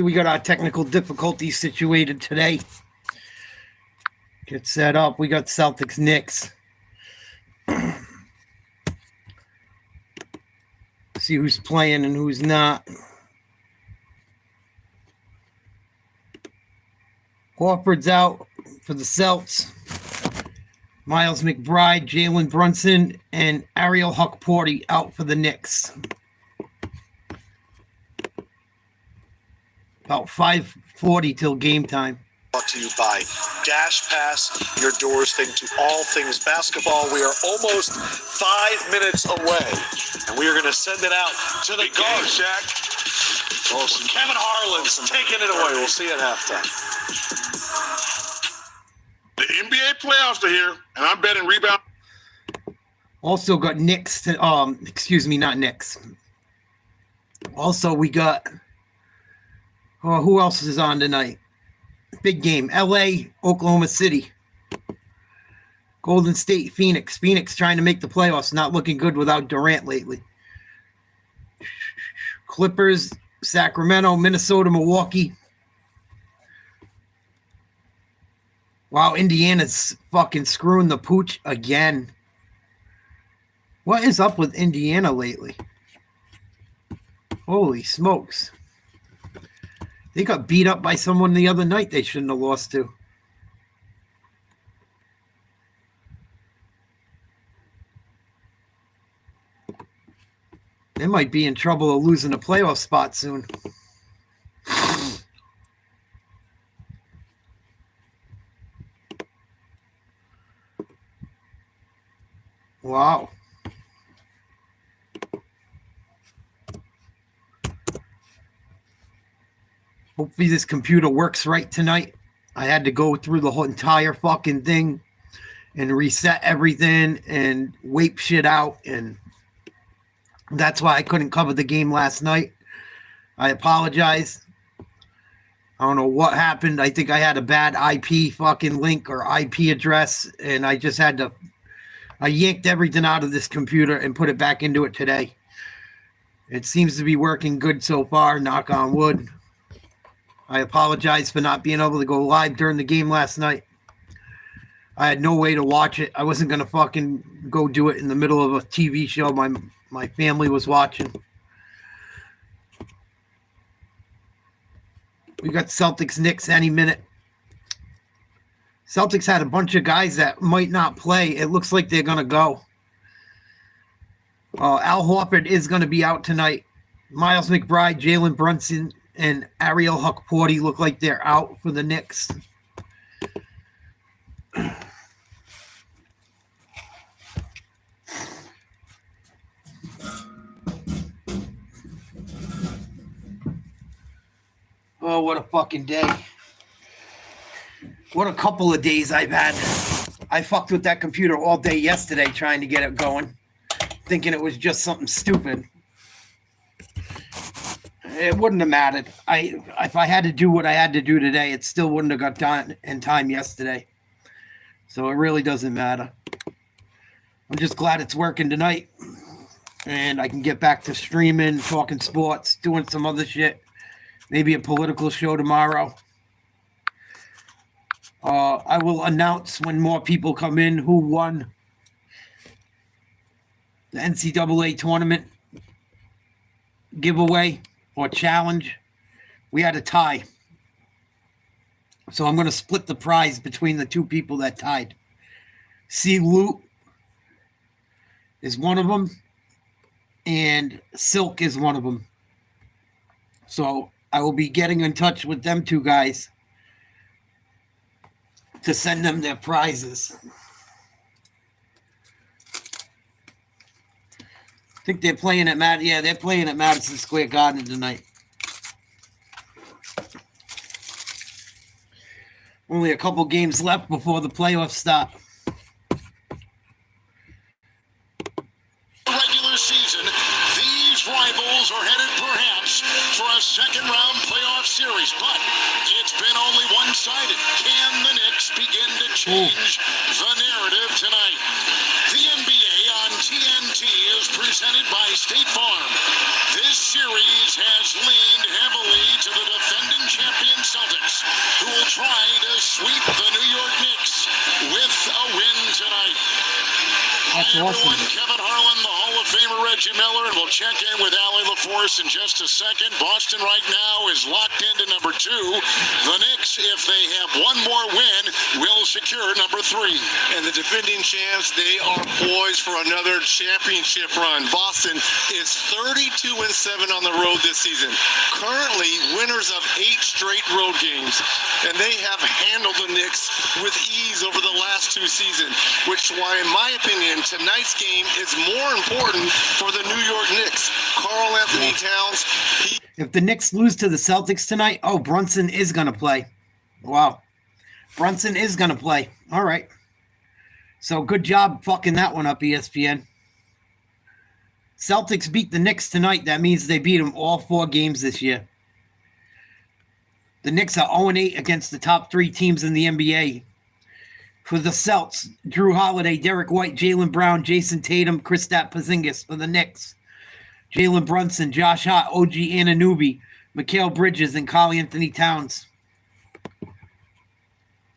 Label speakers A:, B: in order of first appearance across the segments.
A: We got our technical difficulties situated today. Get set up. We got Celtics Knicks. See who's playing and who's not. Horford's out for the Celts. Miles McBride, Jalen Brunson, and Ariel Huckporty out for the Knicks. About 5:40 till game time.
B: Brought to you by Dash Pass, your doors thing to all things basketball. We are almost 5 minutes away, and we are going to send it out to the guard. Shaq. Awesome. Kevin Harlan's taking it away. We'll see you at halftime.
C: The NBA playoffs are here, and I'm betting rebound.
A: Also got Knicks. Not Knicks. Also, we got. Oh, who else is on tonight? Big game. LA, Oklahoma City. Golden State, Phoenix. Phoenix trying to make the playoffs. Not looking good without Durant lately. Clippers, Sacramento, Minnesota, Milwaukee. Wow, Indiana's fucking screwing the pooch again. What is up with Indiana lately? Holy smokes. They got beat up by someone the other night they shouldn't have lost to. They might be in trouble of losing a playoff spot soon. Wow. Hopefully this computer works right tonight. I had to go through the whole entire fucking thing and reset everything and wipe shit out. And that's why I couldn't cover the game last night. I apologize. I don't know what happened. I think I had a bad IP fucking link or IP address. And I just had to, I yanked everything out of this computer and put it back into it today. It seems to be working good so far, knock on wood. I apologize for not being able to go live during the game last night. I had no way to watch it. I wasn't going to fucking go do it in the middle of a TV show my family was watching. We got Celtics Knicks any minute. Celtics had a bunch of guys that might not play. It looks like they're going to go. Al Horford is going to be out tonight. Miles McBride, Jalen Brunson, and Ariel Huckporty look like they're out for the Knicks. Oh, what a fucking day. What a couple of days I've had. I fucked with that computer all day yesterday trying to get it going, thinking it was just something stupid. It wouldn't have mattered. If I had to do what I had to do today, it still wouldn't have got done in time yesterday. So it really doesn't matter. I'm just glad it's working tonight. And I can get back to streaming, talking sports, doing some other shit. Maybe a political show tomorrow. I will announce when more people come in who won the NCAA tournament giveaway or challenge. We had a tie. So I'm going to split the prize between the two people that tied. C. Loot is one of them, and Silk is one of them. So I will be getting in touch with them two guys to send them their prizes. I think they're playing at they're playing at Madison Square Garden tonight. Only a couple games left before the playoffs start.
D: Regular season, these rivals are headed perhaps for a second-round playoff series, but it's been only one-sided. Can the Knicks begin to change the narrative tonight? The NBA on TNT is presented by State Farm. This series has leaned heavily to the defending everyone. Kevin Harlan, the Hall of Famer Reggie Miller, and we'll check in with Allie LaForce in just a second. Boston right now is locked into number 2. The Knicks, if they have one more win, will secure number 3.
B: And the defending champs, they are poised for another championship run. Boston is 32-7 on the road this season. Currently winners of 8 straight road games, and they have handled the Knicks with ease over the last 2 seasons, which is why, in my opinion, tonight's game is more important for the New York Knicks. Karl Anthony Towns.
A: If the Knicks lose to the Celtics tonight, Brunson is going to play. Wow. Brunson is going to play. All right. So good job fucking that one up, ESPN. Celtics beat the Knicks tonight. That means they beat them all 4 games this year. The Knicks are 0-8 against the top 3 teams in the NBA. For the Celts, Drew Holiday, Derek White, Jaylen Brown, Jason Tatum, Kristaps Porzingis. For the Knicks, Jalen Brunson, Josh Hart, OG Anunoby, Mikal Bridges, and Karl Anthony Towns.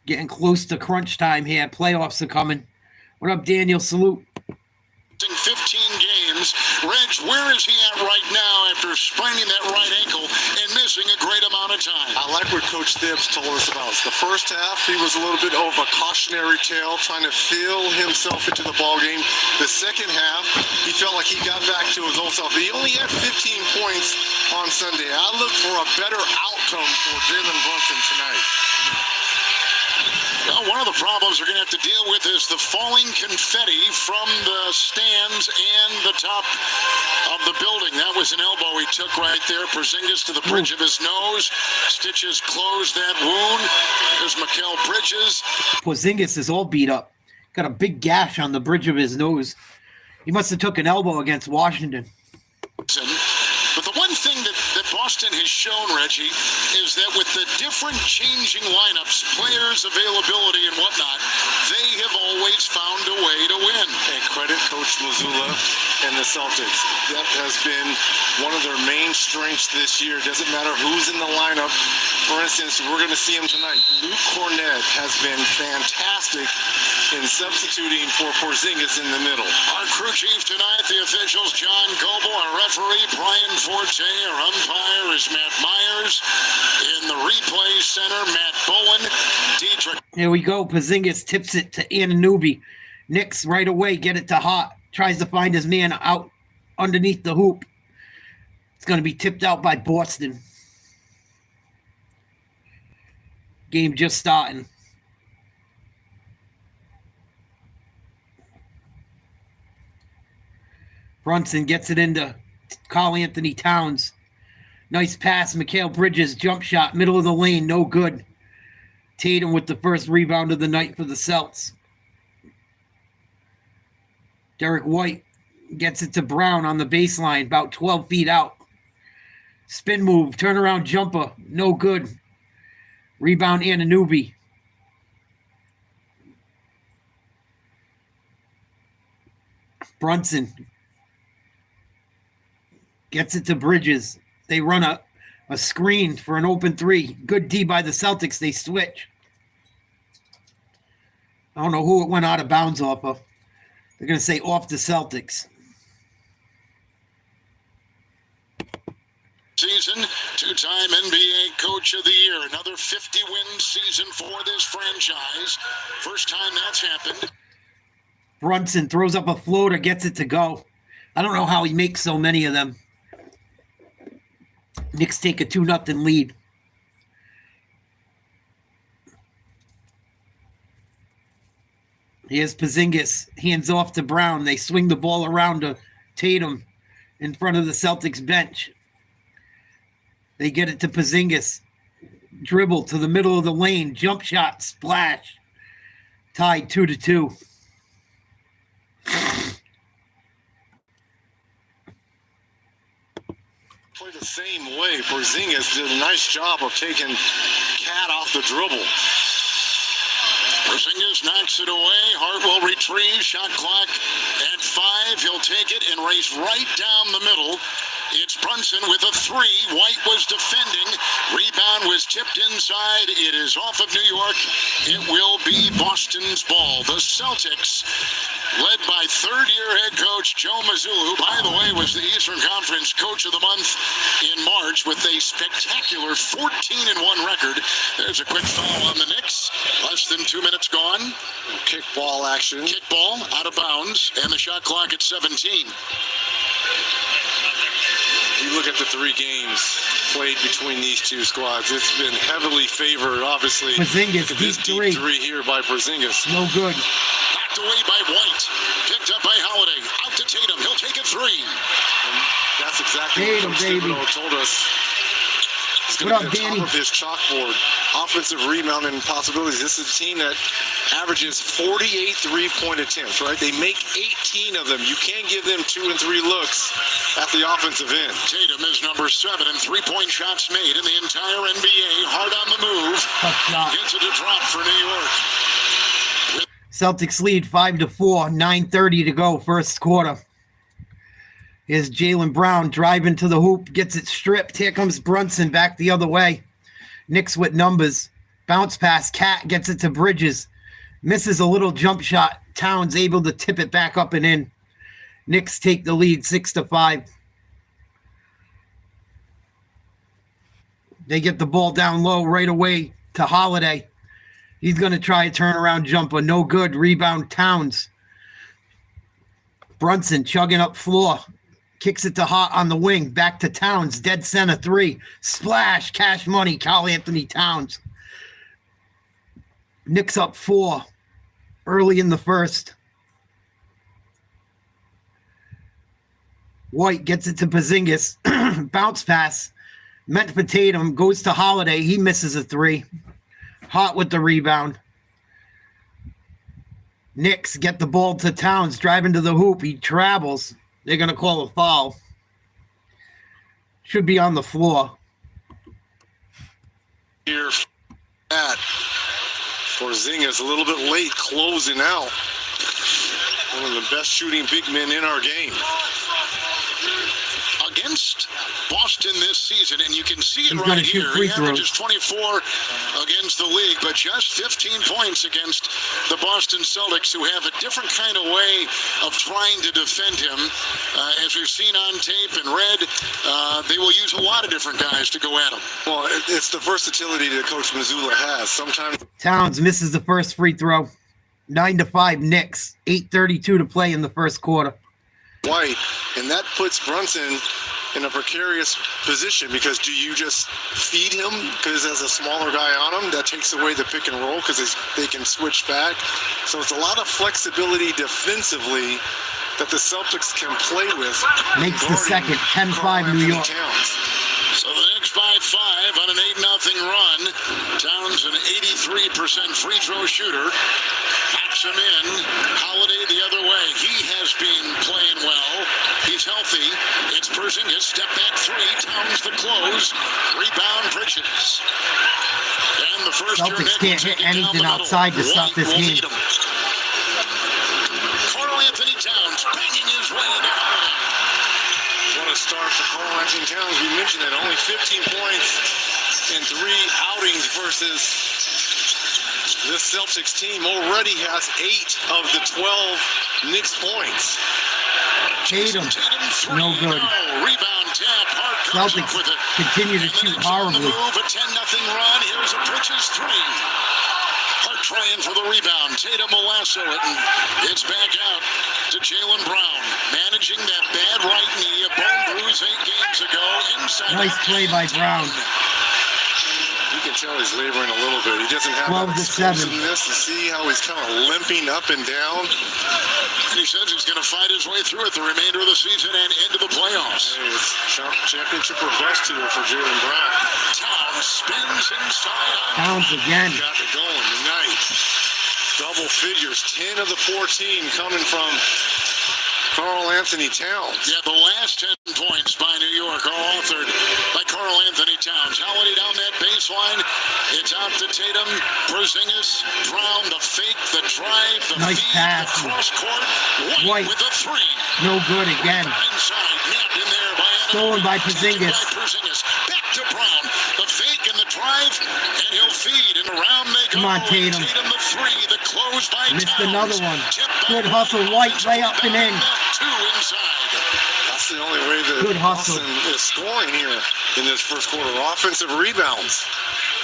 A: Getting close to crunch time here. Playoffs are coming. What up, Daniel? Salute.
D: 15 games. Reg, where is he at right now after spraining that right ankle and missing a great amount of time?
B: I like what Coach Thibs told us about. The first half, he was a little bit of a cautionary tale, trying to feel himself into the ballgame. The second half, he felt like he got back to his old self. He only had 15 points on Sunday. I look for a better outcome for Jalen Brunson tonight.
D: Well, one of the problems we're going to have to deal with is the falling confetti from the stands and the top of the building. That was an elbow he took right there. Porzingis to the bridge of his nose. Stitches closed that wound. There's Mikal Bridges.
A: Porzingis is all beat up. Got a big gash on the bridge of his nose. He must have took an elbow against Washington.
D: But the one thing that Boston has shown, Reggie, is that with the different changing lineups, players' availability and whatnot, they have always found a way to win.
B: And credit Coach Mazzulla and the Celtics. That has been one of their main strengths this year. Doesn't matter who's in the lineup. For instance, we're going to see him tonight. Luke Cornett has been fantastic in substituting for Porzingis in the middle.
D: Our crew chief tonight, the officials, John Goebel, our referee, Brian Forte, our umpire is Matt Myers. In the replay center, Matt Bowen. Dietrich.
A: Here we go. Porzingis tips it to Anunoby. Knicks right away get it to Hart. Tries to find his man out underneath the hoop. It's going to be tipped out by Boston. Game just starting. Brunson gets it into Karl Anthony Towns. Nice pass. Mikal Bridges, jump shot, middle of the lane, no good. Tatum with the first rebound of the night for the Celts. Derek White gets it to Brown on the baseline, about 12 feet out. Spin move, turnaround jumper, no good. Rebound Anunoby. Brunson gets it to Bridges. They run a screen for an open 3. Good D by the Celtics. They switch. I don't know who it went out of bounds off of. They're going to say off the Celtics.
D: Season, 2-time NBA Coach of the Year. Another 50-win season for this franchise. First time that's happened.
A: Brunson throws up a floater, gets it to go. I don't know how he makes so many of them. Knicks take a 2-0 lead. Here's Porzingis. Hands off to Brown. They swing the ball around to Tatum in front of the Celtics bench. They get it to Porzingis. Dribble to the middle of the lane. Jump shot. Splash. Tied 2-2.
B: Play the same way. Porzingis did a nice job of taking Cat off the dribble.
D: Porzingis knocks it away. Hart will retrieve. Shot clock at 5. He'll take it and race right down the middle. It's Brunson with a 3. White was defending. Rebound was tipped inside. It is off of New York. It will be Boston's ball. The Celtics led by third-year head coach Joe Mazzulla, who, by the way, was the Eastern Conference Coach of the Month in March with a spectacular 14-1 record. There's a quick foul on the Knicks. Less than 2 minutes gone.
B: Kickball action.
D: Kickball out of bounds, and the shot clock at 17.
E: You look at the 3 games played between these two squads. It's been heavily favored, obviously.
A: Porzingis,
E: this
A: deep
E: three here by Porzingis.
A: No good.
D: Backed away by White. Picked up by Holiday. Out to Tatum. He'll take a 3.
E: And that's exactly
A: Tatum,
E: what Coach
A: baby.
E: Thibodeau told us. He's going
A: What
E: to
A: up,
E: be on
A: Danny?
E: top of his chalkboard. Offensive rebounding possibilities. This is a team that averages 48 three-point attempts, right? They make 18 of them. You can't give them 2 and 3 looks at the offensive end.
D: Tatum is number 7 in three-point shots made in the entire NBA. Hard on the move.
A: Tough shot.
D: Gets it to drop for New York.
A: Celtics lead 5-4, 9:30 to go, first quarter. Here's Jaylen Brown driving to the hoop, gets it stripped. Here comes Brunson back the other way. Knicks with numbers. Bounce pass, Cat gets it to Bridges. Misses a little jump shot. Towns able to tip it back up and in. Knicks take the lead 6-5. They get the ball down low right away to Holiday. He's going to try a turnaround jumper. No good. Rebound Towns. Brunson chugging up floor. Kicks it to Hart on the wing. Back to Towns. Dead center 3. Splash. Cash money. Karl Anthony Towns. Knicks up 4 early in the first. White gets it to Porzingis. Bounce pass. Meant for Tatum. Goes to Holiday. He misses a 3. Hart with the rebound. Knicks get the ball to Towns. Driving to the hoop. He travels. They're going to call a foul. Should be on the floor.
E: Here at Porzingis a little bit late closing out. One of the best shooting big men in our game.
D: Against Boston this season, and you can see it
A: He's
D: right
A: gonna shoot
D: here.
A: free
D: He averages 24 against the league, but just 15 points against the Boston Celtics, who have a different kind of way of trying to defend him. As we've seen on tape and read, they will use a lot of different guys to go at him.
E: Well, it's the versatility that Coach Mazzulla has. Sometimes
A: Towns misses the first free throw. 9-5 Knicks. 8:32 to play in the first quarter.
E: White, and that puts Brunson in a precarious position, because do you just feed him because there's a smaller guy on him? That takes away the pick and roll because they can switch back. So it's a lot of flexibility defensively that the Celtics can play with.
A: Makes the second. 10-5 New York.
E: Towns.
D: So the Knicks by 5 on an 8-0 run. Towns an 83% free throw shooter. Backs him in. Holiday the other way. He has been playing well. He's healthy. It's Porzingis. Step back 3. Towns the close. Rebound Bridges. And the first year
A: Celtics can't hit anything outside to stop this game.
D: Karl Anthony Towns banging his way into Holiday.
E: What a start for Karl Anthony Towns. We mentioned it. Only 15 points in 3 outings versus this Celtics team already has 8 of the 12 Knicks points.
A: Tatum.
D: Tatum
A: No good.
D: Rebound tap. Hart comes
A: Celtics
D: up with it.
A: continue to
D: And the
A: shoot
D: Knicks on the
A: horribly.
D: move, a 10-0 run. Here's a Bridges 3. Hart trying for the rebound. Tatum will lasso it, and it's back out to Jaylen Brown. Managing that bad right knee, a bone bruise 8 games ago. Inside
A: Nice
D: out.
A: play by Brown.
E: You can tell he's laboring a little bit. He doesn't have
A: 12
E: that
A: to 7.
E: explosiveness. To see how he's kind of limping up and down.
D: And he says he's going to fight his way through it the remainder of the season and into the playoffs.
E: Hey, it's championship or bust here for Jaylen Brown.
D: Towns spins inside out.
A: Towns again.
E: Got it going tonight. Double figures. 10 of the 14 coming from Karl Anthony Towns.
D: Yeah, the last 10 points by New York are authored by Karl Anthony Towns. Holiday down that baseline. It's out to Tatum, Porzingis, Brown, the fake, the drive, the
A: Nice
D: feed,
A: pass.
D: the cross court.
A: White.
D: With a 3.
A: No good again.
D: Inside, napped in there by
A: Stolen by
D: Taken
A: Porzingis.
D: by Porzingis. Back to Brown. The fake and the drive, and he'll feed, and around they go.
A: Come on, Tatum.
D: Tatum the three, the close by
A: Missed
D: Towns.
A: another one.
D: Tip back.
A: Good hustle, White, layup and in.
D: Two inside.
E: That's the only way that
A: Good hustle.
E: Boston is scoring here in this first quarter. Offensive rebounds.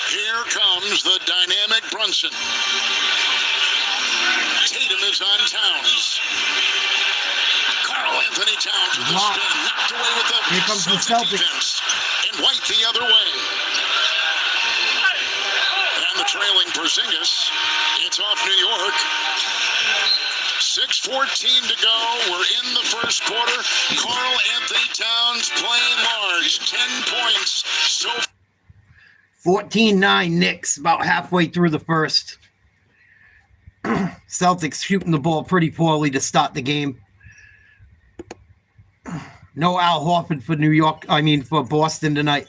D: Here comes the dynamic Brunson. Tatum is on Towns. Karl Anthony Towns with the
A: Block.
D: spin. Knocked away with the
A: Here comes the
D: Celtic
A: Celtics.
D: defense. And White the other way. And the trailing Porzingis. It's off New York. 6:14 to go. We're in the first quarter. Karl Anthony Towns playing large. 10 points. So
A: 14-9 Knicks, about halfway through the first. Celtics shooting the ball pretty poorly to start the game. No Al Horford for Boston tonight.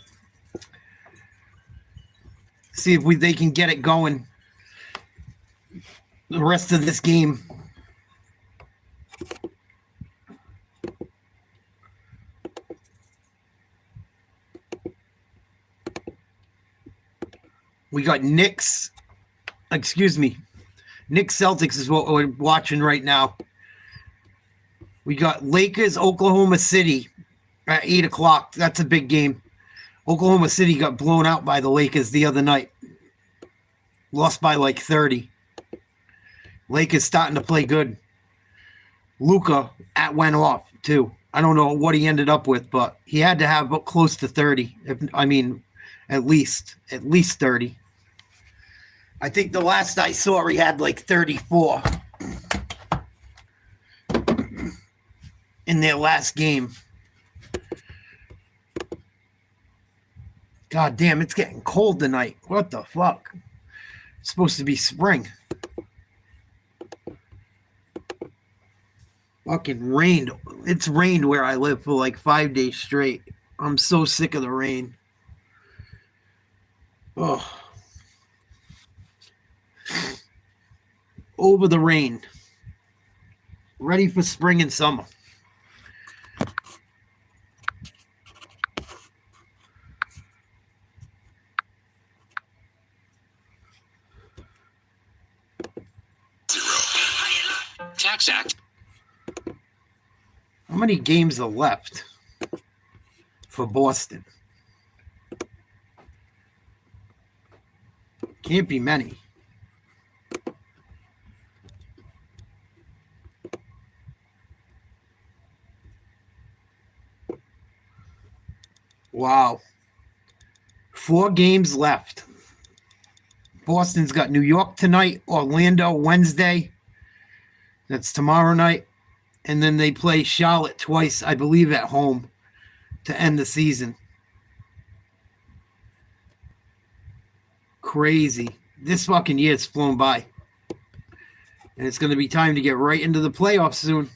A: See if they can get it going the rest of this game. We got Knicks Celtics is what we're watching right now. We got Lakers, Oklahoma City at 8 o'clock. That's a big game. Oklahoma City got blown out by the Lakers the other night. Lost by like 30. Lakers starting to play good. Luka went off too. I don't know what he ended up with, but he had to have close to 30. At least 30. I think the last I saw he had like 34 in their last game. God damn, it's getting cold tonight. What the fuck? It's supposed to be spring. Fucking rained. It's rained where I live for like 5 days straight. I'm so sick of the rain. Oh. Over the rain. Ready for spring and summer.
D: Tax Act.
A: How many games are left for Boston? Can't be many. Wow. 4 games left. Boston's got New York tonight, Orlando Wednesday. That's tomorrow night. And then they play Charlotte twice, I believe, at home to end the season. Crazy. This fucking year's flown by. And it's going to be time to get right into the playoffs soon.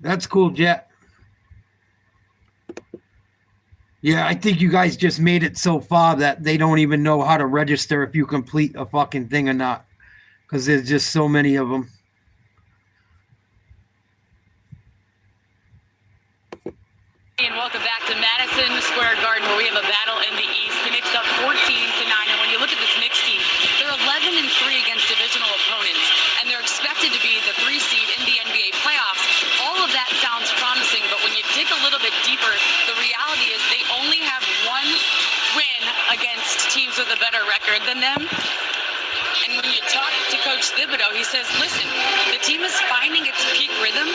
A: That's cool, Jet. Yeah, I think you guys just made it so far that they don't even know how to register if you complete a fucking thing or not. Because there's just so many of them.
F: And welcome back to Madison Square Garden, where we have a battle in the East. The Knicks up 14-9, and when you look at this Knicks team, they're 11-3 against divisional opponents, and they're expected to be the 3 seed in the NBA playoffs. All of that sounds promising, but when you dig a little bit deeper, the reality is they only have 1 win against teams with a better record than them. And when you talk to Coach Thibodeau, he says, listen, the team is finding its peak rhythm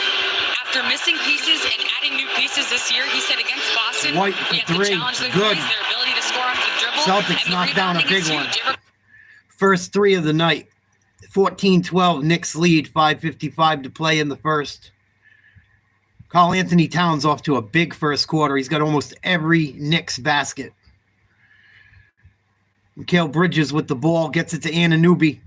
F: after missing pieces and adding new pieces this year. He said against Boston,
A: White
F: we have
A: for 3.
F: to challenge their
A: Good.
F: threes, their ability to score off the dribble.
A: Celtics
F: and the
A: knocked down a
F: rebounding
A: big
F: is
A: one.
F: huge.
A: First 3 of the night. 14-12, Knicks lead, 5:55 to play in the first. Karl Anthony Towns off to a big first quarter. He's got almost every Knicks basket. Mikal Bridges with the ball, gets it to Anunoby.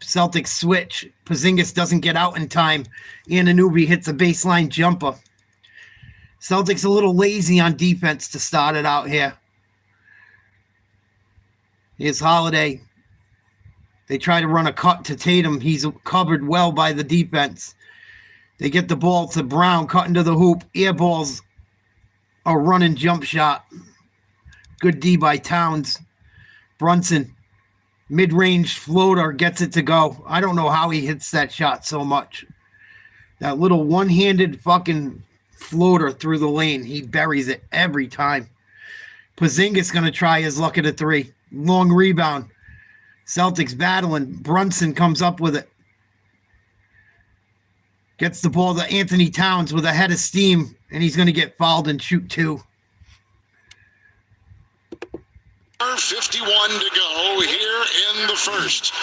A: Celtics switch. Porzingis doesn't get out in time. Anunoby hits a baseline jumper. Celtics a little lazy on defense to start it out here. Here's Holiday. They try to run a cut to Tatum. He's covered well by the defense. They get the ball to Brown, cut into the hoop. Air balls, a running jump shot. Good D by Towns. Brunson, mid-range floater, gets it to go. I don't know how he hits that shot so much. That little one-handed fucking floater through the lane. He buries it every time. Porzingis going to try his luck at a three. Long rebound. Celtics battling. Brunson comes up with it. Gets the ball to Anthony Towns with a head of steam, and he's going to get fouled and shoot two.
D: 51 to go here in the first.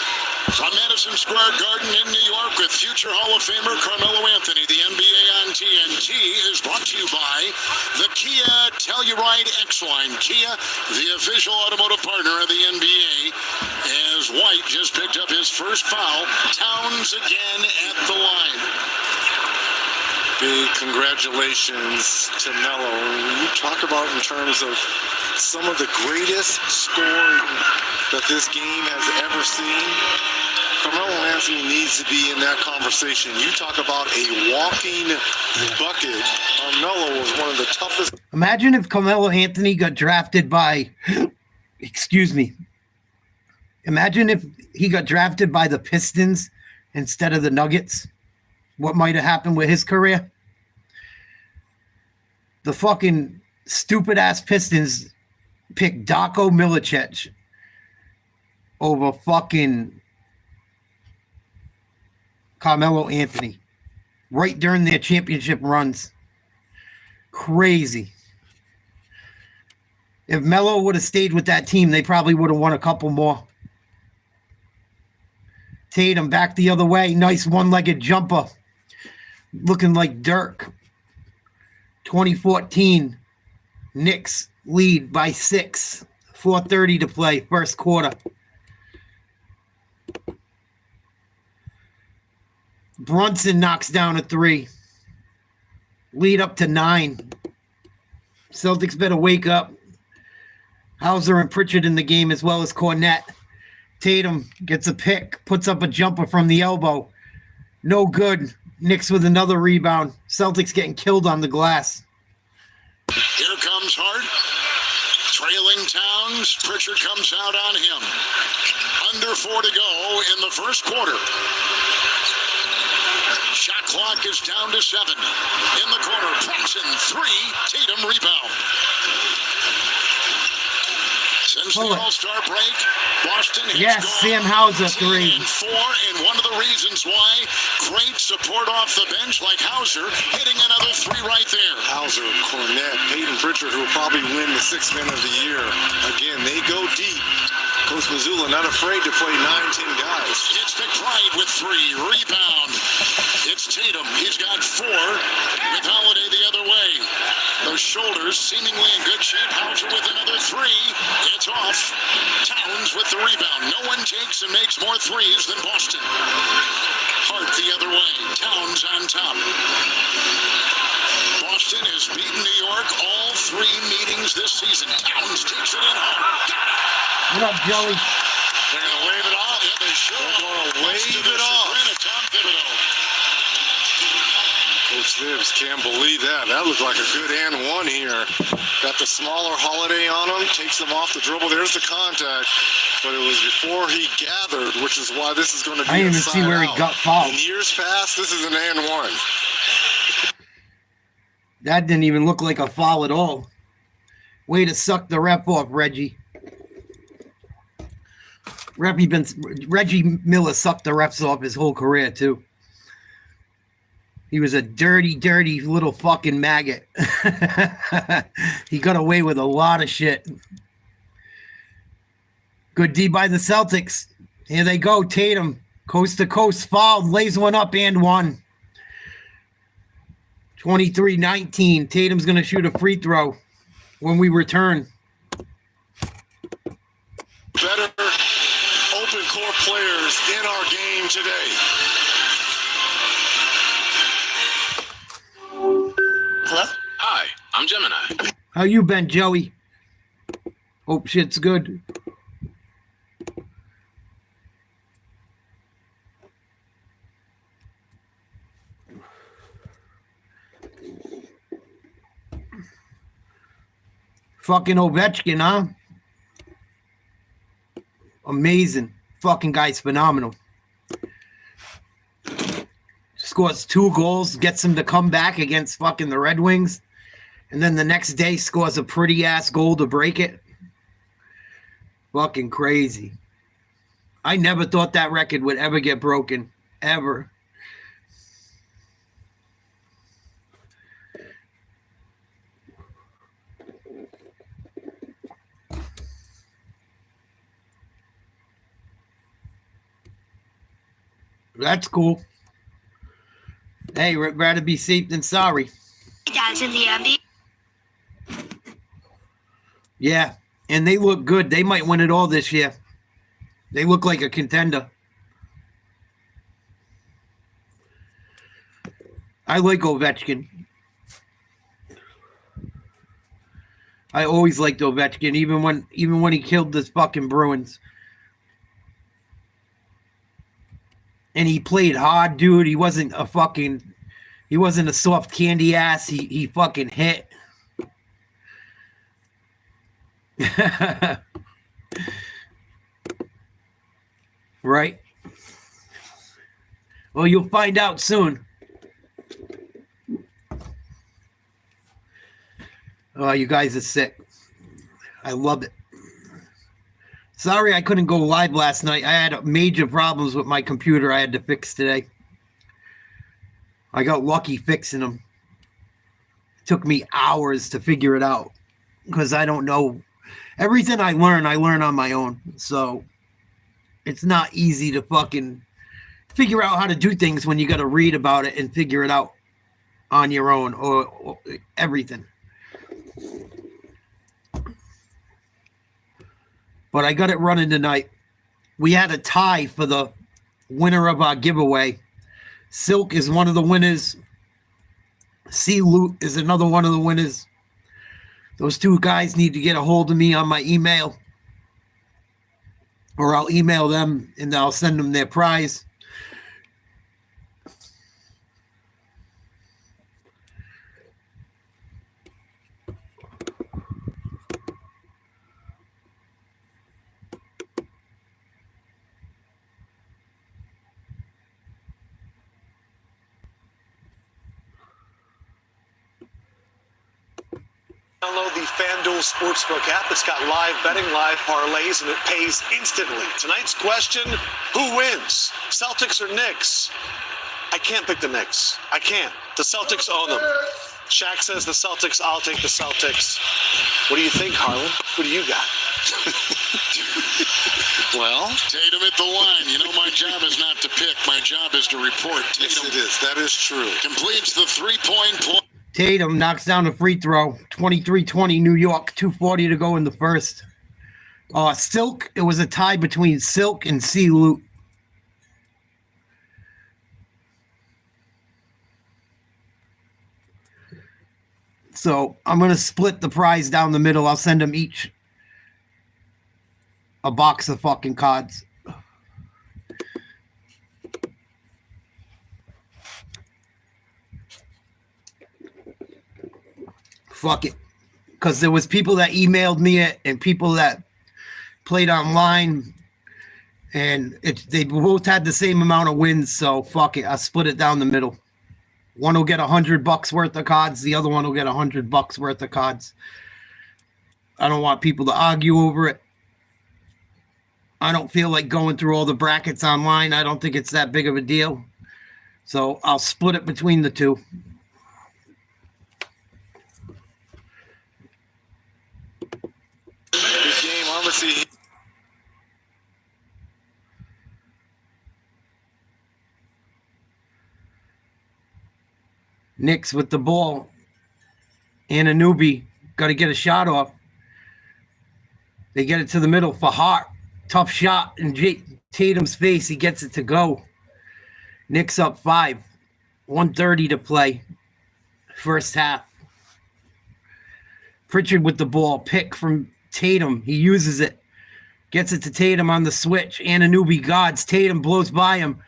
D: From Madison Square Garden in New York with future Hall of Famer Carmelo Anthony, the NBA on TNT is brought to you by the Kia Telluride X-Line. Kia, the official automotive partner of the NBA, as White just picked up his first foul. Towns again at the line.
E: Big congratulations to Melo. You talk about in terms of some of the greatest scoring that this game has ever seen. Carmelo Anthony needs to be in that conversation. You talk about a walking bucket. Carmelo was one of the toughest.
A: Imagine if Carmelo Anthony got drafted by, excuse me. Imagine if he got drafted by the Pistons instead of the Nuggets. What might have happened with his career? The fucking stupid-ass Pistons picked Darko Milicic over fucking Carmelo Anthony right during their championship runs. Crazy. If Melo would have stayed with that team, they probably would have won a couple more. Tatum back the other way. Nice one-legged jumper. Looking like Dirk. 2014. Knicks lead by 6. 4:30 to play. First quarter. Brunson knocks down a 3. Lead up to 9. Celtics better wake up. Hauser and Pritchard in the game as well as Cornette. Tatum gets a pick. Puts up a jumper from the elbow. No good. Knicks with another rebound. Celtics getting killed on the glass.
D: Here comes Hart. Trailing Towns. Pritchard comes out on him. Under 4 to go in the first quarter. Shot clock is down to 7. In the corner, Brunson 3. Tatum rebound. Since the All-Star break, Boston has
A: Sam Hauser 3.
D: 4, and one of the reasons why, great support off the bench like Hauser, hitting another 3 right there.
E: Hauser, Cornette, Peyton Pritchard, who will probably win the 6th man of the year. Again, they go deep. Coach Mazzulla not afraid to play 9-10 guys.
D: It's McBride with 3. Rebound. It's Tatum. He's got 4 with Holiday the other way. Those shoulders seemingly in good shape. Hauser with another 3. It's off. Towns with the rebound. No one takes and makes more threes than Boston. Hart the other way. Towns on top. Boston has beaten New York all 3 meetings this season. Towns takes it in hard.
A: What up, Joey?
D: They're going to wave it off. Yeah, they sure
E: They're going to wave it off.
D: Tom Thibodeau.
E: Coach Thibs can't believe that. That looked like a good and one here. Got the smaller Holiday on him. Takes him off the dribble. There's the contact. But it was before he gathered, which is why this is going to be
A: I didn't even see where he got fouled.
E: In years past, this is an and one.
A: That didn't even look like a foul at all. Way to suck the ref off, Reggie. Reggie Miller sucked the refs off his whole career, too. He was a dirty, dirty little fucking maggot. He got away with a lot of shit. Good D by the Celtics. Here they go. Tatum, coast to coast, fouled, lays one up and one. 23-19. Tatum's going to shoot a free throw when we return.
E: Better open court players in our game today.
G: Hello? Hi, I'm Gemini.
A: How you been, Joey? Hope shit's good. Fucking Ovechkin, huh? Amazing. Fucking guy's phenomenal. Scores 2 goals, gets him to come back against fucking the Red Wings. And then the next day scores a pretty-ass goal to break it. Fucking crazy. I never thought that record would ever get broken. Ever. That's cool. Hey, rather be safe than sorry.
H: Guys in the NBA.
A: Yeah, and they look good. They might win it all this year. They look like a contender. I like Ovechkin. I always liked Ovechkin, even when he killed this fucking Bruins. And he played hard, dude. He wasn't a soft candy ass. He fucking hit. Right? Well, you'll find out soon. Oh, you guys are sick. I love it. Sorry I couldn't go live last night. I had major problems with my computer I had to fix today. I got lucky fixing them. It took me hours to figure it out because I don't know. Everything I learn on my own. So it's not easy to fucking figure out how to do things when you got to read about it and figure it out on your own or everything. But I got it running tonight. We had a tie for the winner of our giveaway. Silk is one of the winners. C. Loot is another one of the winners. Those 2 guys need to get a hold of me on my email. Or I'll email them and I'll send them their prize.
B: Download the FanDuel Sportsbook app. It's got live betting, live parlays, and it pays instantly. Tonight's question, who wins? Celtics or Knicks? I can't pick the Knicks. I can't. The Celtics own them. Shaq says the Celtics. I'll take the Celtics. What do you think, Harlan? Who do you got?
D: Well, Tatum at the line. You know, my job is not to pick. My job is to report.
E: Yes,
D: Tatum
E: it is. That is true.
D: completes the 3-point play.
A: Tatum knocks down a free throw. 23-20 New York. 2:40 to go in the first. Silk, it was a tie between Silk and C. Loot. So I'm going to split the prize down the middle. I'll send them each a box of fucking cards. Fuck it. Because there was people that emailed me it and people that played online. And they both had the same amount of wins. So fuck it. I split it down the middle. One will get $100 worth of cards. The other one will get $100 worth of cards. I don't want people to argue over it. I don't feel like going through all the brackets online. I don't think it's that big of a deal. So I'll split it between the 2.
E: Good game, obviously.
A: Knicks with the ball. Anunoby got to get a shot off. They get it to the middle for Hart. Tough shot in Tatum's face. He gets it to go. Knicks up 5. 1:30 to play. First half. Pritchard with the ball. Pick from Tatum. He uses it. Gets it to Tatum on the switch. Anunoby guards. Tatum blows by him.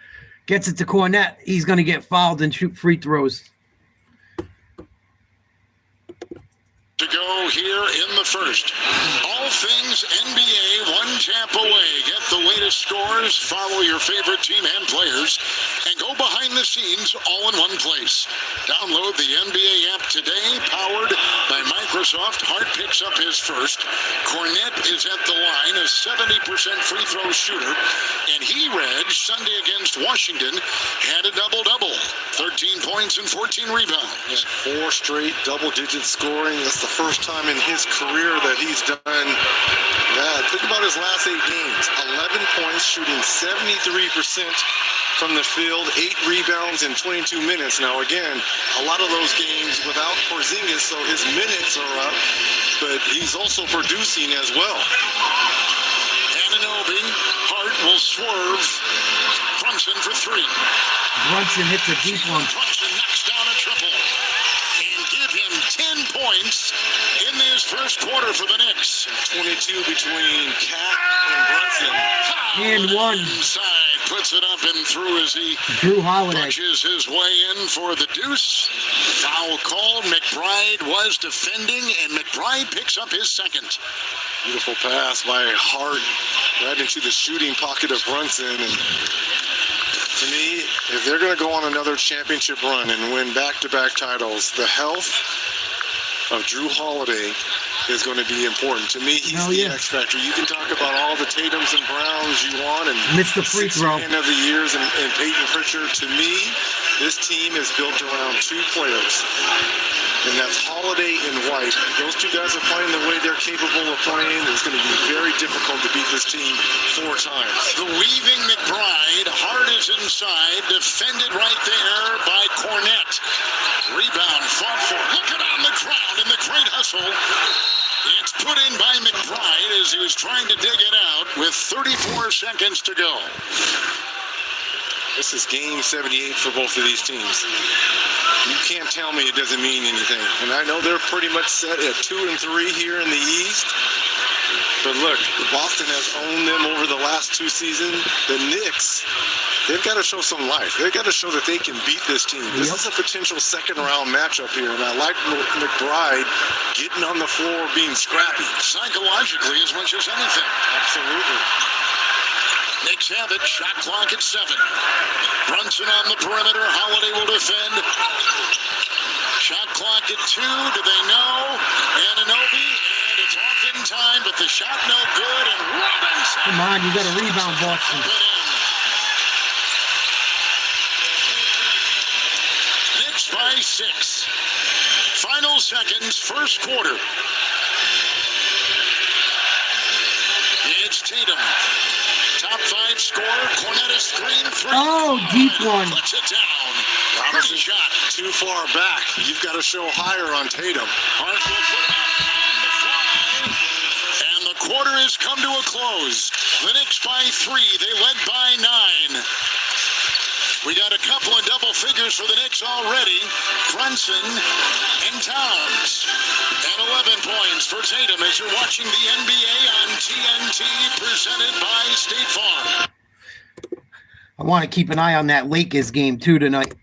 A: Gets it to Cornette. He's going to get fouled and shoot free throws.
D: to go here in the first. All things NBA, one tap away. Get the latest scores, follow your favorite team and players, and go behind the scenes all in one place. Download the NBA app today, powered by Microsoft. Hart picks up his first. Cornette is at the line, a 70% free throw shooter, and he, Reg, Sunday against Washington, had a double-double. 13 points and 14 rebounds.
E: 4 straight double-digit scoring. That's the first time in his career that he's done that. Think about his last 8 games. 11 points, shooting 73% from the field, 8 rebounds in 22 minutes. Now, again, a lot of those games without Porzingis, so his minutes are up, but he's also producing as well.
D: Anunoby, Hart will swerve. Brunson for 3.
A: Brunson hits a deep one.
D: Brunson knocks down a triple. And give him 10 points in this first quarter for the Knicks.
E: 22 between Cat and Brunson.
A: And one.
D: Inside, puts it up and through as he
A: Drew Holiday.
D: punches his way in for the deuce. Foul called. McBride was defending, and McBride picks up his second.
E: Beautiful pass by Hart right into the shooting pocket of Brunson. And to me, if they're going to go on another championship run and win back-to-back titles, the health of Drew Holiday is going to be important. To me, he's the X factor. You can talk about all the Tatums and Browns you want and
A: missed the free throw.
E: Man of the years and Peyton Pritchard. To me, this team is built around 2 players, and that's Holiday and White. Those 2 guys are playing the way they're capable of playing. It's going to be very difficult to beat this team 4 times.
D: The weaving McBride. Hart is inside. Defended right there by Cornette. Rebound fought for. Look it on the ground in the great hustle. It's put in by McBride as he was trying to dig it out with 34 seconds to go.
E: This is game 78 for both of these teams. You can't tell me it doesn't mean anything. And I know they're pretty much set at 2 and 3 here in the East. But look, Boston has owned them over the last 2 seasons. The Knicks, they've got to show some life. They've got to show that they can beat this team. This is a potential second-round matchup here, and I like McBride getting on the floor, being scrappy.
D: Psychologically as much as anything.
E: Absolutely.
D: Knicks have it. Shot clock at 7. Brunson on the perimeter. Holiday will defend. Shot clock at 2. Do they know? Anunoby. And it's off in time, but the shot no good. And Robinson.
A: Come on, you got a rebound, Boston.
D: Knicks by 6. Final seconds, first quarter. It's Tatum. Top 5 scorer. Cornette is 3.
A: Oh, deep one.
D: Puts it down.
E: Robinson shot too far back. You've got to show higher on Tatum.
D: Hart will put it on the fly. And the quarter has come to a close. The Knicks by 3. They led by 9. We got a couple of double figures for the Knicks already. Brunson and Towns. And 11 points for Tatum as you're watching the NBA on TNT, presented by State Farm.
A: I want to keep an eye on that Lakers game too tonight,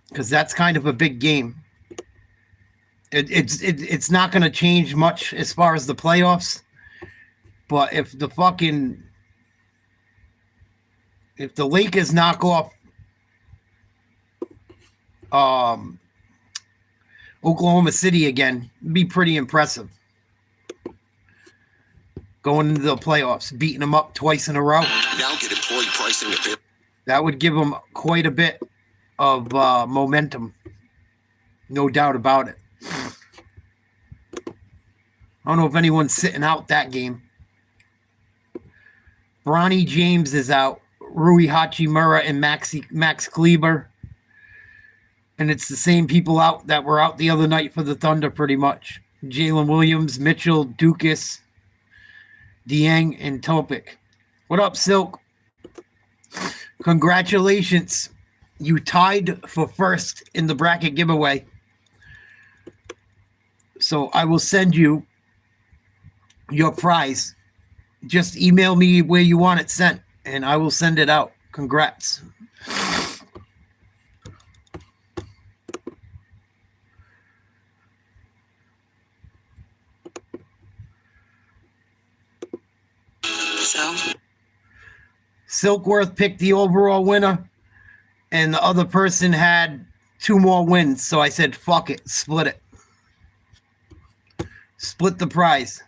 A: because that's kind of a big game. It's not going to change much as far as the playoffs, but if the Lakers knock off Oklahoma City again, it'd be pretty impressive. Going into the playoffs, beating them up twice in a row.
G: Now get employee pricing at
A: That would give them quite a bit of momentum. No doubt about it. I don't know if anyone's sitting out that game. Bronny James is out. Rui Hachimura and Max Kleber. And it's the same people out that were out the other night for the Thunder pretty much. Jalen Williams, Mitchell, Dukas, Dieng, and Topic. What up, Silk? Congratulations. You tied for first in the bracket giveaway. So I will send you your prize. Just email me where you want it sent, and I will send it out. Congrats.
F: so.
A: Silkworth picked the overall winner, and the other person had 2 more wins. So I said, fuck it, split it. Split the prize.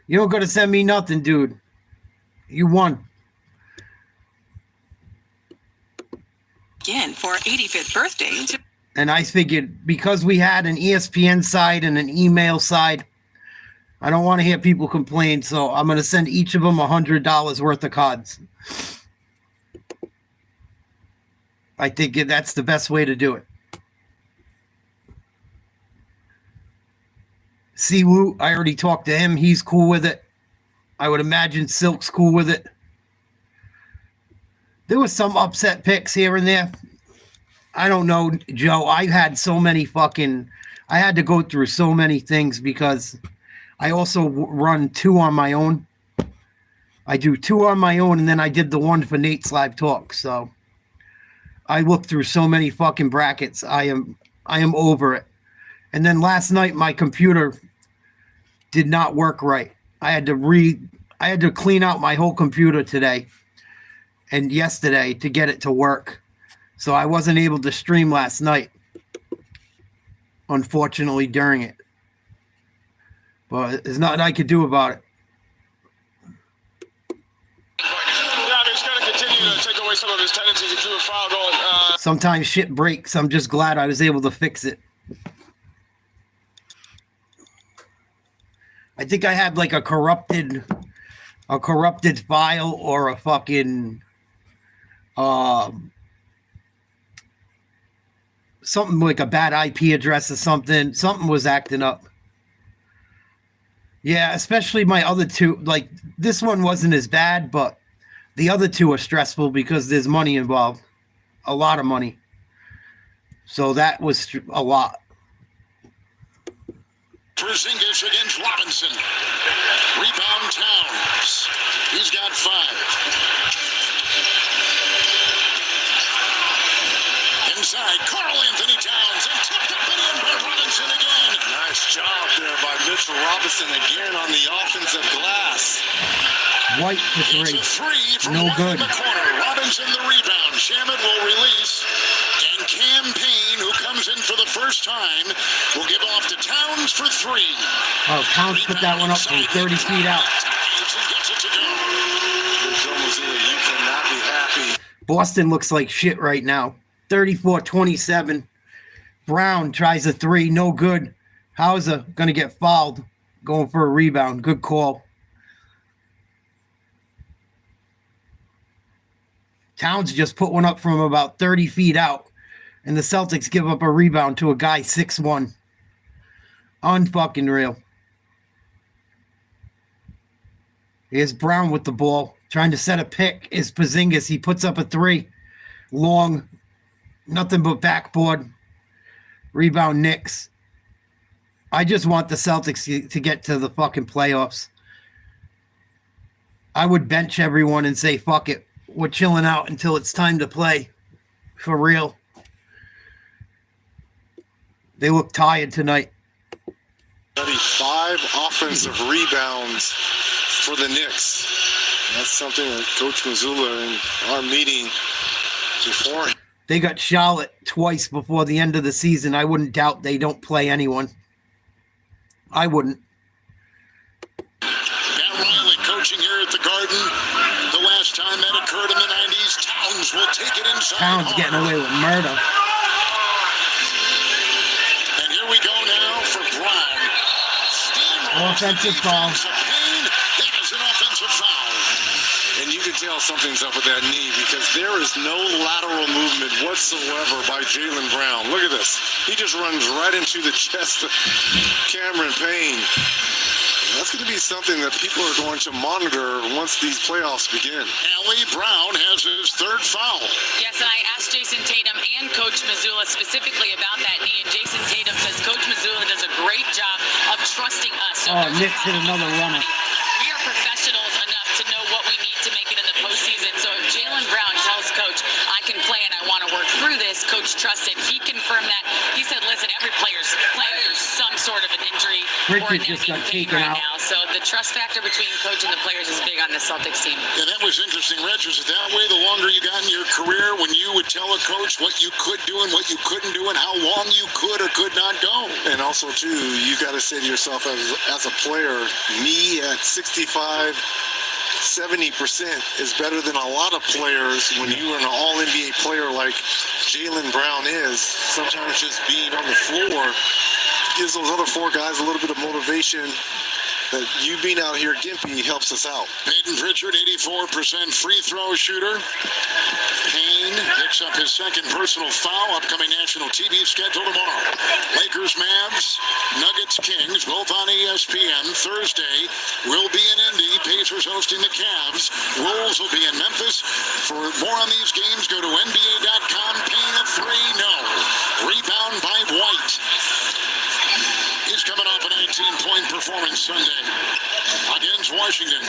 A: You don't got to send me nothing, dude. You won.
F: Again, for 85th birthday.
A: And I figured because we had an ESPN side and an email side, I don't want to hear people complain, so I'm going to send each of them $100 worth of cards. I think that's the best way to do it. Siwoo, I already talked to him. He's cool with it. I would imagine Silk's cool with it. There was some upset picks here and there. I don't know, Joe. I had so many I had to go through so many things because I also run 2 on my own. I do 2 on my own, and then I did the one for Nate's Live Talk. So I looked through so many fucking brackets. I am over it. And then last night my computer did not work right. I had to clean out my whole computer today and yesterday to get it to work. So I wasn't able to stream last night, unfortunately, during it. But there's nothing I could do about it.
C: Yeah, he's going to continue to take away some of his tendencies. He drew a foul going.
A: Sometimes shit breaks. I'm just glad I was able to fix it. I think I had like a corrupted file or a fucking something like a bad IP address or something. Something was acting up. Yeah, especially my other 2. Like this one wasn't as bad, but the other 2 are stressful because there's money involved, a lot of money. So that was a lot.
D: Porzingis against Robinson. Rebound Towns. He's got 5. Inside, Karl Anthony Towns, and tipped up and in by Robinson again.
E: Nice job there by Mitchell Robinson again on the offensive glass.
A: White for 3.
D: It's a 3 from
A: No
D: White
A: good.
D: in the corner. Robinson the rebound. Shamet will release. And Cam Payne, who comes in for the first time, will give off to Towns for 3.
A: Oh, Towns put that one up from 30 feet out.
D: Gets it to go.
E: Joe Mazzulla, you cannot be happy.
A: Boston looks like shit right now. 34-27. Brown tries a 3. No good. Hauser going to get fouled. Going for a rebound. Good call. Towns just put one up from about 30 feet out. And the Celtics give up a rebound to a guy 6'1". Unfucking real. Here's Brown with the ball. Trying to set a pick is Porzingis. He puts up a 3. Long. Nothing but backboard. Rebound Knicks. I just want the Celtics to get to the fucking playoffs. I would bench everyone and say, fuck it. We're chilling out until it's time to play. For real. They look tired tonight.
E: 5 offensive rebounds for the Knicks. That's something that Coach Mazzulla in our meeting before.
A: They got Charlotte twice before the end of the season. I wouldn't doubt they don't play anyone. I wouldn't.
D: Matt Riley coaching here at the Garden. The last time that occurred in the 90s, Towns will take it inside.
A: Towns getting away with murder.
D: And here we go now for Brown.
A: Offensive foul.
D: Payne. That is an offensive foul.
E: And you can tell something's up with that knee because there is no lateral movement whatsoever by Jaylen Brown. Look at this. He just runs right into the chest of Cameron Payne. And that's going to be something that people are going to monitor once these playoffs begin.
D: Allie Brown has his 3rd foul.
F: Yes, and I asked Jason Tatum and Coach Mazzulla specifically about that knee, and Jason Tatum says Coach Mazzulla does a great job of trusting us. So
A: Oh, Knicks hit another runner.
F: We are professionals enough to know what we need to make it in the postseason. So if Jaylen Brown tells Coach, I can play and I want to work through this, Coach trusted. He confirmed that. He said, listen, every player's playing through some sort of an injury or
A: Richard
F: an
A: just got
F: pain
A: taken
F: right
A: out.
F: now. So the trust factor between coach and the players is big on the Celtics team.
D: Yeah, that was interesting, Reg. Was it that way the longer you got in your career when you would tell a coach what you could do and what you couldn't do and how long you could or could not go?
E: And also, too, you got to say to yourself as a player, me at 65, 70% is better than a lot of players when you are an all-NBA player like Jaylen Brown is. Sometimes just being on the floor gives those other four guys a little bit of motivation. That you being out here, Gimpy, helps us out.
D: Peyton Pritchard, 84% free throw shooter. Payne picks up his second personal foul. Upcoming national TV schedule tomorrow. Lakers, Mavs, Nuggets, Kings, both on ESPN. Thursday will be in Indy. Pacers hosting the Cavs. Wolves will be in Memphis. For more on these games, go to NBA.com. Payne a three, no. Rebound by White. He's coming off a 19-point performance Sunday against Washington.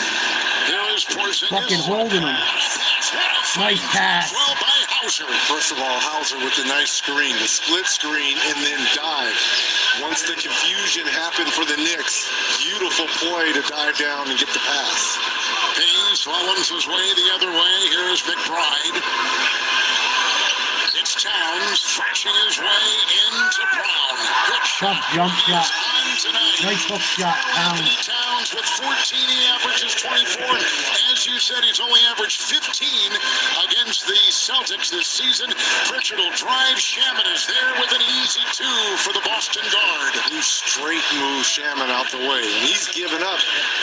D: Here is Porzingis.
A: Fucking holding him. Nice pass.
D: Well by Hauser.
E: First of all, Hauser with the nice screen, the split screen, and then dive. Once the confusion happened for the Knicks, beautiful play to dive down and get the pass.
D: Payne slaloms his way the other way. Here is McBride. It's Towns thrashing his way into Brown. Good
A: Tough jump shot.
D: on tonight.
A: Nice hook shot,
D: Anthony
A: Towns.
D: Towns with 14, he averages 24. And as you said, he's only averaged 15 against the Celtics this season. Pritchard will drive. Shaman is there with an easy two for the Boston guard.
E: He straight moves Shaman out the way, and he's given up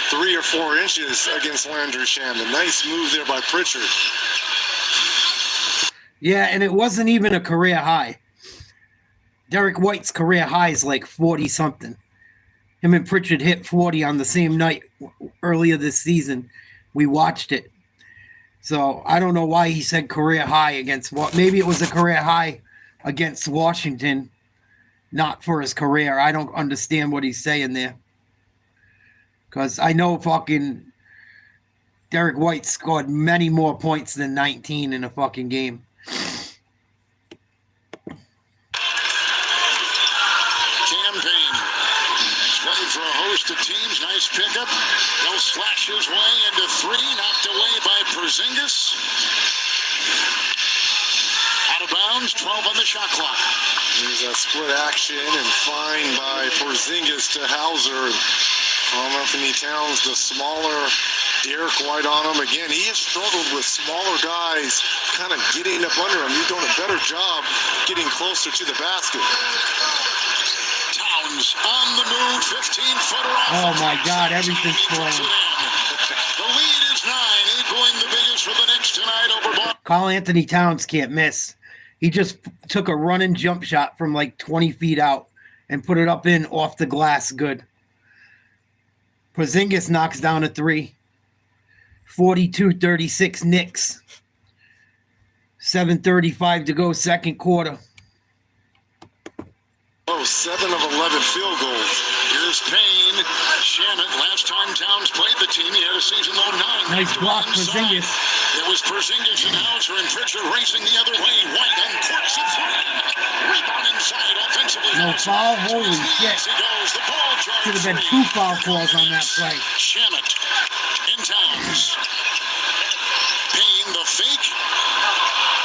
E: 3 or 4 inches against Landry Shaman. Nice move there by Pritchard.
A: Yeah, and it wasn't even a career high. Derek White's career high is like 40-something. Him and Pritchard hit 40 on the same night earlier this season. We watched it. So I don't know why he said career high against what. Maybe it was a career high against Washington, not for his career. I don't understand what he's saying there. Because I know fucking Derek White scored many more points than 19 in a fucking game.
D: Campaign. He's played for a host of teams. Nice pickup. He'll slash his way into three. Knocked away by Porzingis. Out of bounds. 12 on the shot clock.
E: There's that split action and fine by Porzingis to Hauser. Anthony Towns, the smaller Derek White on him. Again, he has struggled with smaller guys kind of getting up under him. He's doing a better job getting closer to the basket.
D: Towns on the move. 15-footer off.
A: Oh, my God. Everything's falling.
D: The lead is 9, equaling the biggest for the Knicks tonight over Boston.
A: Karl Anthony Towns can't miss. He just took a running jump shot from like 20 feet out and put it up in off the glass. Good. Porzingis knocks down a three. 42-36 Knicks. 7:35 to go, second quarter.
E: Oh, 7 of 11 field goals.
D: Here's Payne. Shaman, last time Towns played the team, he had a season-low 9.
A: Nice block, Porzingis.
D: It was Porzingis and Hauser and Pritchard racing the other way. White uncorks a three. Rebound inside offensively.
A: No foul? Holy shit.
D: He goes. The ball jar.
A: Should have been 2 foul calls on that play.
D: Shaman in Towns. Payne, the fake.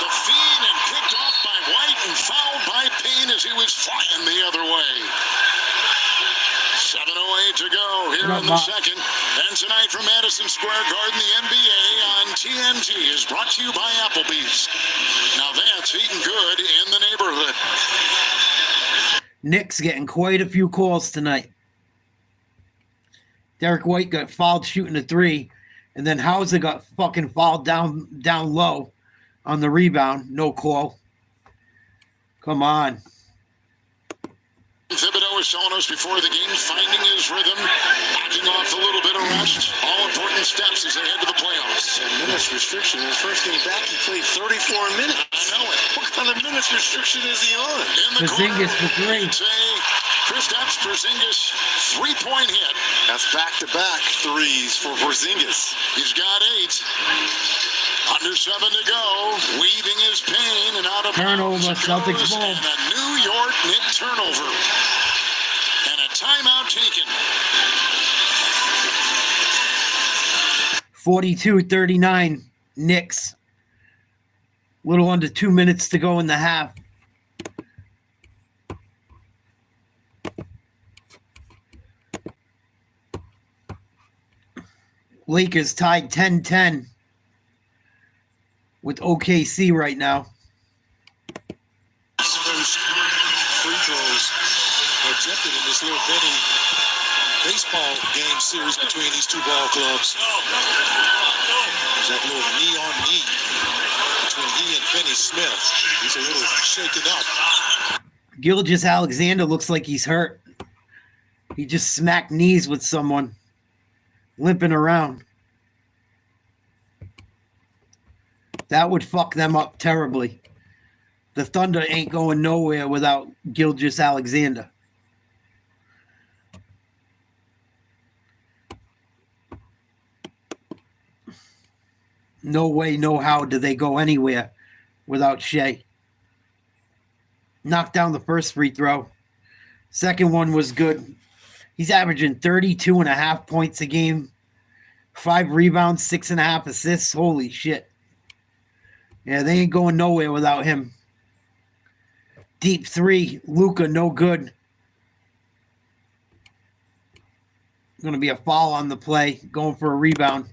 D: The feed and picked off by White and fouled by Payne as he was flying the other way. 7:08 to go here in the second. And tonight from Madison Square Garden, the NBA on TNT is brought to you by Applebee's. Now that's eating good in the neighborhood.
A: Knicks getting quite a few calls tonight. Derek White got fouled shooting a three, and then Hauser got fucking fouled down low on the rebound. No call. Come on.
D: Thibodeau was telling us before the game, finding his rhythm, knocking off a little bit of rest. All important steps as they head to the playoffs.
E: And minutes restriction. His first game back, he played 34 minutes.
D: I know it.
E: What kind of minutes restriction is he on?
D: In the
A: Porzingis for three.
D: Kristaps Porzingis, 3-point hit.
E: That's back-to-back threes for Porzingis.
D: He's got 8. Under 7 to go. Weaving his pain and out of
A: Turnover,
D: bounds
A: Celtics
D: goes,
A: ball.
D: and a New York Knicks turnover. And a timeout taken.
A: 42-39, Knicks. Little under 2 minutes to go in the half. Lakers tied 10-10 with OKC right now.
D: Those free throws attempted in this little betting baseball game series between these two ball clubs. There's that little knee-on-knee between he and Finney Smith. He's a little shaken up.
A: Gilgeous-Alexander looks like he's hurt. He just smacked knees with someone, limping around. That would fuck them up terribly. The Thunder ain't going nowhere without Gilgeous-Alexander. No way, no how do they go anywhere without Shea. Knocked down the first free throw. Second one was good. He's averaging 32.5 points a game. 5 rebounds, 6.5 assists. Holy shit. Yeah, they ain't going nowhere without him. Deep three. Luka, no good. Going to be a foul on the play. Going for a rebound.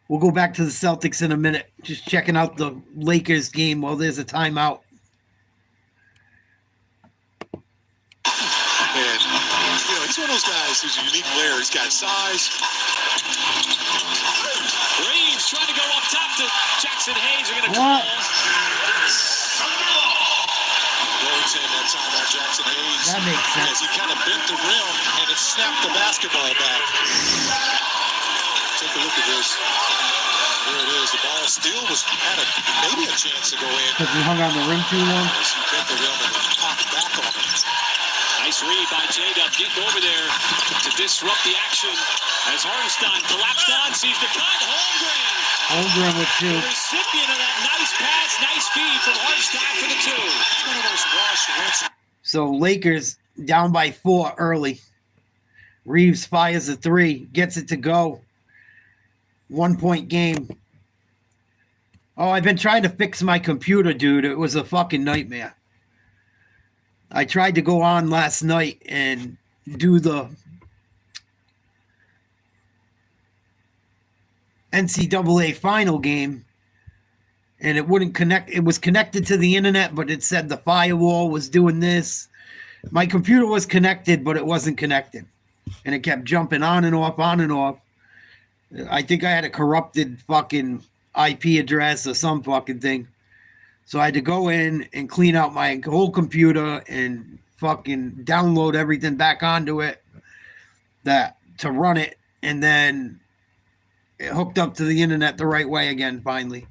A: We'll go back to the Celtics in a minute. Just checking out the Lakers game while there's a timeout.
D: And, he's one of those guys who's a unique player. He's got size.
B: Reeves trying to go up top to Jackson Hayes. Are going to
A: What?
D: Going in that time out Jackson Hayes.
A: That makes sense.
D: As he kind of bent the rim and it snapped the basketball back. Take a look at this. There it is. The ball still had maybe a chance to go in.
A: Because he hung on the rim too long.
D: As he bent the rim and then popped back on it.
B: Nice read by J-Dub getting over there to disrupt the action as Hartenstein collapsed on, sees the cut, Holmgren.
A: Holmgren with two.
B: The recipient of that nice pass, nice feed from Hartenstein for the two.
D: It's one of those wash, rinse.
A: So Lakers down by 4 early. Reeves fires a 3, gets it to go. 1 point game. Oh, I've been trying to fix my computer, dude. It was a fucking nightmare. I tried to go on last night and do the NCAA final game, and it wouldn't connect. It was connected to the internet, but it said the firewall was doing this. My computer was connected, but it wasn't connected, and it kept jumping on and off, on and off. I think I had a corrupted fucking IP address or some fucking thing. So I had to go in and clean out my whole computer and fucking download everything back onto it to run it. And then it hooked up to the internet the right way again, finally.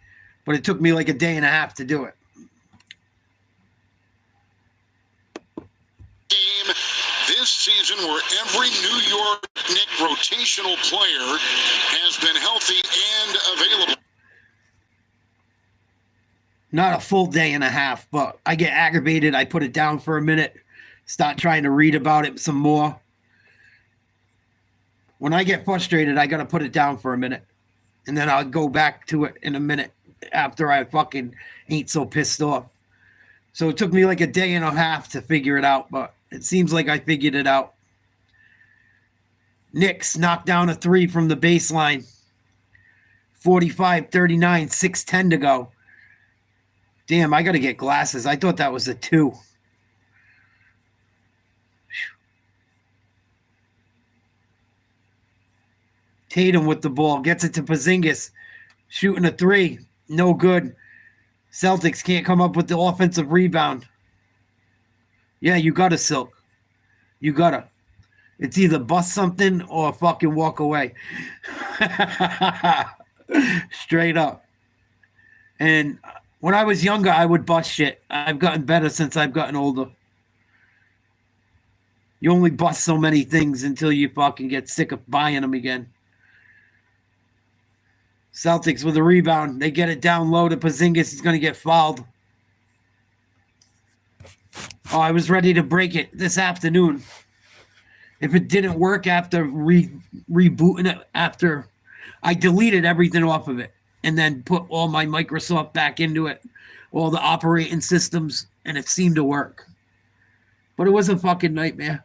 A: But it took me like a day and a half to do it.
D: Game this season where every New York Knicks rotational player has been healthy and available.
A: Not a full day and a half, but I get aggravated. I put it down for a minute, start trying to read about it some more. When I get frustrated, I got to put it down for a minute, and then I'll go back to it in a minute after I fucking ain't so pissed off. So it took me like a day and a half to figure it out, but it seems like I figured it out. Knicks knocked down a 3 from the baseline. 45-39, 6:10 to go. Damn, I got to get glasses. I thought that was a 2. Tatum with the ball. Gets it to Porzingis. Shooting a 3. No good. Celtics can't come up with the offensive rebound. Yeah, you got to, Silk. You got to. It's either bust something or fucking walk away. Straight up. And when I was younger, I would bust shit. I've gotten better since I've gotten older. You only bust so many things until you fucking get sick of buying them again. Celtics with a rebound. They get it down low to Porzingis. He's going to get fouled. Oh, I was ready to break it this afternoon. If it didn't work after rebooting it after I deleted everything off of it and then put all my Microsoft back into it, all the operating systems, and it seemed to work. But it was a fucking nightmare.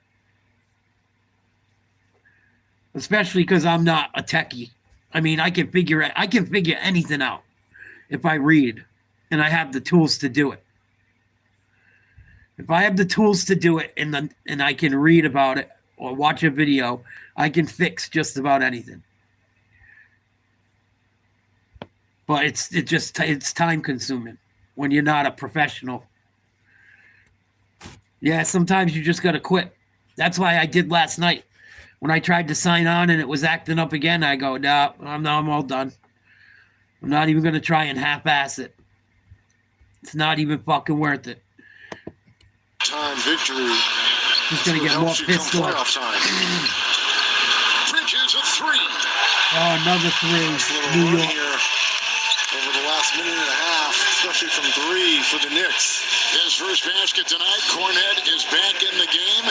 A: Especially because I'm not a techie. I mean, I can figure anything out if I read and I have the tools to do it. If I have the tools to do it and I can read about it or watch a video, I can fix just about anything. But it's time consuming when you're not a professional. Yeah, sometimes you just gotta quit. That's why I did last night. When I tried to sign on and it was acting up again, I go, nah, I'm all done. I'm not even gonna try and half-ass it. It's not even fucking worth it.
E: Time victory.
A: Just gonna get more pissed off.
D: Bridges a three.
A: Oh, another three.
E: New York. Here over the last minute and a half, especially from three for the Knicks.
D: His first basket tonight. Cornette is back in the game.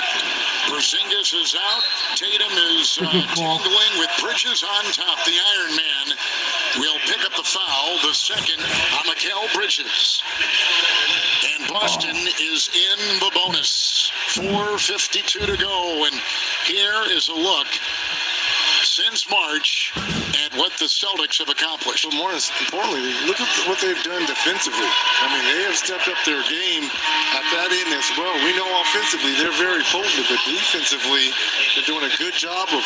D: Porzingis is out. Tatum is tangling with Bridges on top. The Iron Man will pick up the foul. The second on Mikal Bridges. And Boston is in the bonus. 4:52 to go. And here is a look since March at what the Celtics have accomplished.
E: But more importantly, look at what they've done defensively. I mean, they have stepped up their game at that end as well. We know offensively they're very potent, but defensively they're doing a good job of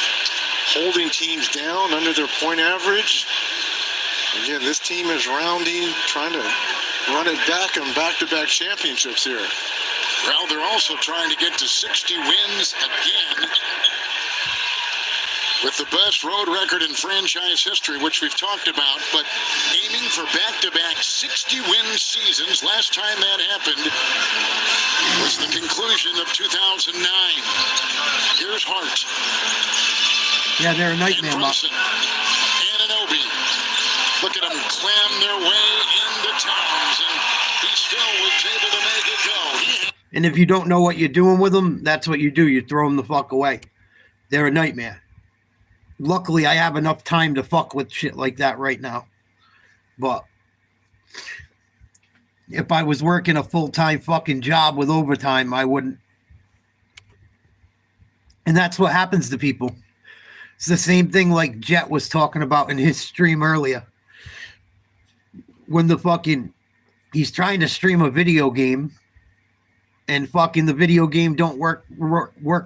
E: holding teams down under their point average. Again, this team is rounding, trying to run it back on back-to-back championships here.
D: Well, they're also trying to get to 60 wins again, with the best road record in franchise history, which we've talked about, but aiming for back-to-back 60-win seasons. Last time that happened was the conclusion of 2009. Here's Hart.
A: Yeah, they're a nightmare.
D: And Brunson. Anunoby. Look at them clam their way into Towns, and he still was able to make it go.
A: And if you don't know what you're doing with them, that's what you do. You throw them the fuck away. They're a nightmare. Luckily, I have enough time to fuck with shit like that right now. But if I was working a full-time fucking job with overtime, I wouldn't. And that's what happens to people. It's the same thing like Jet was talking about in his stream earlier. When he's trying to stream a video game and fucking the video game don't work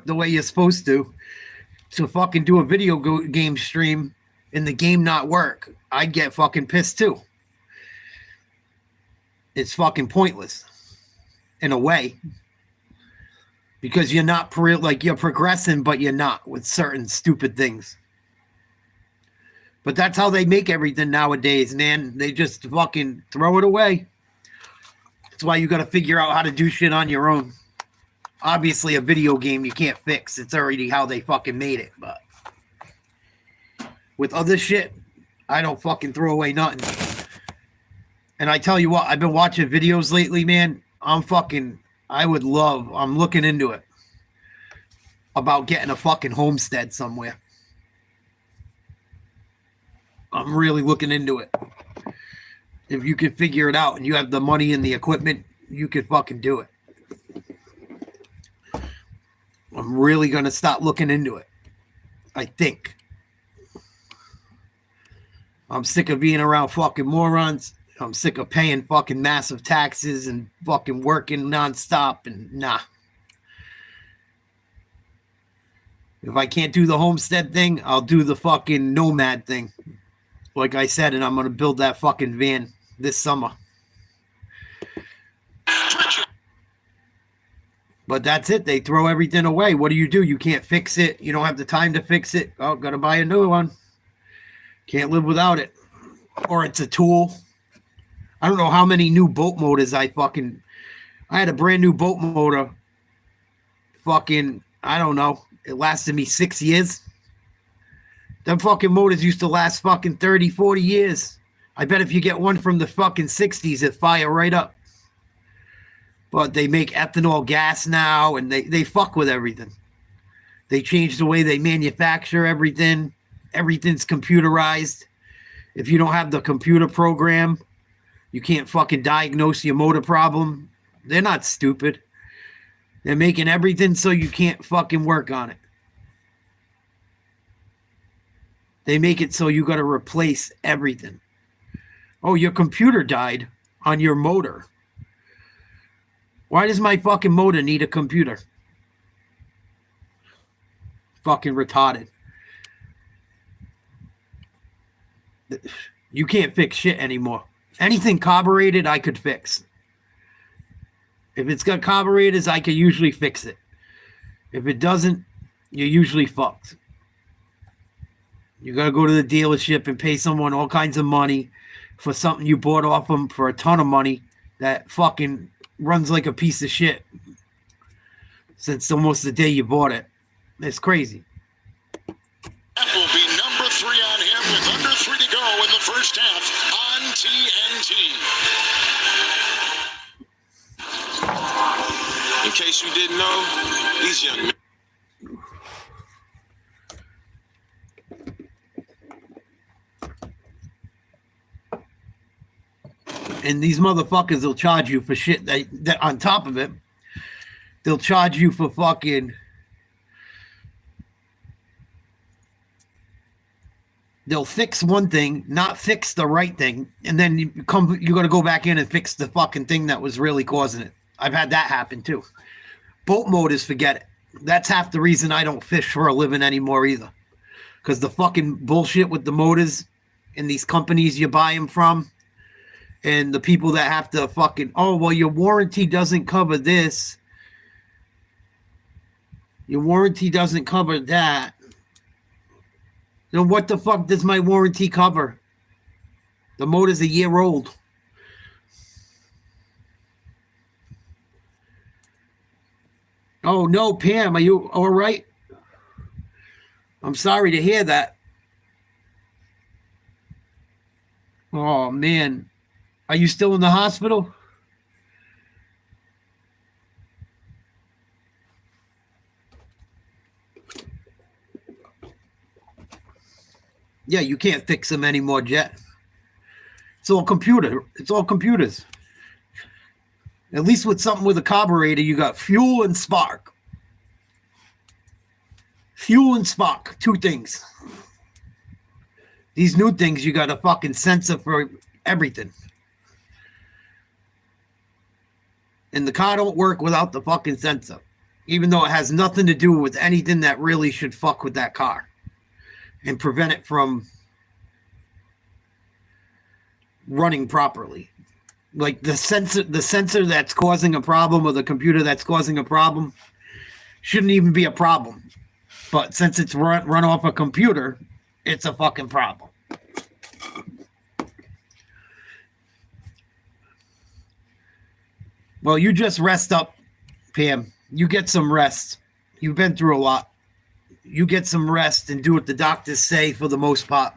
A: the way you're supposed to. So fucking do a video game stream and the game not work, I'd get fucking pissed too. It's fucking pointless in a way because you're not you're progressing, but you're not with certain stupid things. But that's how they make everything nowadays, man. They just fucking throw it away. That's why you got to figure out how to do shit on your own. Obviously, a video game you can't fix. It's already how they fucking made it. But with other shit, I don't fucking throw away nothing. And I tell you what, I've been watching videos lately, man. I'm looking into it. About getting a fucking homestead somewhere. I'm really looking into it. If you can figure it out and you have the money and the equipment, you could fucking do it. I'm really going to start looking into it. I think. I'm sick of being around fucking morons. I'm sick of paying fucking massive taxes and fucking working nonstop and nah. If I can't do the homestead thing, I'll do the fucking nomad thing. Like I said, and I'm going to build that fucking van this summer. But that's it. They throw everything away. What do? You can't fix it. You don't have the time to fix it. Oh, got to buy a new one. Can't live without it. Or it's a tool. I don't know how many new boat motors I had a brand new boat motor. Fucking, I don't know. It lasted me 6 years. Them fucking motors used to last fucking 30, 40 years. I bet if you get one from the fucking 60s, it fire right up. But they make ethanol gas now, and they fuck with everything. They change the way they manufacture everything. everything's computerized. If you don't have the computer program, you can't fucking diagnose your motor problem. They're not stupid. They're making everything so you can't fucking work on it. They make it so you got to replace everything. Oh, your computer died on your motor. Why does my fucking motor need a computer? Fucking retarded. You can't fix shit anymore. Anything carbureted, I could fix. If it's got carburetors, I can usually fix it. If it doesn't, you're usually fucked. You got to go to the dealership and pay someone all kinds of money for something you bought off them for a ton of money that fucking runs like a piece of shit since almost the day you bought it. It's crazy.
D: That will be number 3 on him with under 3 to go in the first half on TNT.
C: In case you didn't know, these young men.
A: And these motherfuckers will charge you for shit that on top of it, they'll charge you for fucking. They'll fix one thing, not fix the right thing, and then you got to go back in and fix the fucking thing that was really causing it. I've had that happen too. Boat motors, forget it. That's half the reason I don't fish for a living anymore either. Because the fucking bullshit with the motors and these companies you buy them from, and the people that have to fucking, oh, well, your warranty doesn't cover this. Your warranty doesn't cover that. Then what the fuck does my warranty cover? The motor's a year old. Oh, no, Pam, are you all right? I'm sorry to hear that. Oh, man. Are you still in the hospital? Yeah, you can't fix them anymore, Jet. It's all computer. It's all computers. At least with something with a carburetor, you got fuel and spark. Fuel and spark, 2 things. These new things, you got a fucking sensor for everything. And the car don't work without the fucking sensor. Even though it has nothing to do with anything that really should fuck with that car. And prevent it from running properly. Like the sensor that's causing a problem, or the computer that's causing a problem, shouldn't even be a problem. But since it's run off a computer, it's a fucking problem. Well, you just rest up, Pam. You get some rest. You've been through a lot. You get some rest and do what the doctors say for the most part.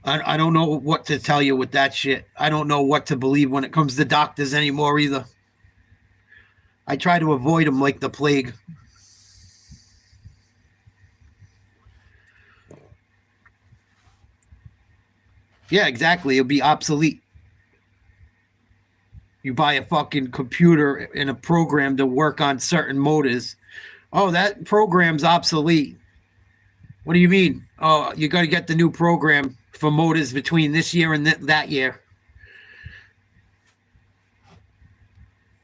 A: I don't know what to tell you with that shit. I don't know what to believe when it comes to doctors anymore either. I try to avoid them like the plague. Yeah, exactly. It'll be obsolete. You buy a fucking computer and a program to work on certain motors. Oh, that program's obsolete. What do you mean? Oh, you got to get the new program for motors between this year and that year.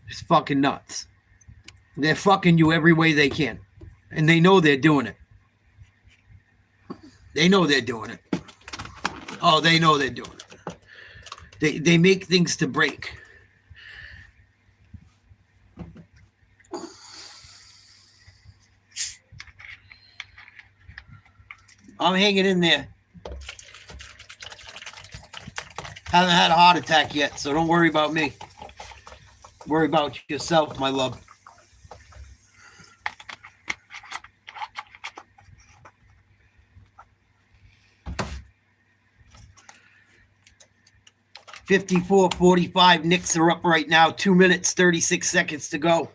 A: It's fucking nuts. They're fucking you every way they can. And they know they're doing it. They know they're doing it. Oh, they know they're doing it. They make things to break. I'm hanging in there. Haven't had a heart attack yet, so don't worry about me. Worry about yourself, my love. (54-45). Knicks are up right now. 2 minutes, 36 seconds to go.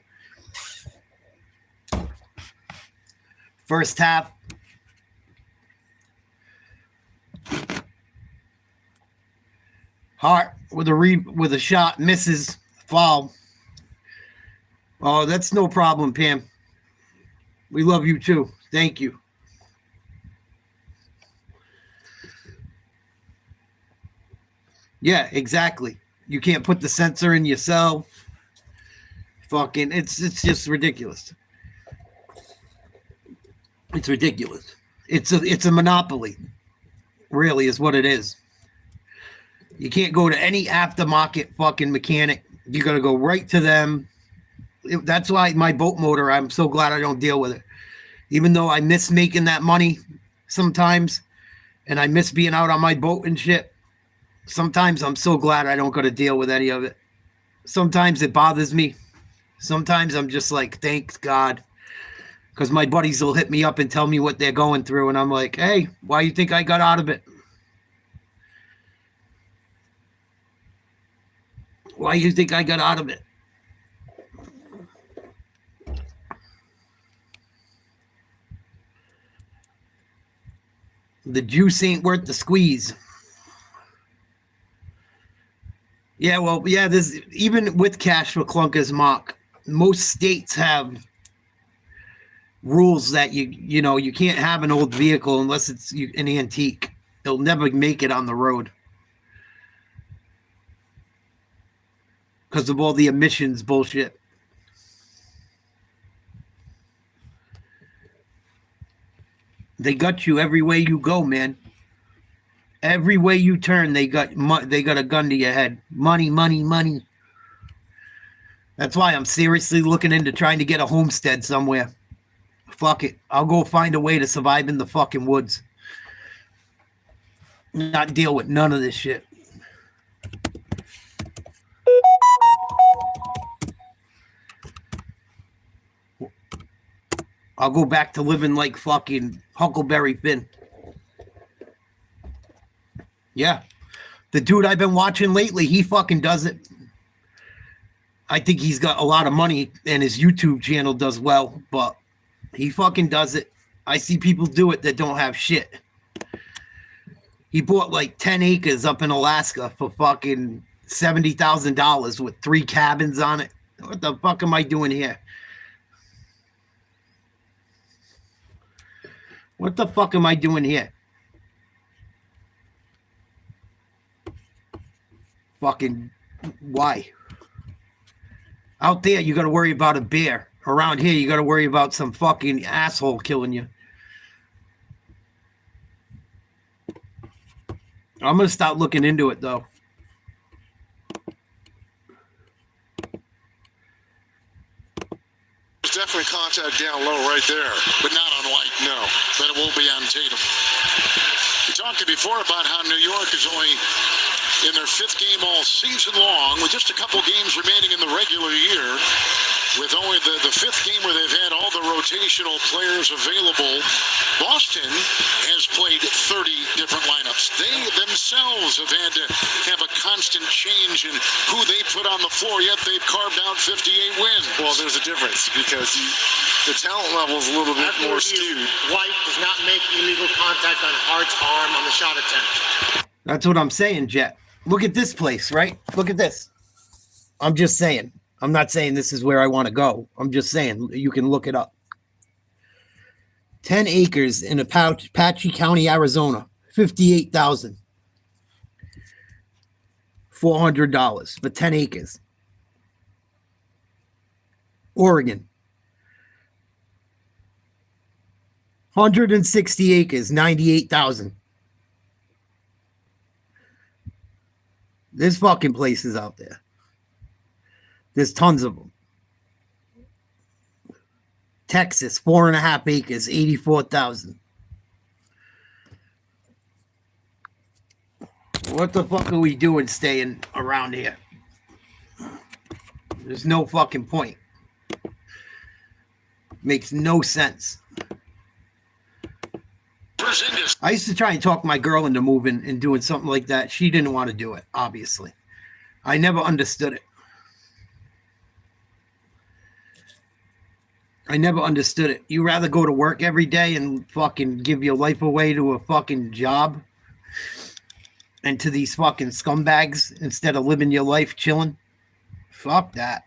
A: First half. Hart with a shot, misses, foul. Oh, that's no problem, Pam. We love you too. Thank you. Yeah, exactly. You can't put the sensor in yourself. Fucking, it's just ridiculous. It's ridiculous. It's a monopoly. Really is what it is. You can't go to any aftermarket fucking mechanic. You got to go right to them. That's why my boat motor, I'm so glad I don't deal with it. Even though I miss making that money sometimes and I miss being out on my boat and shit, sometimes I'm so glad I don't got to deal with any of it. Sometimes it bothers me. Sometimes I'm just like, thank God. Because my buddies will hit me up and tell me what they're going through. And I'm like, hey, why do you think I got out of it? Why do you think I got out of it? The juice ain't worth the squeeze. Yeah, well, yeah, there's even with cash for clunkers, Mark, most states have rules that you can't have an old vehicle unless it's an antique. It'll never make it on the road because of all the emissions bullshit. They got you every way you go, man. Every way you turn, they got a gun to your head. Money, money, money. That's why I'm seriously looking into trying to get a homestead somewhere. Fuck it. I'll go find a way to survive in the fucking woods. Not deal with none of this shit. I'll go back to living like fucking Huckleberry Finn. Yeah. The dude I've been watching lately, he fucking does it. I think he's got a lot of money and his YouTube channel does well, but he fucking does it. I see people do it that don't have shit. He bought like 10 acres up in Alaska for fucking $70,000 with 3 cabins on it. What the fuck am I doing here? What the fuck am I doing here? Fucking why? Out there, you got to worry about a bear. Around here, you got to worry about some fucking asshole killing you. I'm going to start looking into it, though.
D: There's definitely contact down low right there, but not on White, no. But it will be on Tatum. We talked before about how New York is only in their 5th game all season long, with just a couple games remaining in the regular year, with only the 5th game where they've had all the rotational players available. Boston has played 30 different lineups. They themselves have had to have a constant change in who they put on the floor, yet they've carved out 58 wins.
E: Well, there's a difference because the talent level is a little bit more skewed.
I: White does not make illegal contact on Hart's arm on the shot attempt.
A: That's what I'm saying, Jet. Look at this place, right? Look at this. I'm just saying. I'm not saying this is where I want to go. I'm just saying you can look it up. 10 acres in Apache County, Arizona. $58,400 for 10 acres. Oregon. 160 acres, 98,000. There's fucking places out there. There's tons of them. Texas, 4.5 acres, 84,000. What the fuck are we doing staying around here? There's no fucking point. Makes no sense. I used to try and talk my girl into moving and doing something like that. She didn't want to do it, obviously. I never understood it. I never understood it. You rather go to work every day and fucking give your life away to a fucking job and to these fucking scumbags instead of living your life chilling? Fuck that.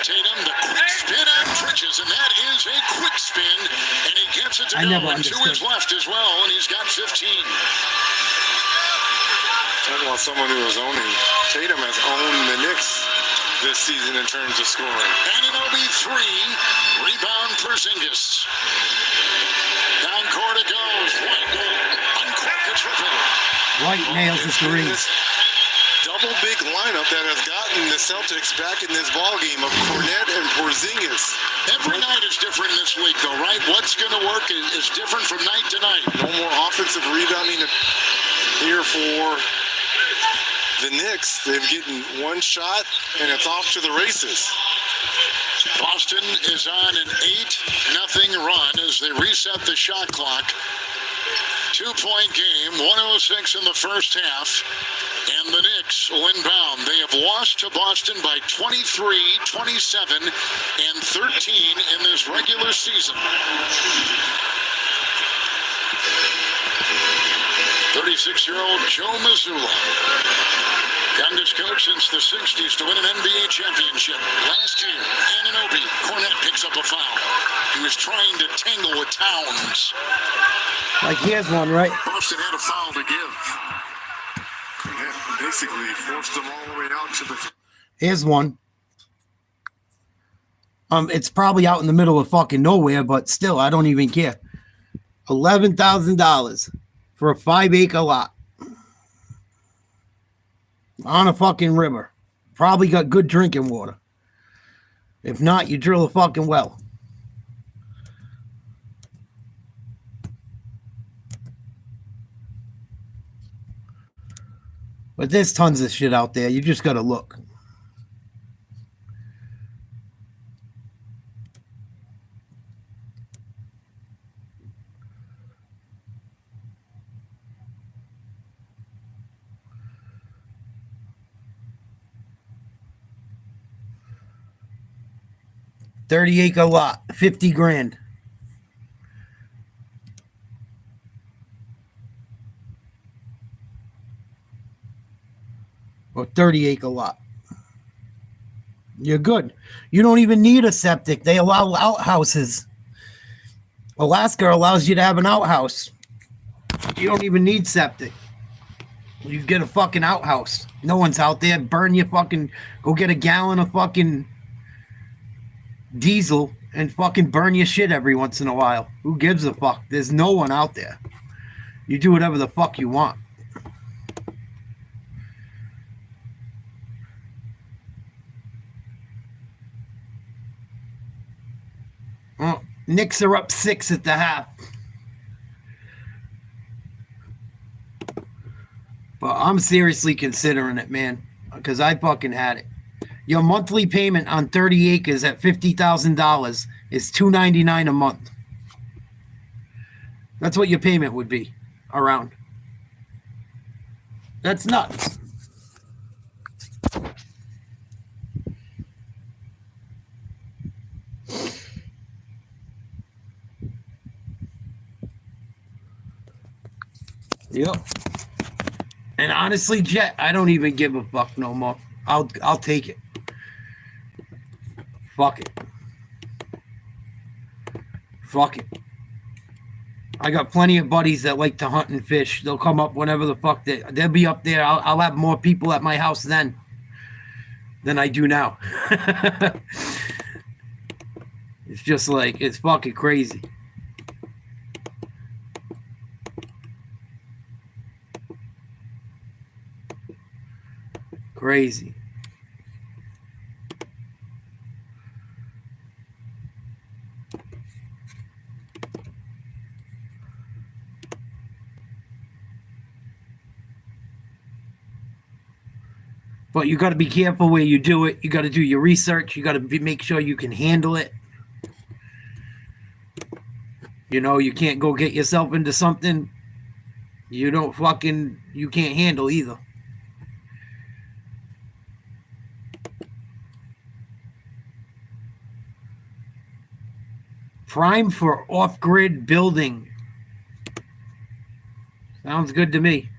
D: Tatum, the quick spin on Bridges, and that is a quick spin, and he gets it to
A: I
D: go.
A: never
D: And 2 is
A: understood.
D: left as well, and he's got 15.
E: Talk about someone who has owning. Tatum has owned the Knicks this season in terms of scoring.
D: Anunoby 3, rebound Porzingis. Down court it goes. White will uncork a triple.
A: White nails the three.
E: This double big lineup that has gotten the Celtics back in this ballgame of Cornet and Porzingis.
D: Every night is different in this league, though, right? What's going to work is different from night to night.
E: No more offensive rebounding here for the Knicks. They've gotten one shot, and it's off to the races.
D: Boston is on an 8-0 run as they reset the shot clock. 2-point game, 106 in the first half, and the Knicks will inbound. They have lost to Boston by 23, 27, and 13 in this regular season. 36-year-old Joe Mazzulla, youngest coach since the 60s to win an NBA championship. Last year, Anunoby, Cornet picks up a foul. He was trying to tangle with Towns.
A: Like, here's one, right?
D: Boston had a foul to give.
E: Cornet basically forced them all the way out to the...
A: Here's one. It's probably out in the middle of fucking nowhere, but still, I don't even care. $11,000 for a 5-acre lot on a fucking river. Probably got good drinking water. If not, you drill a fucking well. But there's tons of shit out there. You just got to look. $30-acre lot, 50 grand. Or 30-acre lot. You're good. You don't even need a septic. They allow outhouses. Alaska allows you to have an outhouse. You don't even need septic. You get a fucking outhouse. No one's out there. Burn your fucking... Go get a gallon of fucking diesel and fucking burn your shit every once in a while. Who gives a fuck? There's no one out there. You do whatever the fuck you want. Oh, Knicks are up 6 at the half. But I'm seriously considering it, man, because I fucking had it. Your monthly payment on 30 acres at $50,000 is $299 a month. That's what your payment would be around. That's nuts. Yep. And honestly, Jet, I don't even give a fuck no more. I'll take it. Fuck it. Fuck it. I got plenty of buddies that like to hunt and fish. They'll come up whenever the fuck they'll be up there. I'll have more people at my house then than I do now. It's just like, it's fucking crazy. Crazy. But you got to be careful where you do it. You got to do your research. You got to make sure you can handle it. You know, you can't go get yourself into something you can't handle either. Prime for off-grid building. Sounds good to me.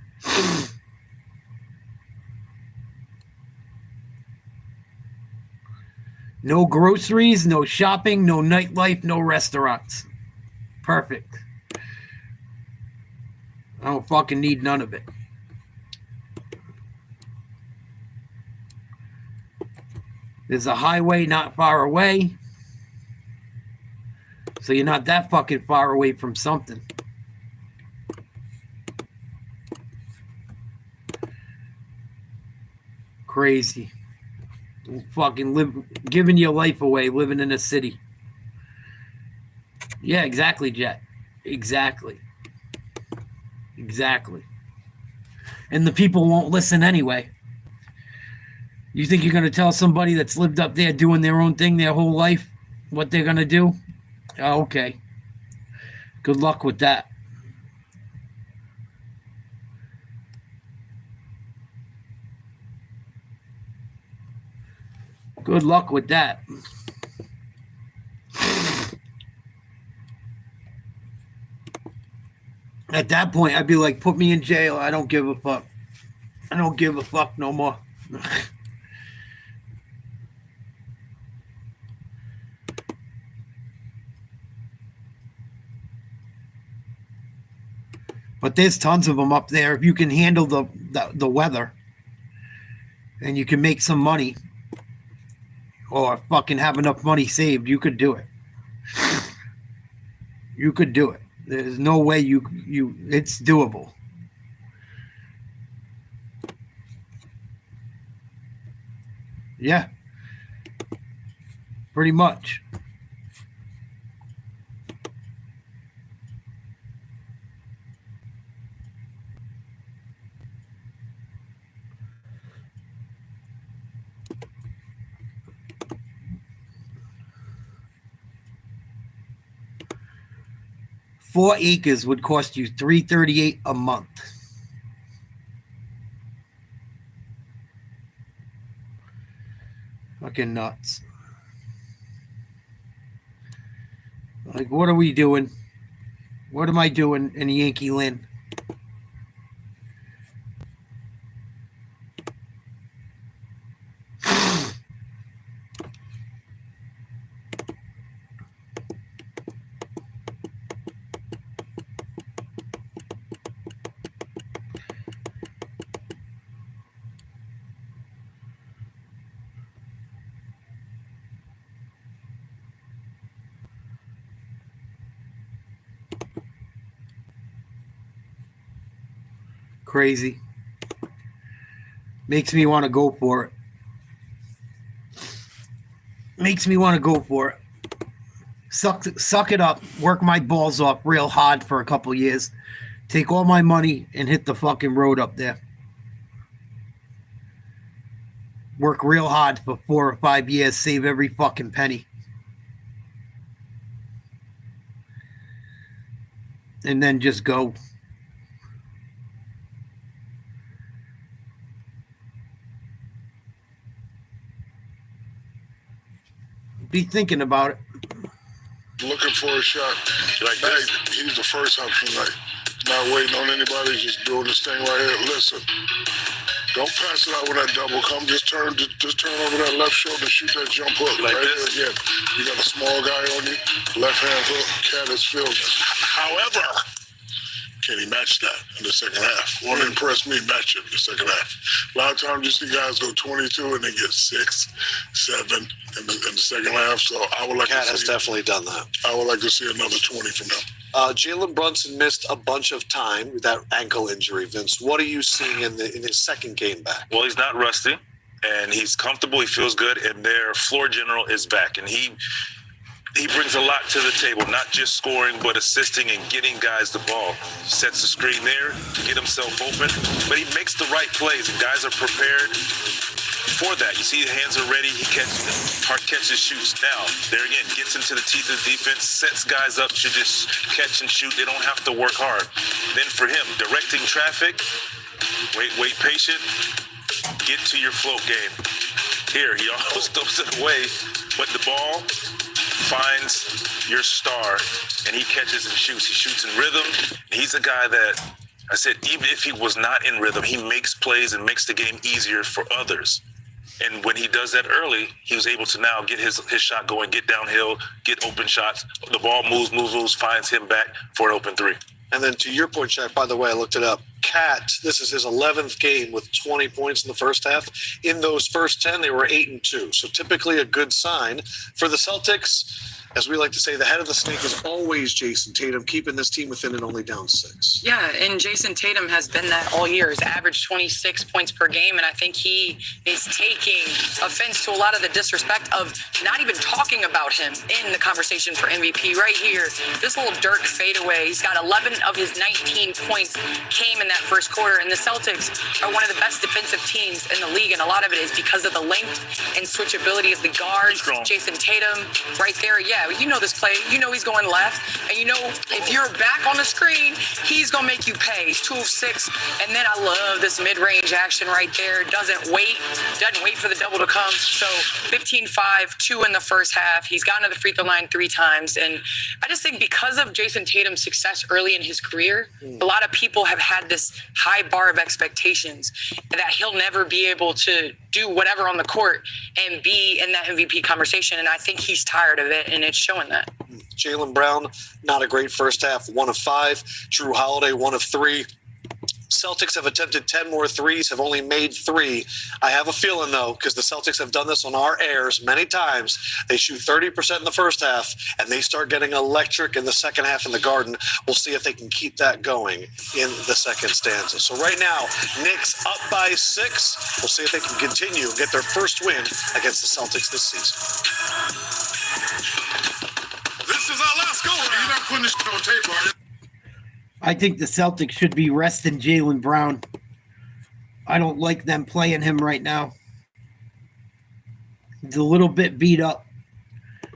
A: No groceries, no shopping, no nightlife, no restaurants. Perfect. I don't fucking need none of it. There's a highway not far away. So you're not that fucking far away from something. Crazy. Fucking giving your life away, living in a city. Yeah, exactly, Jet. Exactly. Exactly. And the people won't listen anyway. You think you're going to tell somebody that's lived up there doing their own thing their whole life what they're going to do? Oh, okay. Good luck with that. Good luck with that. At that point, I'd be like, put me in jail. I don't give a fuck. I don't give a fuck no more. But there's tons of them up there. If you can handle the weather and you can make some money or fucking have enough money saved, you could do it. You could do it. There's no way it's doable. Yeah. Pretty much. Four acres would cost you $338 a month. Fucking nuts. Like, what are we doing? What am I doing in Yankee land? Crazy. Makes me want to go for it. Makes me want to go for it. Suck it up. Work my balls off real hard for a couple years. Take all my money and hit the fucking road up there. Work real hard for 4 or 5 years. Save every fucking penny. And then just go. Be thinking about it.
J: Looking for a shot. Like that, he's the first option. Like, not waiting on anybody, just doing this thing right here. Listen, don't pass it out with that double. Come, just turn over that left shoulder, shoot that jump hook like right this. Here again. You got a small guy on you, left hand hook, cat is fielding. However, can he match that in the second half? Want to impress me, match it in the second half. A lot of times you see guys go 22 and they get 6, 7 in the second half. So I would like
B: Cat
J: to see.
B: has definitely done that.
J: I would like to see another 20 from him.
B: Jalen Brunson missed a bunch of time with that ankle injury. Vince, what are you seeing in his second game back?
K: Well, he's not rusty, and he's comfortable. He feels good, and their floor general is back, and he brings a lot to the table, not just scoring, but assisting and getting guys the ball. He sets the screen there, get himself open, but he makes the right plays, and guys are prepared for that. You see the hands are ready, he catches, shoots. Now, there again, gets into the teeth of the defense, sets guys up to just catch and shoot. They don't have to work hard. Then for him, directing traffic, wait patient, get to your float game. Here, he almost throws it away, but the ball finds your star and he catches and shoots. He shoots in rhythm. He's a guy that I said, even if he was not in rhythm, he makes plays and makes the game easier for others. And when he does that early, he was able to now get his shot going, get downhill, get open shots. The ball moves, finds him back for an open three.
B: And then to your point, Shaq, by the way, I looked it up. Cat, this is his 11th game with 20 points in the first half. In those first 10, they were 8-2. So typically a good sign for the Celtics. As we like to say, the head of the snake is always Jason Tatum, keeping this team within and only down 6.
F: Yeah, and Jason Tatum has been that all year. He's averaged 26 points per game, and I think he is taking offense to a lot of the disrespect of not even talking about him in the conversation for MVP. Right here, this little Dirk fadeaway. He's got 11 of his 19 points came in that first quarter, and the Celtics are one of the best defensive teams in the league, and a lot of it is because of the length and switchability of the guards. Jason Tatum, right there, yeah. You know this play. You know he's going left. And you know if you're back on the screen, he's going to make you pay. He's 2 of 6. And then I love this mid-range action right there. Doesn't wait for the double to come. So 15-5, 2 in the first half. He's gotten to the free throw line 3 times. And I just think because of Jason Tatum's success early in his career, a lot of people have had this high bar of expectations that he'll never be able to do whatever on the court and be in that MVP conversation. And I think he's tired of it, and it's showing that.
B: Jaylen Brown, not a great first half, 1 of 5. Drew Holiday, 1 of 3. Celtics have attempted 10 more threes, have only made 3. I have a feeling, though, because the Celtics have done this on our airs many times. They shoot 30% in the first half, and they start getting electric in the second half in the Garden. We'll see if they can keep that going in the second stanza. So right now, Knicks up by 6. We'll see if they can continue and get their first win against the Celtics this season.
J: This is our last go-round. You're not putting this shit on tape, are you?
A: I think the Celtics should be resting Jaylen Brown. I don't like them playing him right now. He's a little bit beat up.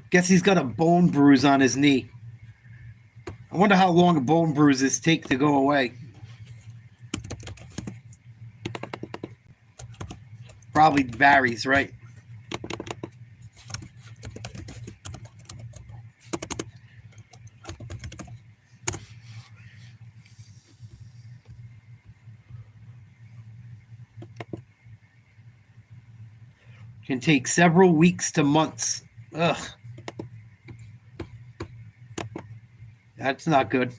A: Guess he's got a bone bruise on his knee. I wonder how long bone bruises take to go away. Probably varies, right? Can take several weeks to months. Ugh. That's not good.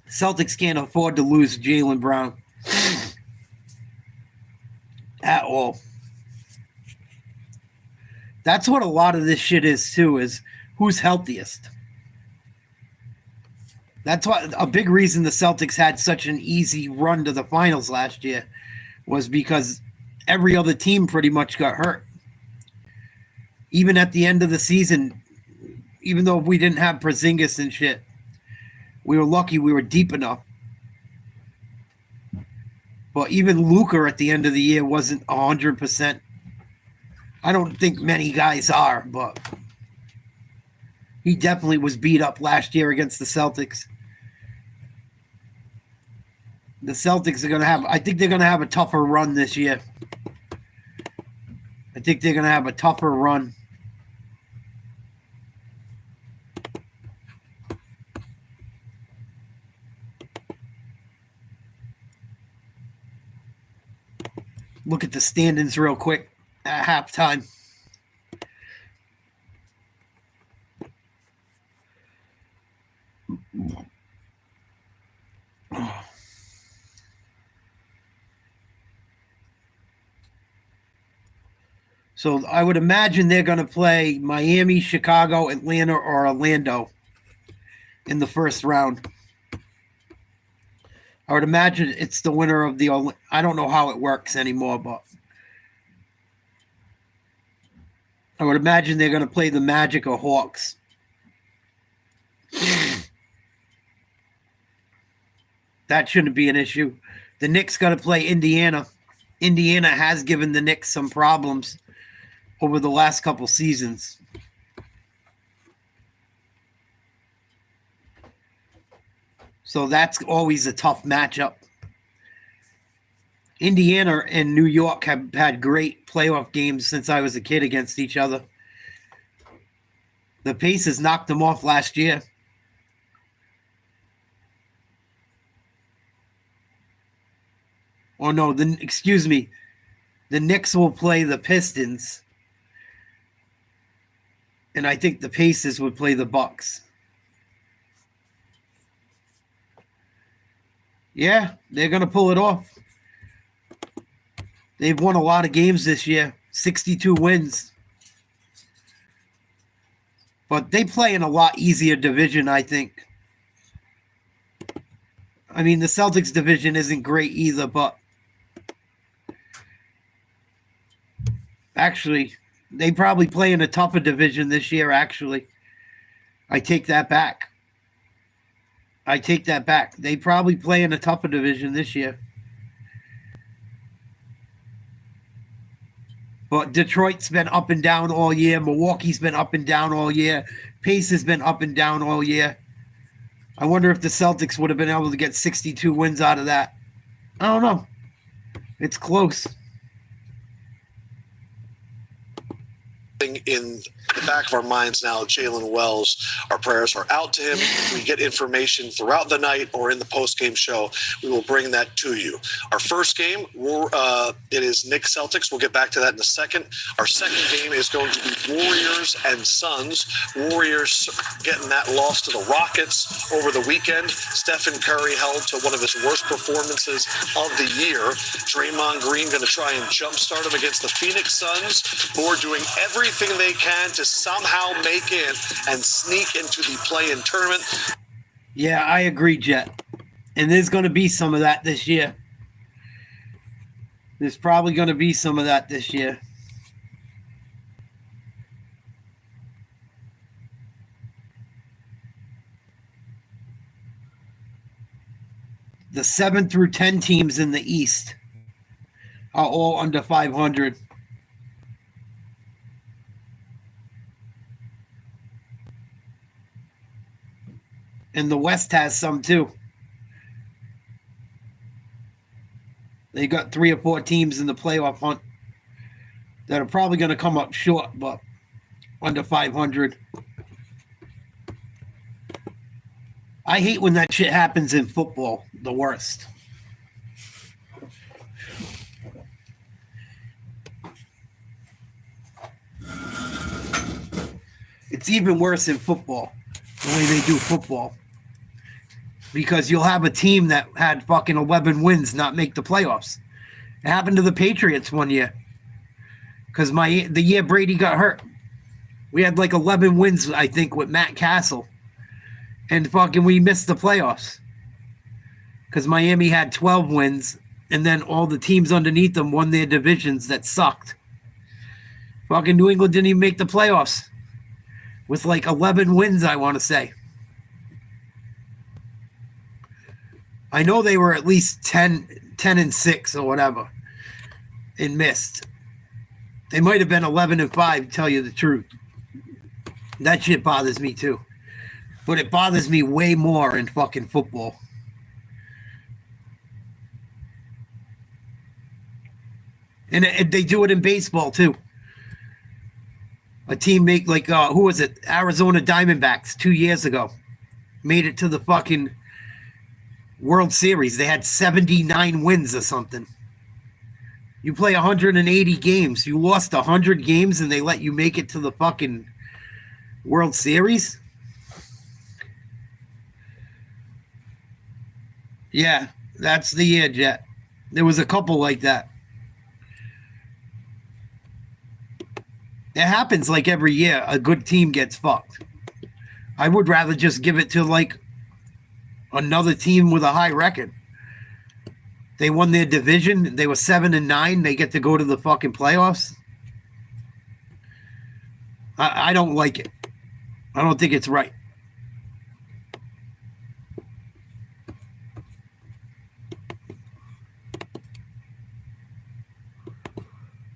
A: Celtics can't afford to lose Jaylen Brown at all. That's what a lot of this shit is too, is who's healthiest. That's why a big reason the Celtics had such an easy run to the finals last year was because every other team pretty much got hurt. Even at the end of the season, even though we didn't have Porzingis and shit, we were lucky we were deep enough. But even Luka at the end of the year wasn't 100%. I don't think many guys are, but he definitely was beat up last year against the Celtics. The Celtics are going to have, I think they're going to have a tougher run this year. I think they're going to have a tougher run. Look at the standings real quick at halftime. So I would imagine they're going to play Miami, Chicago, Atlanta, or Orlando in the first round. I would imagine it's the winner of the... I don't know how it works anymore, but I would imagine they're going to play the Magic or Hawks. That shouldn't be an issue. The Knicks got to play Indiana. Indiana has given the Knicks some problems over the last couple seasons. So that's always a tough matchup. Indiana and New York have had great playoff games since I was a kid against each other. The Pacers knocked them off last year. Oh no, excuse me. The Knicks will play the Pistons. And I think the Pacers would play the Bucks. Yeah, they're going to pull it off. They've won a lot of games this year. 62 wins. But they play in a lot easier division, I think. I mean, the Celtics division isn't great either, but actually, they probably play in a tougher division this year, actually. I take that back. They probably play in a tougher division this year. But Detroit's been up and down all year. Milwaukee's been up and down all year. Pace has been up and down all year. I wonder if the Celtics would have been able to get 62 wins out of that. I don't know. It's close.
B: In the back of our minds now, Jalen Wells, our prayers are out to him. If we get information throughout the night or in the post-game show, we will bring that to you. Our first game, it is Knicks Celtics. We'll get back to that in a second. Our second game is going to be Warriors and Suns. Warriors getting that loss to the Rockets over the weekend. Stephen Curry held to one of his worst performances of the year. Draymond Green going to try and jumpstart him against the Phoenix Suns, who are doing everything they can to somehow make it and sneak into the play-in tournament.
A: Yeah, I agree, Jet. And there's going to be some of that this year. There's probably going to be some of that this year. The 7 through 10 teams in the East are all under 500. And the West has some too. They got 3 or 4 teams in the playoff hunt that are probably going to come up short, but under 500. I hate when that shit happens in football. The worst. It's even worse in football, the way they do football. Because you'll have a team that had fucking 11 wins not make the playoffs. It happened to the Patriots one year. Because the year Brady got hurt, we had like 11 wins, I think, with Matt Castle. And fucking we missed the playoffs. Because Miami had 12 wins, and then all the teams underneath them won their divisions that sucked. Fucking New England didn't even make the playoffs. With like 11 wins, I want to say. I know they were at least 10-6 or whatever and missed. They might have been 11-5, to tell you the truth. That shit bothers me too. But it bothers me way more in fucking football. And they do it in baseball too. A team make like, who was it? Arizona Diamondbacks 2 years ago. Made it to the fucking World Series. They had 79 wins or something. You play 180 games. You lost 100 games and they let you make it to the fucking World Series? Yeah, that's the year, Jet. There was a couple like that. It happens like every year. A good team gets fucked. I would rather just give it to like another team with a high record. They won their division. They were 7-9. They get to go to the fucking playoffs. I don't like it. I don't think it's right.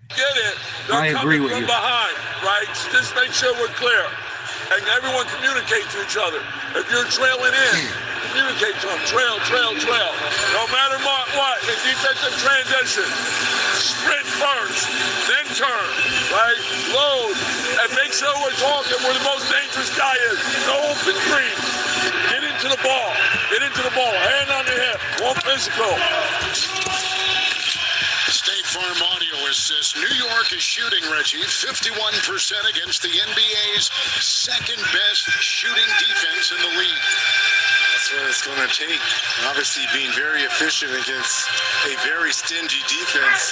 C: Get it.
A: I agree with you.
C: Behind, right? So just make sure we're clear. And everyone communicate to each other. If you're trailing in, Communicate to them. Trail. No matter what, in defensive transition, sprint first, then turn, right? Load, and make sure we're talking where the most dangerous guy is. No open green. Get into the ball. Hand on your hip. One physical.
D: State Farm Audio Assist. New York is shooting, Reggie, 51% against the NBA's second best shooting defense in the league.
E: That's what it's going to take. Obviously, being very efficient against a very stingy defense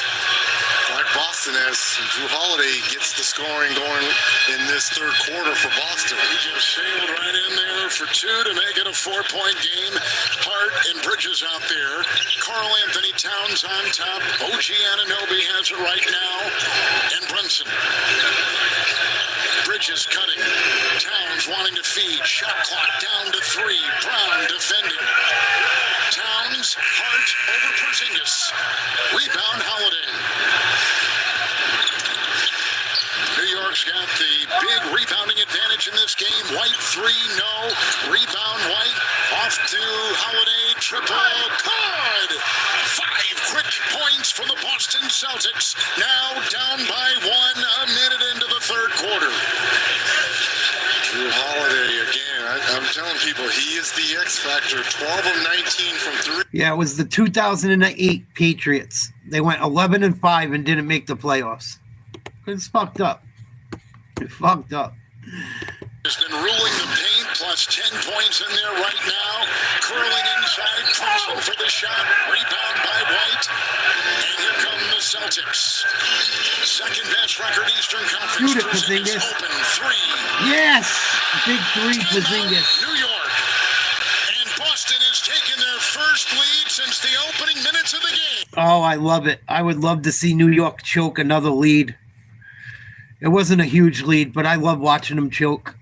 E: like Boston has. Drew Holiday gets the scoring going in this third quarter for Boston.
D: He just sailed right in there for two to make it a 4-point game. Hart and Bridges out there. Karl Anthony Towns on top. OG Anunoby has it right now. And Brunson. Bridges cutting. Towns wanting to feed. Shot clock down to 3. Brown defending. Towns, Hart over Porzingis. Rebound Holiday. New York's got the big rebounding advantage in this game. White 3, no. Rebound White. Off to Holiday. Triple. Good. 5 quick points for the Boston Celtics. Now down by 1 a minute into the third quarter.
E: Drew Holiday again. I'm telling people, he is the X factor. 12 of 19 from 3.
A: Yeah, it was the 2008 Patriots. They went 11-5 and didn't make the playoffs. It's fucked up. It's fucked up.
D: Has been ruling the paint, plus 10 points in there right now. Curling inside, Thompson for the shot. Rebound by White. And here come the Celtics. Second best record Eastern Conference.
A: Shoot it, Porzingis.
D: Open 3.
A: Yes! Big 3, Porzingis.
D: New York. And Boston has taken their first lead since the opening minutes of the game.
A: Oh, I love it. I would love to see New York choke another lead. It wasn't a huge lead, but I love watching them choke.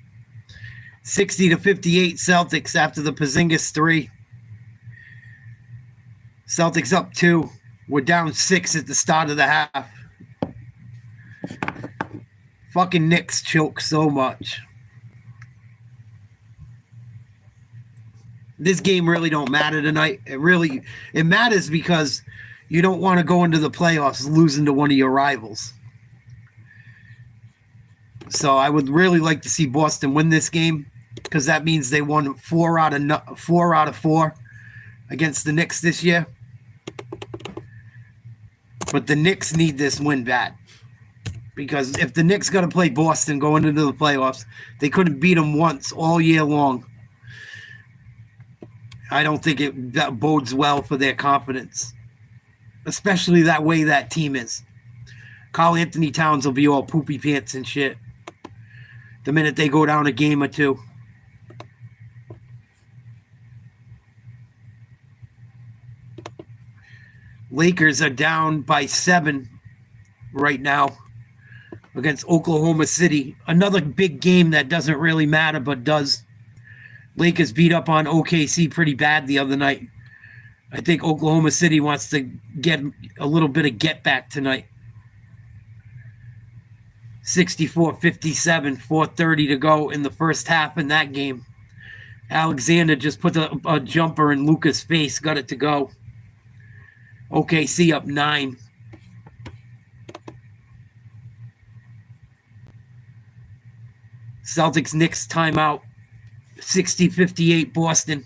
A: 60-58 Celtics after the Porzingis 3. Celtics up 2. We're down 6 at the start of the half. Fucking Knicks choke so much. This game really don't matter tonight. It matters because you don't want to go into the playoffs losing to one of your rivals. So I would really like to see Boston win this game because that means they won 4 out of 4 against the Knicks this year. But the Knicks need this win bad because if the Knicks got to play Boston going into the playoffs, they couldn't beat them once all year long. I don't think that bodes well for their confidence, especially that way that team is. Karl Anthony Towns will be all poopy pants and shit the minute they go down a game or two. Lakers are down by 7 right now against Oklahoma City. Another big game that doesn't really matter, but does. Lakers beat up on OKC pretty bad the other night. I think Oklahoma City wants to get a little bit of get back tonight. 64-57, 4:30 to go in the first half in that game. Alexander just put a jumper in Luka's face, got it to go. OKC up 9. Celtics Knicks timeout. 60-58 Boston.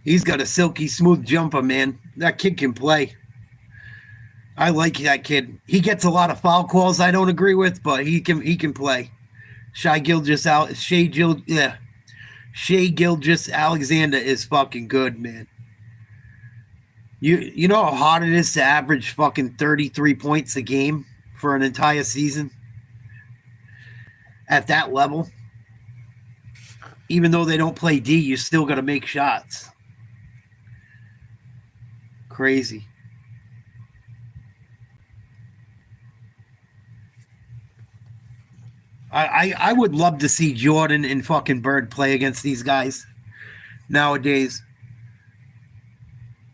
A: He's got a silky smooth jumper, man. That kid can play. I like that kid. He gets a lot of foul calls I don't agree with, but he can play. Shai Gilgeous Alexander is fucking good, man. You know how hard it is to average fucking 33 points a game for an entire season? At that level? Even though they don't play D, you still got to make shots. Crazy. I would love to see Jordan and fucking Bird play against these guys nowadays.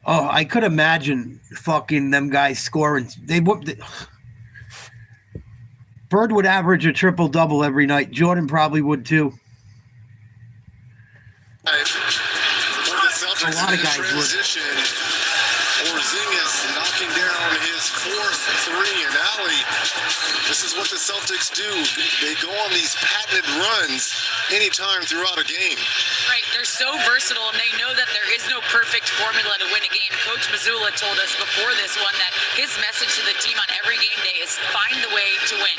A: Oh, I could imagine fucking them guys scoring. Bird would average a triple-double every night. Jordan probably would too.
E: For the Celtics
A: A lot of guys would.
E: transition, Porzingis knocking down his fourth three, and Allie, this is what the Celtics do. They go on these patented runs anytime throughout a game.
F: Right, they're so versatile, and they know that there is no perfect formula to win a game. Coach Mazzulla told us before this one that his message to the team on every game day is find the way to win.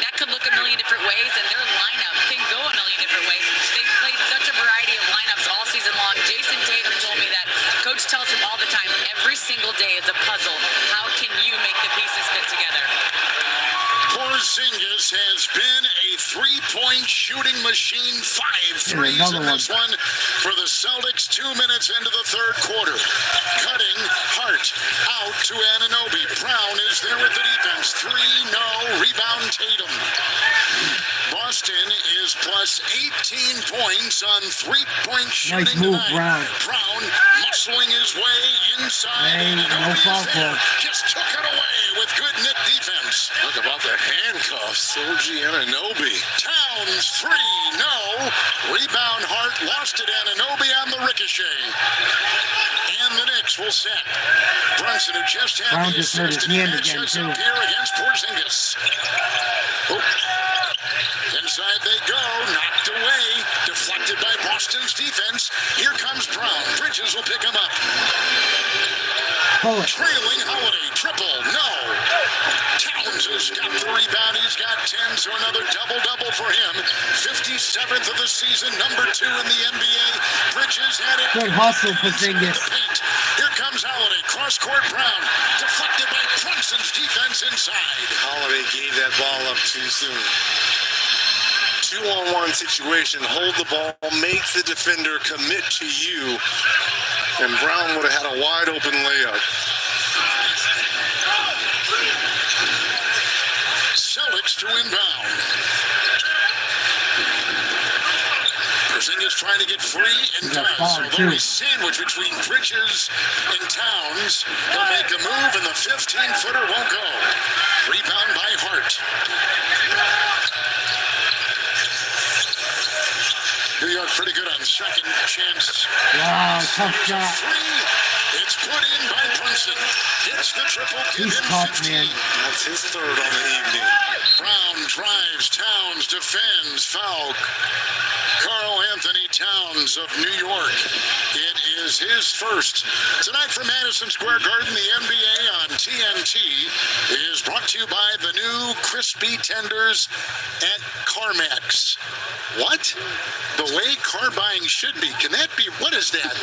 F: That could look a million different ways, and their lineup can go a million different ways. They've played such a variety of lineups all season long. Jason Tatum told me that Coach tells him all the time, every single day is a puzzle. How can you make the pieces fit together?
D: Porzingis has been a three-point shooting machine. 5 threes in this one for the Celtics. 2 minutes into the third quarter. Cutting Hart out to Anunoby. Brown is there with the defense. 3, no. Rebound Tatum. Boston is plus 18 points on three-point shooting
A: Nice move,
D: tonight.
A: Brown.
D: Muscling his way inside.
A: Hey, no
D: Anunoby
A: foul
D: is there.
A: call.
D: Just took it away with good Knick defense.
E: Look about the handcuffs. OG Anunoby.
D: Towns, 3, no. Rebound Hart, lost it. Anunoby on the ricochet. And the Knicks will set. Brunson, who just had
A: Brown
D: the
A: just hurt
D: assist
A: his
D: in the
A: hand
D: match,
A: again,
D: is
A: too.
D: up here against Porzingis. Oh. Inside they go, knocked away, deflected by Boston's defense. Here comes Brown. Bridges will pick him up. Trailing Holiday, triple, no. Towns has got the rebound, he's got 10, so another double-double for him. 57th of the season, number 2 in the NBA. Bridges had it.
A: Good hustle, Porzingis.
D: Here comes Holiday, cross-court Brown, deflected by Brunson's defense inside.
E: Holiday gave that ball up too soon. 2-on-1 situation, hold the ball, make the defender commit to you, and Brown would have had a wide open layup.
D: Celtics to inbound. Porzingis trying to get free and does. Although he's sandwiched between Bridges and Towns, he'll make a move and the 15-footer won't go. Rebound by Hart. New York pretty good on second chance.
A: Wow, tough shot.
D: It's put in by Brunson. Hits the triple.
A: He's tough, man.
E: That's his third on the evening.
D: Brown drives. Towns defends. Foul. Karl Anthony Towns of New York. It is his first. Tonight from Madison Square Garden, the NBA on TNT is brought to you by the new crispy tenders at CarMax. What? The way car buying should be. Can that be? What is that?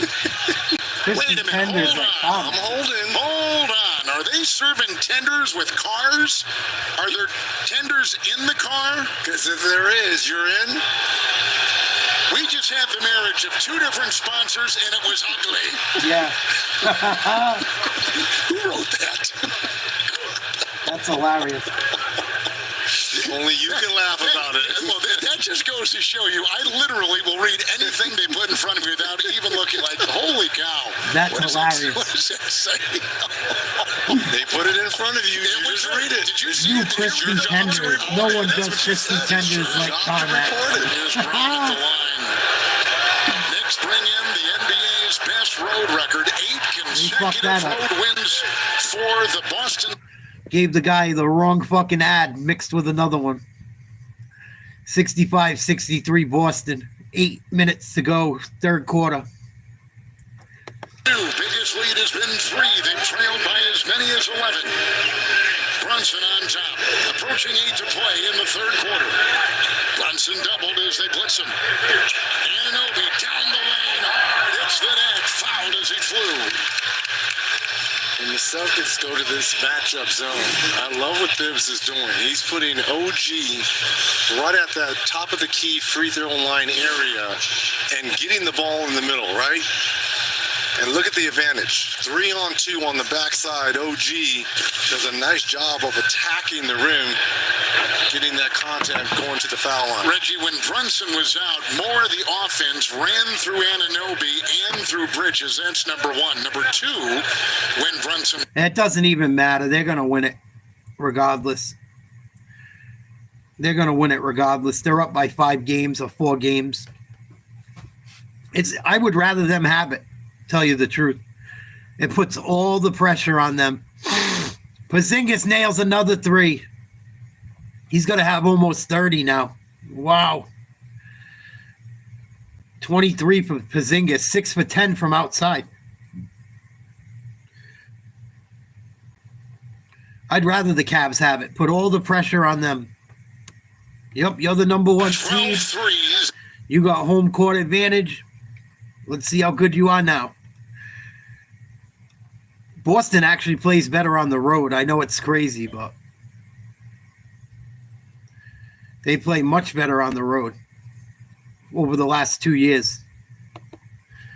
D: Wait a minute. Hold on.
E: I'm holding.
D: Hold on. Are they serving tenders with cars? Are there tenders in the car?
E: Because if there is, you're in.
D: We just had the marriage of 2 different sponsors, and it was ugly.
A: Yeah.
D: Who wrote that?
A: That's hilarious.
E: Only you can laugh about it.
D: Well, that just goes to show you, I literally will read anything they put in front of me without even looking like, holy cow.
A: That's
D: What
A: hilarious.
D: does that say?
E: They put it in front of you. You just read it.
D: Did you see it?
A: Crispy tenders. No one does crispy tenders like CarMax.
D: Is Brown at the line. Knicks bring in the NBA's best road record. 8 consecutive road wins for the Boston.
A: Gave the guy the wrong fucking ad mixed with another one. 65-63 Boston. 8 minutes to go, third quarter.
D: Biggest lead has been 3. They've trailed by as many as 11. Brunson on top, approaching 8 to play in the third quarter. Brunson doubled as they blitz him. Anunoby down the lane, hard, hits the net, fouled as he flew.
E: When the Celtics go to this matchup zone, I love what Thibs is doing. He's putting OG right at that top of the key free throw line area and getting the ball in the middle, right? And look at the advantage. 3-on-2 on the backside. OG does a nice job of attacking the rim, getting that contact going to the foul line.
D: Reggie, when Brunson was out, more of the offense ran through Anunoby and through Bridges. That's number one. Number two, when Brunson...
A: It doesn't even matter. They're going to win it regardless. They're going to win it regardless. They're up by 5 games or 4 games. I would rather them have it, tell you the truth. It puts all the pressure on them. Porzingis nails another 3. He's going to have almost 30 now. Wow. 23 for Porzingis, 6 for 10 from outside. I'd rather the Cavs have it. Put all the pressure on them. Yep, you're the number 1 seed. You got home court advantage. Let's see how good you are now. Boston actually plays better on the road. I know it's crazy, but they play much better on the road over the last 2 years.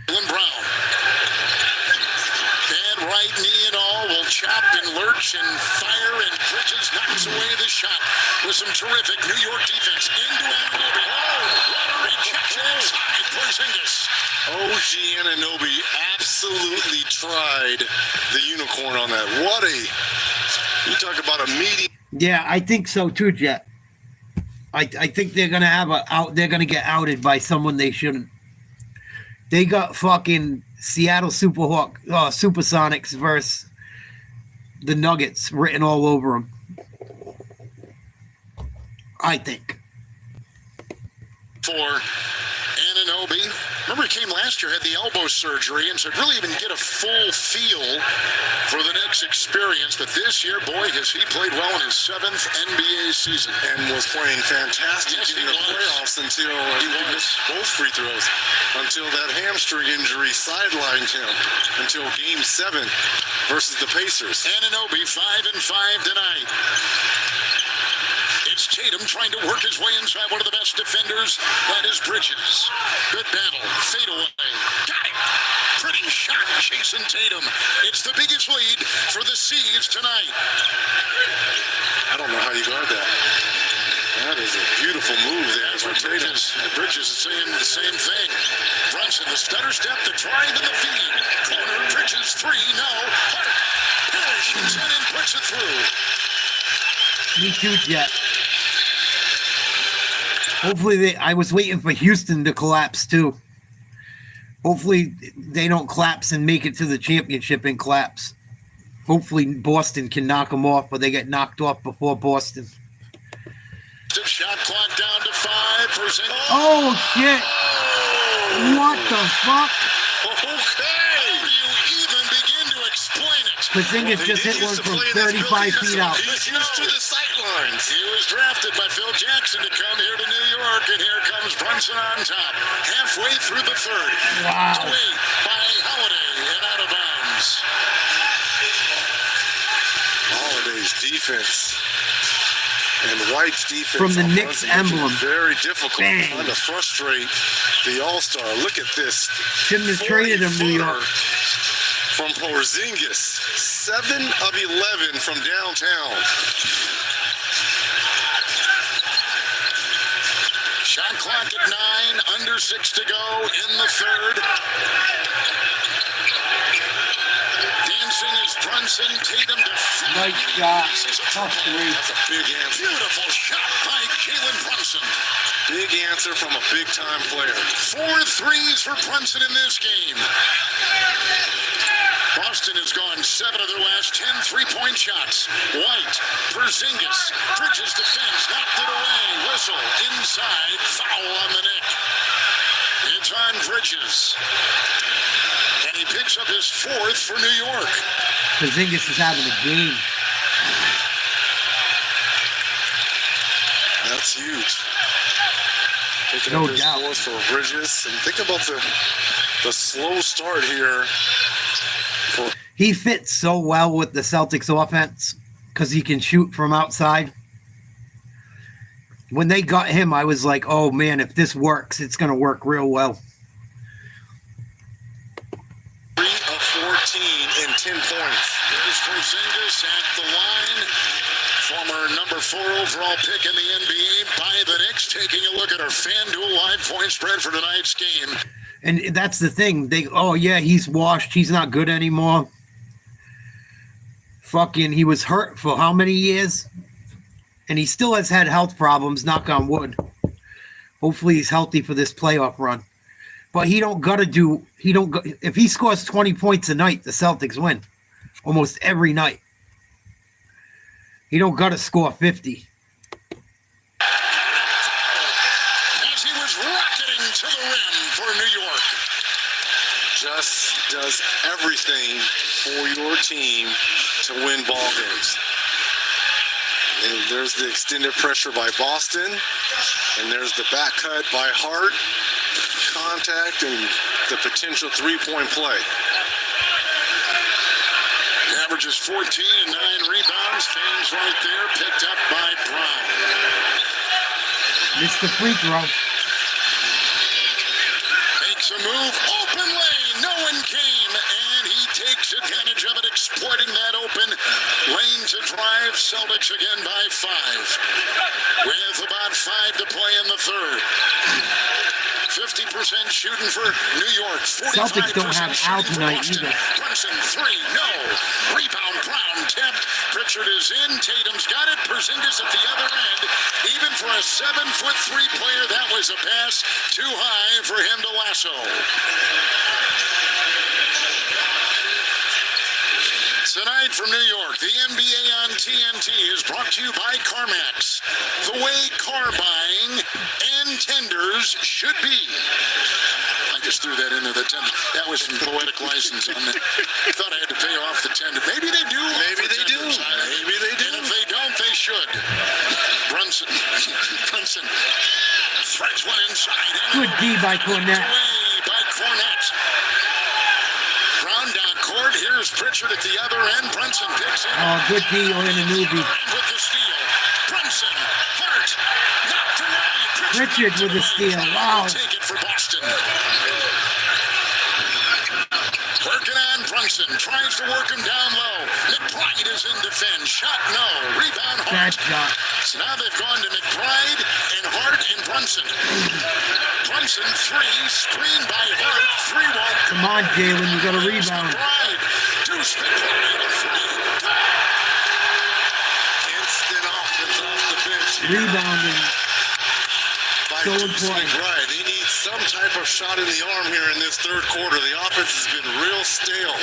D: Brown. Bad right knee and all will chop and lurch and fire, and Bridges knocks away the shot with some terrific New York defense. Into Anunoby. What a rejection inside Porzingis.
E: OG Anunoby absolutely tried the unicorn on that. You talk about a meaty.
A: Yeah, I think so too, Jet. I think they're gonna have they're gonna get outed by someone they shouldn't. They got fucking Seattle Supersonics versus the Nuggets written all over them. I think.
D: For Anunoby. Remember, he came last year, had the elbow surgery, and so really even get a full feel for the Knicks experience. But this year, boy, has he played well in his 7th NBA season.
E: And was playing fantastic in the playoffs until he missed both free throws. Until that hamstring injury sidelined him until Game 7 versus the Pacers.
D: Anunoby 5-5 tonight. It's Tatum trying to work his way inside one of the best defenders. That is Bridges. Good battle. Fade away. Got it. Pretty shot, Jason Tatum. It's the biggest lead for the Seeds tonight.
E: I don't know how you guard that. That is a beautiful move there for Tatum.
D: Bridges is saying the same thing. Brunson, the stutter step, the drive, and the feed. Corner, Bridges, 3, no. Parrish shoots in and puts it through.
A: Me too, Jet. Hopefully I was waiting for Houston to collapse too. Hopefully they don't collapse and make it to the championship and collapse. Hopefully Boston can knock them off, but they get knocked off before Boston.
D: Shot clock down to 5%.
A: Oh shit! What the fuck?
D: Okay. You even begin to explain it.
A: Porzingis just hit one from 35 feet out.
E: He's used to the sight lines.
D: He was drafted by Phil Jackson to come here to New York, and here comes Brunson on top. Halfway through the 3rd.
A: Wow.
D: Away by Holiday and out of bounds.
E: Holiday's defense and White's defense
A: From the Knicks emblem.
E: Very difficult.
A: Bang.
E: Trying to frustrate the All-Star. Look at this.
A: Shouldn't have traded him, New York.
E: From Porzingis. 7 of 11 from downtown.
D: Shot clock at 9, under 6 to go in the 3rd. Dancing is Brunson. Tatum to
A: Nice shot. Tough three.
E: That's a big answer.
D: Beautiful shot by Jalen Brunson.
E: Big answer from a big-time player.
D: 4 threes for Brunson in this game. Boston has gone 7 of their last 10 3-point shots. White, Porzingis, Bridges defense, knocked it away. Whistle inside, foul on the Knick. It's on Bridges. And he picks up his 4th for New York.
A: Porzingis is having a game.
E: That's huge. Picking
A: No
E: up his
A: doubt.
E: 4th for Bridges. And think about the slow start here.
A: He fits so well with the Celtics offense because he can shoot from outside. When they got him, I was like, oh man, if this works, it's going to work real well.
E: 10 points.
D: There's Porzingis at the line. Former number 4 overall pick in the NBA by the Knicks. Taking a look at our FanDuel live point spread for tonight's game.
A: And that's the thing. Oh yeah, he's washed. He's not good anymore. Fucking, he was hurt for how many years? And he still has had health problems, knock on wood. Hopefully he's healthy for this playoff run. But if he scores 20 points a night, the Celtics win. Almost every night. He don't got to score 50.
D: As he was rocketing to the rim for New York.
E: Just does everything for your team to win ball games. And there's the extended pressure by Boston, and there's the back cut by Hart, contact, and the potential three-point play.
D: Averages 14 and 9 rebounds. Fame's right there, picked up by Brown.
A: Missed the free throw.
D: Makes a move, open lane, no one came, and he takes advantage of it, exploiting that open lane to drive. Celtics again by 5, with about 5 to play in the third. 50% shooting for New York.
A: Celtics don't have Al tonight either.
D: Brunson, 3, no. Rebound, Brown tipped. Pritchard is in. Tatum's got it. Porzingis at the other end. Even for a 7'3" player, that was a pass too high for him to lasso. Tonight from New York, the NBA on TNT is brought to you by CarMax. The way car buying and tenders should be. I just threw that in there. That was some poetic license on that. I thought I had to pay off the tender. Maybe they do.
E: Maybe they do. Maybe they do.
D: And if they don't, they should. Brunson threads one inside.
A: Good D by Cornette.
D: Away by Cornette. Brown down court. Here's Pritchard at the other end. Brunson picks it.
A: Oh, good D on the newbie.
D: With the steal. Brunson. Hart. Knocked away.
A: Pritchard with the steal. Wow.
D: Take it for Boston. Working on Brunson. Tries to work him down low. McBride is in defense. Shot no. Rebound
A: Bad
D: Hart.
A: shot.
D: So now they've gone to McBride and Hart and Brunson. Brunson 3. Screen by Hart. 3 won't.
A: Come on, Jalen. You got a rebound.
D: McBride. Deuce McBride. A 3.
E: Instant offense off the bench.
A: Rebounding.
E: By
A: So
E: Deuce
A: important.
E: McBride. He needs some type of shot in the arm here in this third quarter. The offense has been real stale.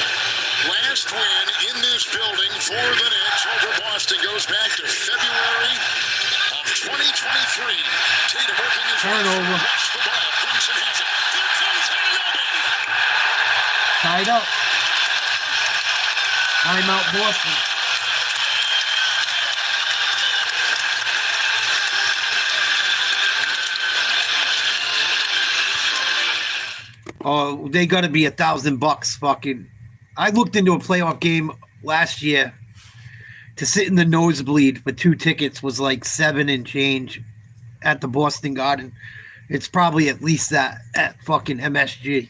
D: Last win in this building for the Knicks over Boston goes back to February of 2023. Tatum working his way.
A: Turnover.
D: Watch the ball. Brunson has it. Here comes Anunoby.
A: Tied up. Timeout Boston. Oh, they got to be $1,000 fucking. I looked into a playoff game last year. To sit in the nosebleed for 2 tickets was like $7 and change at the Boston Garden. It's probably at least that at fucking MSG.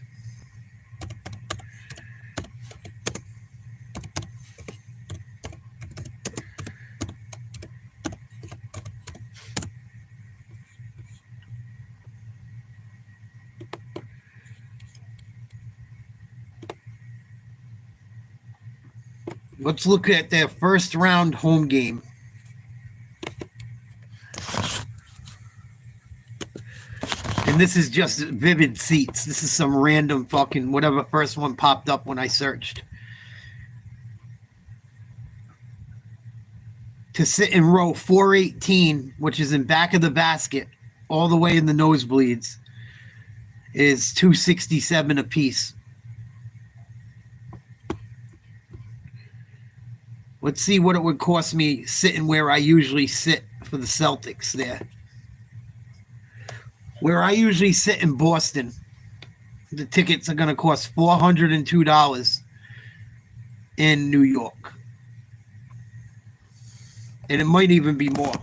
A: Let's look at their first round home game. And this is just Vivid Seats. This is some random fucking whatever first one popped up when I searched. To sit in row 418, which is in back of the basket, all the way in the nosebleeds, is $267 a piece. Let's see what it would cost me sitting where I usually sit for the Celtics there. Where I usually sit in Boston, the tickets are going to cost $402 in New York. And it might even be more.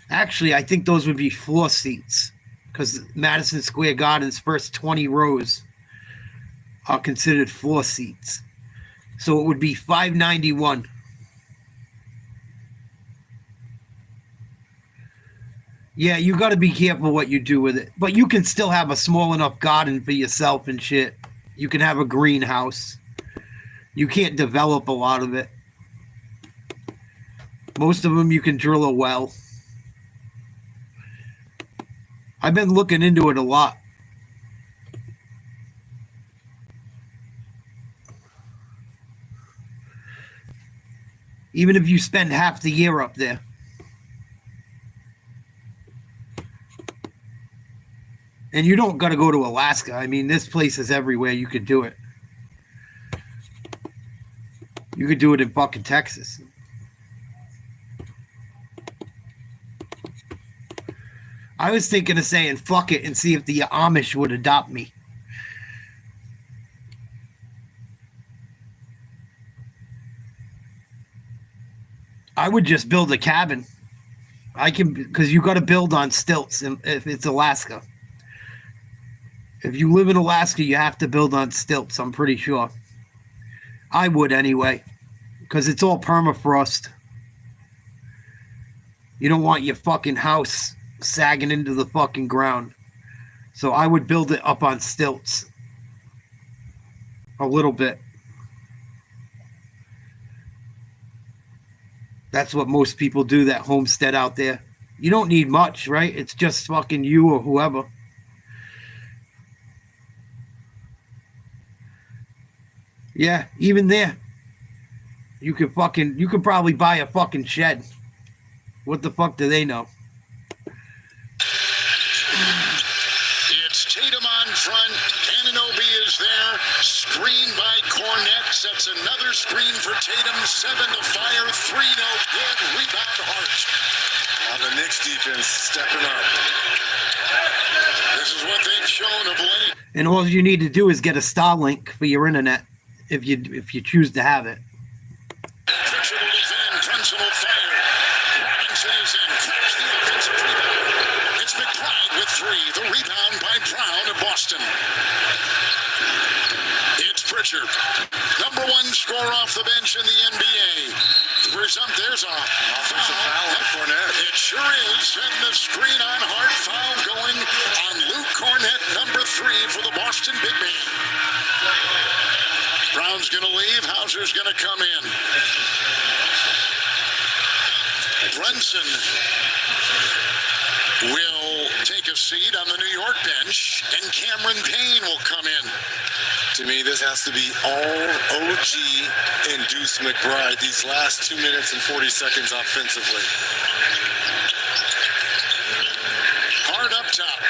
A: Actually, I think those would be floor seats because Madison Square Garden's first 20 rows are considered floor seats. So it would be $591. Yeah, you got to be careful what you do with it. But you can still have a small enough garden for yourself and shit. You can have a greenhouse. You can't develop a lot of it. Most of them you can drill a well. I've been looking into it a lot. Even if you spend half the year up there. And you don't got to go to Alaska. I mean, this place is everywhere. You could do it. You could do it in fucking Texas. I was thinking of saying fuck it and see if the Amish would adopt me. I would just build a cabin. I can, because you got to build on stilts if it's Alaska. If you live in Alaska, you have to build on stilts, I'm pretty sure. I would anyway, because it's all permafrost. You don't want your fucking house sagging into the fucking ground. So I would build it up on stilts. A little bit. That's what most people do that homestead out there. You don't need much, right? It's just fucking you or whoever. Yeah, even there. You could probably buy a fucking shed. What the fuck do they know?
D: It's Tatum on front. Anunoby is there. Screen by Cornette. Sets another screen for Tatum. 7 to fire. 3 no good. Rebound Hart.
E: Now the Knicks defense stepping up.
D: This is what they've shown of late.
A: And all you need to do is get a Starlink for your internet if you choose to have it.
D: Pritchard will defend. Brunson will fire. Robinson is in. Cracks the offensive rebound. It's McBride with 3. The rebound by Brown of Boston. It's Pritchard. Number 1 scorer off the bench in the NBA. There's a
E: Offensive foul on Cornette.
D: It sure is. And the screen on Hart. Foul going on Luke Cornette, number 3 for the Boston big man. Brown's going to leave. Hauser's going to come in. Brunson will take a seat on the New York bench, and Cameron Payne will come in.
E: To me, this has to be all OG and Deuce McBride these last 2 minutes and 40 seconds offensively.
D: Hard up top.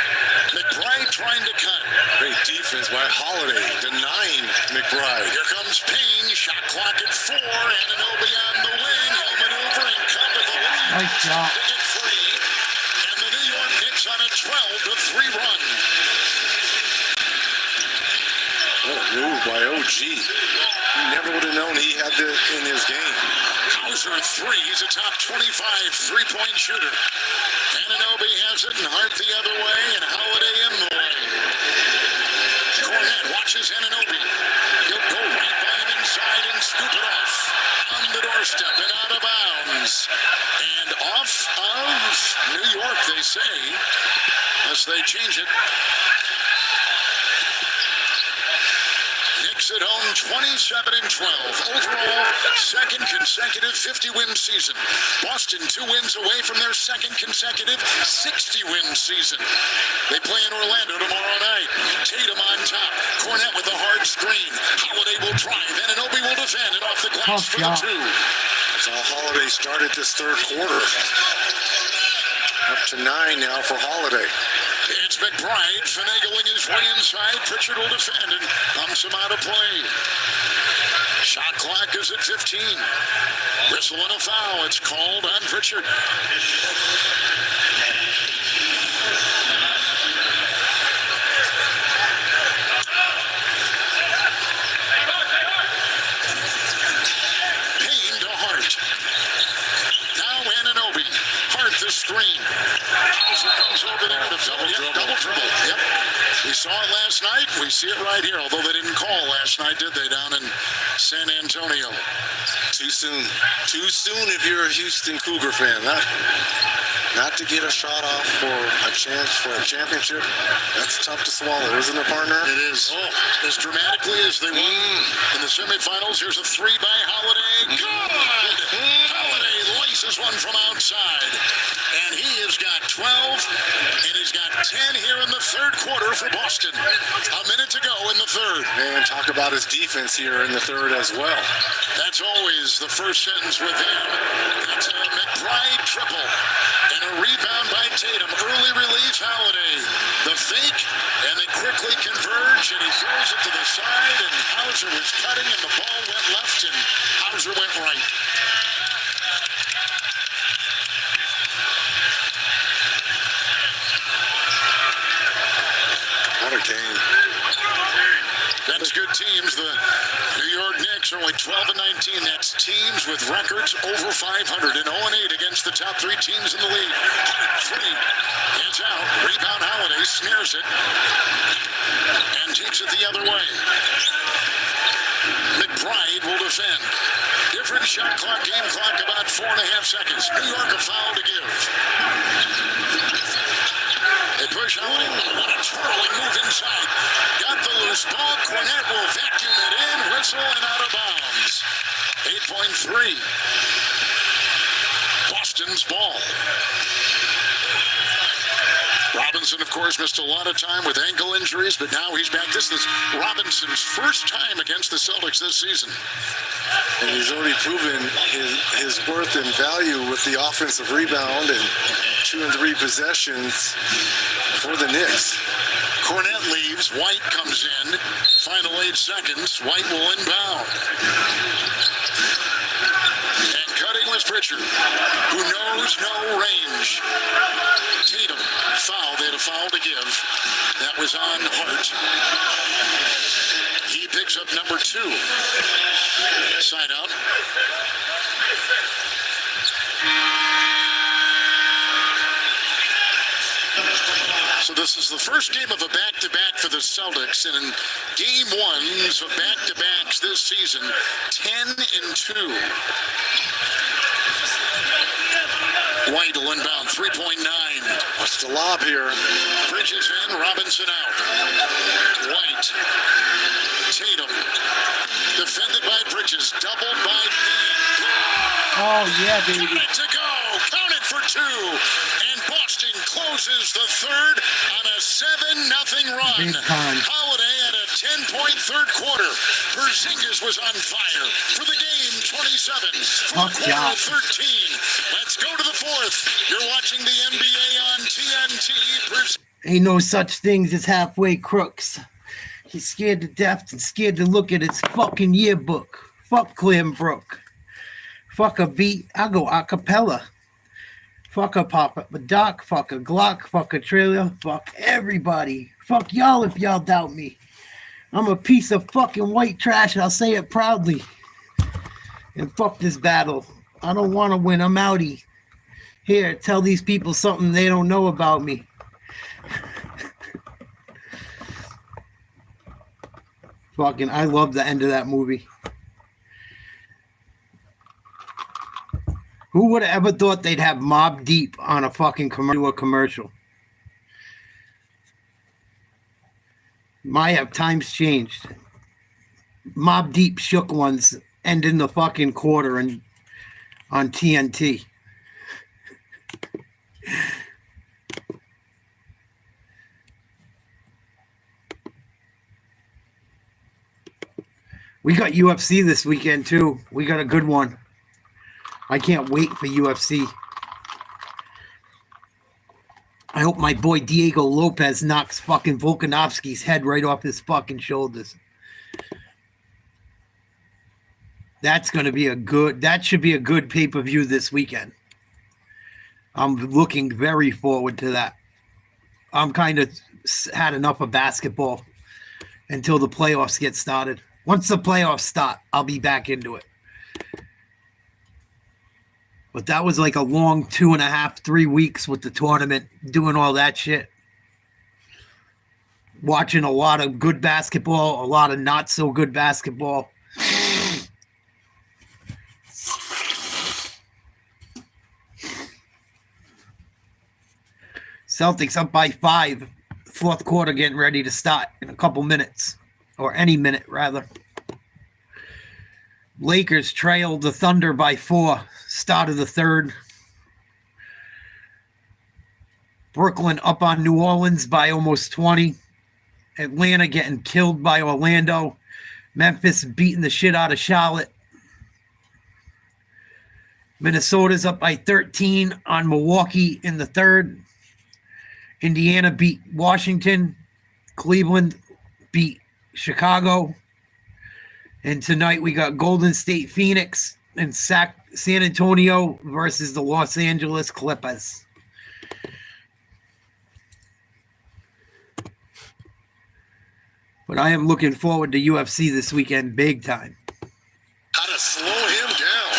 D: McBride trying to cut.
E: Great defense by Holiday, denying McBride.
D: Here comes Payne. Shot clock at 4. Anunoby on the wing. He'll maneuver and cut with a lead.
A: Nice shot.
D: To get free. And the New York Knicks on a 12-3 run.
E: What a move by OG. He never would have known he had this in his game.
D: Hauser 3. He's a top 25 3-point shooter. Anunoby has it, and Hart the other way, and Holiday in the way. Cornette watches Anunoby. He'll go right by him inside and scoop it off. On the doorstep and out of bounds. And off of New York, they say, unless they change it. Knicks at home 27-12. Overall, second consecutive 50-win season. Boston 2 wins away from their second consecutive 60-win season. They play in Orlando tomorrow night. Tatum on top. Cornette with a hard screen. Holiday will drive. Anunoby will defend it off the glass for the 2.
E: That's how Holiday started this third quarter. Up to 9 now for Holiday.
D: It's McBride finagling his way inside. Pritchard will defend and knocks him out of play. Shot clock is at 15. Whistle and a foul. It's called on Pritchard. Payne to Hart. Now Anunoby. Hart the screen. Hauser comes over there to double dribble. Yep. We saw it last night. We see it right here, although they didn't call last night, did they, down in San Antonio?
E: Too soon. Too soon if you're a Houston Cougar fan. Not to get a shot off for a chance for a championship. That's tough to swallow, isn't it, partner?
D: It is. As dramatically as they won in the semifinals, here's a three by Holiday. Good! Holiday laces one from outside. And he has got 12, and he's got 10 here in the third quarter for Boston. A minute to go in the third.
E: Man, talk about his defense here in the third as well.
D: That's always the first sentence with him. It's a McBride triple. And a rebound by Tatum. Early release, Holiday. The fake, and they quickly converge, and he throws it to the side, and Hauser was cutting, and the ball went left, and Hauser went right.
E: What a game.
D: That's good teams. The New York Knicks are only 12-19. That's teams with records over 500 and 0-8 against the top three teams in the league. Three. It's out. Rebound Holiday snares it and takes it the other way. McBride will defend. Different shot clock, game clock, about 4.5 seconds. New York a foul to give. They push Holiday. What a twirling move inside. Got the loose ball. Cornette will vacuum it in. Whistle and out of bounds. 8.3. Boston's ball. Robinson, of course, missed a lot of time with ankle injuries, but now he's back. This is Robinson's first time against the Celtics this season.
E: And he's already proven his worth and value with the offensive rebound and 2 and 3 possessions for the Knicks.
D: Cornette leaves. White comes in. Final 8 seconds. White will inbound. And cutting was Pritchard, who knows no range. Tatum, foul. They had a foul to give. That was on Hart. He picks up number 2. Side out. So this is the first game of a back-to-back for the Celtics, and in game 1s of back-to-backs this season, 10-2. White will inbound, 3.9.
E: What's the lob here?
D: Bridges in, Robinson out. White. Tatum. Defended by Bridges, doubled by Payne.
A: Oh, yeah, baby.
D: Minute to go. Count it for 2. And Boston closes the third on a 7-0 run.
A: Big time.
D: Holiday at a 10-point third quarter. Porzingis was on fire. For the game, 27. For the quarter, 13. Let's go to the fourth. You're watching the NBA on TNT.
A: Ain't no such things as halfway crooks. He's scared to death and scared to look at his fucking yearbook. Fuck Clambrook. Fuck a beat. I go a cappella. Fuck a pop-up a doc. Fuck a Glock. Fuck a trailer. Fuck everybody. Fuck y'all if y'all doubt me. I'm a piece of fucking white trash. I'll say it proudly. And fuck this battle. I don't want to win. I'm outie. Here, tell these people something they don't know about me. Fucking, I love the end of that movie. Who would have ever thought they'd have Mobb Deep on a fucking commercial? Might have times changed. Mobb Deep shook ones ending the fucking quarter and on TNT. We got UFC this weekend too. We got a good one. I can't wait for UFC. I hope my boy Diego Lopez knocks fucking Volkanovski's head right off his fucking shoulders. That should be a good pay-per-view this weekend. I'm looking very forward to that. I'm kind of had enough of basketball until the playoffs get started. Once the playoffs start, I'll be back into it. But that was like a long 2.5, 3 weeks with the tournament, doing all that shit. Watching a lot of good basketball, a lot of not so good basketball. Celtics up by 5. Fourth quarter getting ready to start in a couple minutes, or any minute rather. Lakers trailed the Thunder by 4. Start of the third. Brooklyn up on New Orleans by almost 20. Atlanta getting killed by Orlando. Memphis beating the shit out of Charlotte. Minnesota's up by 13 on Milwaukee in the third. Indiana beat Washington. Cleveland beat Chicago. And tonight we got Golden State Phoenix and San Antonio versus the Los Angeles Clippers. But I am looking forward to UFC this weekend big time.
E: How to slow him down.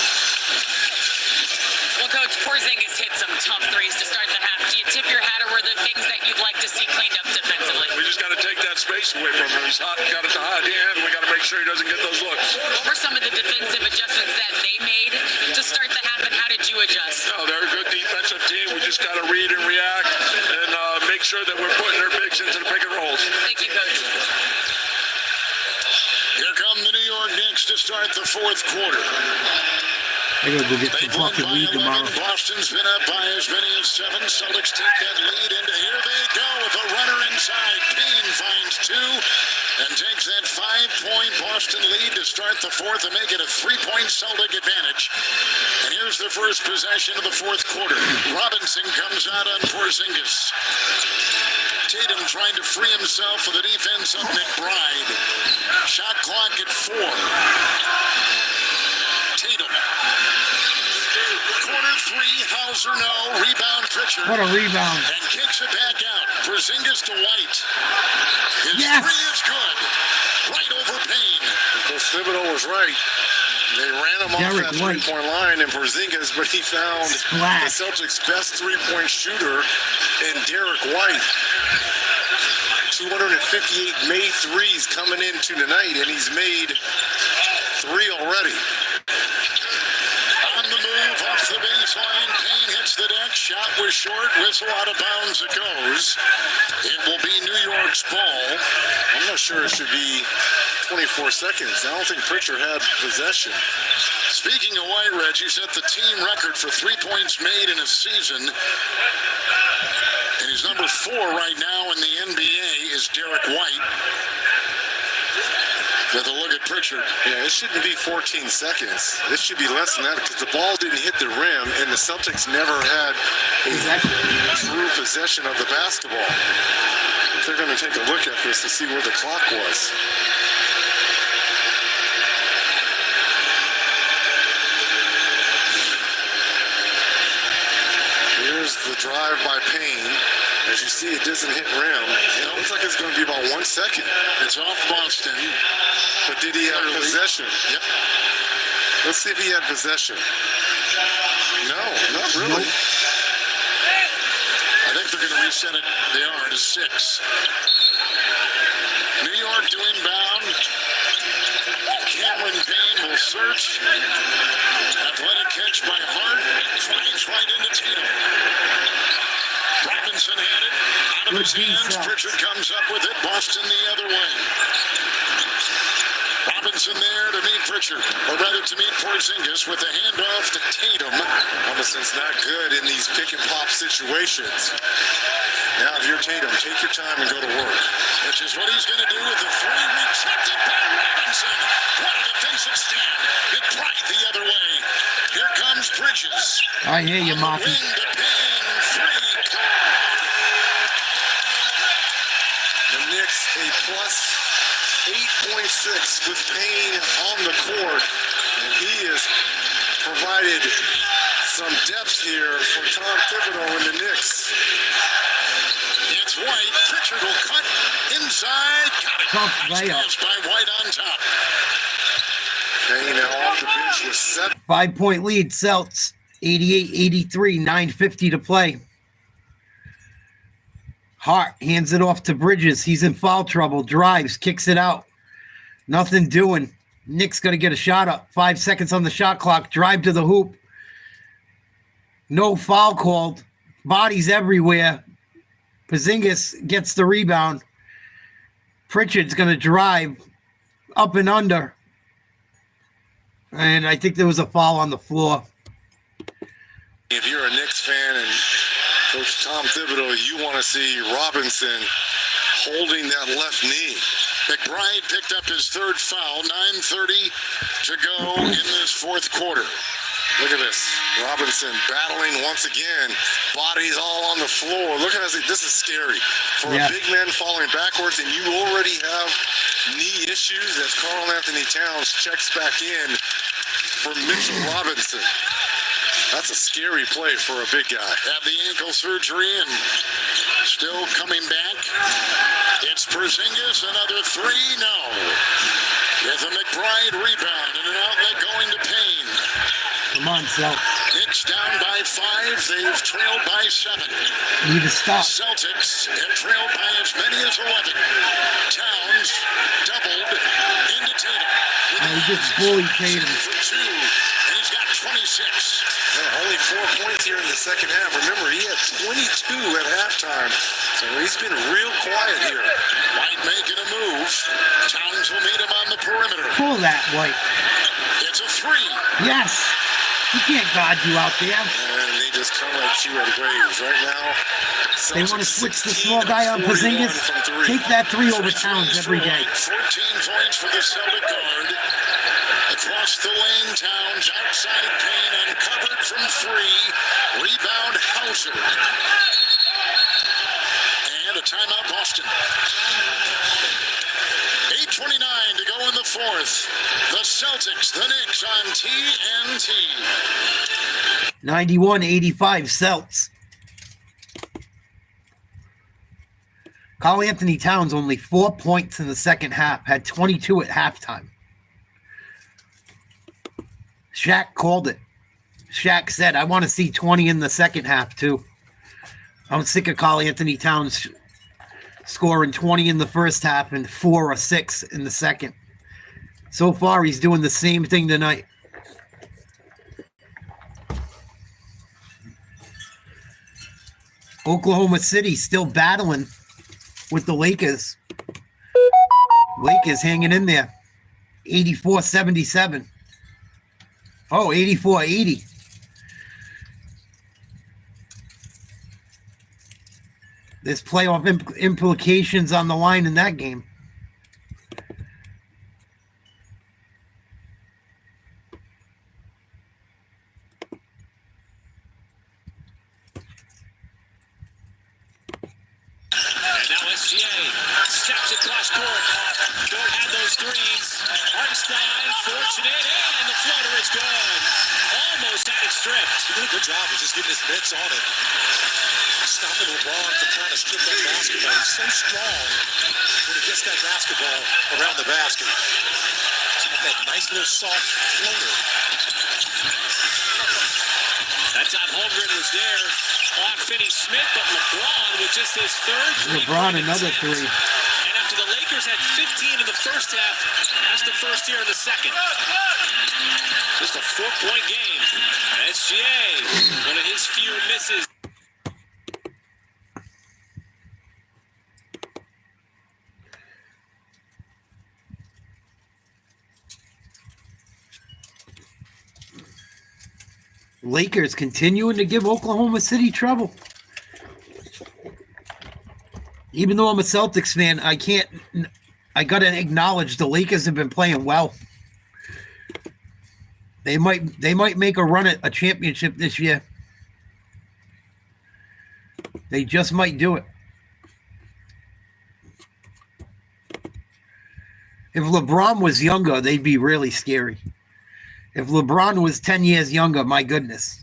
F: Well, Coach, Porzingis hit some tough threes to start the half. Do you tip your hat, or were there things that you'd like to see cleaned up defensively?
C: We just got to take that space away from him. He's hot, got it to hot hand, and we got to make sure he doesn't get those looks.
F: What were some of the defensive adjustments that they made to start the half, and how did you adjust?
C: No, they're a good defensive team. We just got to read and react and make sure that we're putting their bigs into the pick and rolls.
F: Thank you, Coach.
D: Here come the New York Knicks to start the fourth quarter.
A: I gotta go get
D: They've
A: some
D: won
A: fucking
D: by
A: weed
D: 11.
A: tomorrow.
D: Boston's been up by as many as 7. Celtics take that lead into here they go with a runner inside. Payne finds 2 and takes that 5-point Boston lead to start the fourth and make it a 3-point Celtic advantage. And here's the first possession of the fourth quarter. Robinson comes out on Porzingis. Tatum trying to free himself with the defense of McBride. Shot clock at 4. Tatum. Corner 3, Hauser no. Rebound Pritchard.
A: What a rebound.
D: And kicks it back out. Porzingis to White. His
A: Yes.
D: 3 is good. Right over Payne.
E: Coach Thibodeau was right. They ran him off
A: Derek
E: that
A: White.
E: three-point line in Porzingis, but he found
A: Splash.
E: the Celtics' best three-point shooter in Derek White. 258 made threes coming into tonight, and he's made 3 already.
D: On the move, off the baseline, Payne hits the deck. Shot was short, whistle out of bounds it goes. It will be New York's ball.
E: I'm not sure it should be 24 seconds. I don't think Pritchard had possession.
D: Speaking of White, Reggie set the team record for 3 points made in a season. And he's number 4 right now in the NBA is Derek White. With a look at Pritchard.
E: Yeah, it shouldn't be 14 seconds. It should be less than that because the ball didn't hit the rim, and the Celtics never had a true possession of the basketball. They're going to take a look at this to see where the clock was. Here's the drive by Payne. As you see, it doesn't hit rim. It looks like it's going to be about 1 second.
D: It's off Boston.
E: But did he have possession?
D: Yep.
E: Let's see if he had possession. No, not really.
D: I think they're going to reset it. They are to 6. New York to inbound. Cameron Payne will search. Athletic catch by Hart. Drives right into Tatum. Robinson had it. Out of his hands. Pritchard comes up with it. Boston the other way. Robinson there to meet Pritchard, or rather to meet Porzingis with the handoff to Tatum.
E: Robinson's not good in these pick and pop situations. Now, if you're Tatum, take your time and go to work.
D: Which is what he's going to do with the 3 rejected by Robinson. What a defensive stand. McBride the other way. Here comes Bridges.
A: I hear you, Marky.
D: Wing to Payne. 3.
E: The Knicks a plus 8.6 with Payne on the court, and he has provided some depth here for Tom Thibodeau and the Knicks.
D: It's White. Pritchard will cut inside. Got it.
A: Tough
D: Nice
A: layup.
D: pass by White on top.
E: Payne now off the bench with 7.
A: 5-point lead, Celts. 88-83, 9:50 to play. Hart hands it off to Bridges. He's in foul trouble. Drives, kicks it out. Nothing doing. Knicks going to get a shot up. 5 seconds on the shot clock. Drive to the hoop. No foul called. Bodies everywhere. Porzingis gets the rebound. Pritchard's going to drive up and under. And I think there was a foul on the floor.
E: If you're a Knicks fan and Coach Tom Thibodeau, you want to see Robinson holding that left knee.
D: McBride picked up his third foul. 9:30 to go in this fourth quarter.
E: Look at this. Robinson battling once again. Bodies all on the floor. Look at this. This is scary. For a big man falling backwards and you already have knee issues as Karl Anthony Towns checks back in for Mitchell Robinson. That's a scary play for a big guy.
D: Have the ankle surgery and still coming back. It's Porzingis, another three, no. With a McBride rebound and an outlet going to Payne.
A: Come on, Celtics.
D: Knicks down by 5. They've trailed by 7.
A: Need to stop.
D: Celtics have trailed by as many as 11. Towns doubled into Tatum.
A: He just bullied Tatum.
D: For 2, and he's got 26.
E: Yeah, only 4 points here in the second half. Remember, he had 22 at halftime, so he's been real quiet here.
D: White making a move. Towns will meet him on the perimeter.
A: Pull that, White.
D: It's a 3.
A: Yes. He can't guard you out there.
E: And they just come at you at waves right now.
A: They want to switch the small guy on Porzingis. Take that 3 over Towns every day.
D: 14 points for the Celtic guard. Across the lane, Towns outside Payne, uncovered from 3. Rebound Hauser. And a timeout Boston. 8:29 to go in the fourth. The Celtics, the Knicks on TNT.
A: 91-85 Celts. Karl Anthony Towns only 4 points in the second half, had 22 at halftime. Shaq called it. Shaq said, I want to see 20 in the second half too. I'm sick of Karl Anthony Towns scoring 20 in the first half and 4 or 6 in the second. So far, he's doing the same thing tonight. Oklahoma City still battling with the Lakers. Lakers hanging in there. 84-77. Oh, 84-80. There's playoff implications on the line in that game.
L: And now SGA steps across court. Don't have those threes. Hartenstein, fortunate, and the floater is good. Almost had it stripped.
B: He did a good job of just getting his mitts on it. Stopping LeBron from trying to strip that basketball. He's so strong when he gets that basketball around the basket. He's got that nice little soft floater.
L: That time Holmgren was there. On Finney-Smith, but LeBron with just his third three.
A: LeBron another 3.
L: And after the Lakers had 15 in the first half, that's the first here in the second. Just a 4-point game. SGA, one of his few misses.
A: Lakers continuing to give Oklahoma City trouble. Even though I'm a Celtics fan, I got to acknowledge the Lakers have been playing well. They might make a run at a championship this year. They just might do it. If LeBron was younger, they'd be really scary. If LeBron was 10 years younger, my goodness.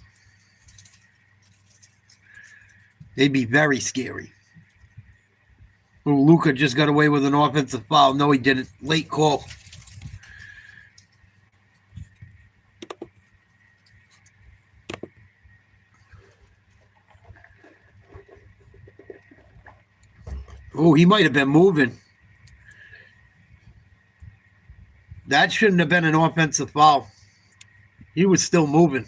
A: They'd be very scary. Oh, Luka just got away with an offensive foul. No, he didn't. Late call. Oh, he might have been moving. That shouldn't have been an offensive foul. He was still moving.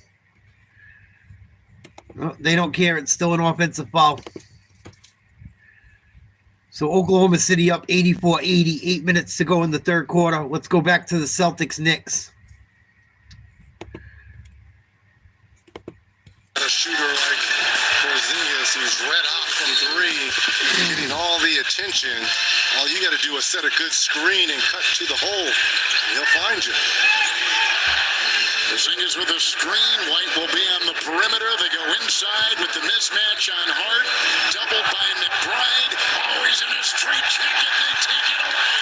A: No, they don't care. It's still an offensive foul. So Oklahoma City up 84-80. 8 minutes to go in the third quarter. Let's go back to the Celtics Knicks.
E: A shooter like Porzingis, who's red hot from three, getting all the attention. All you got to do is set a good screen and cut to the hole, and he'll find you.
D: Porzingis with a screen. White will be on the perimeter. They go inside with the mismatch on Hart. Doubled by McBride. Always in a straight jacket. They take it away.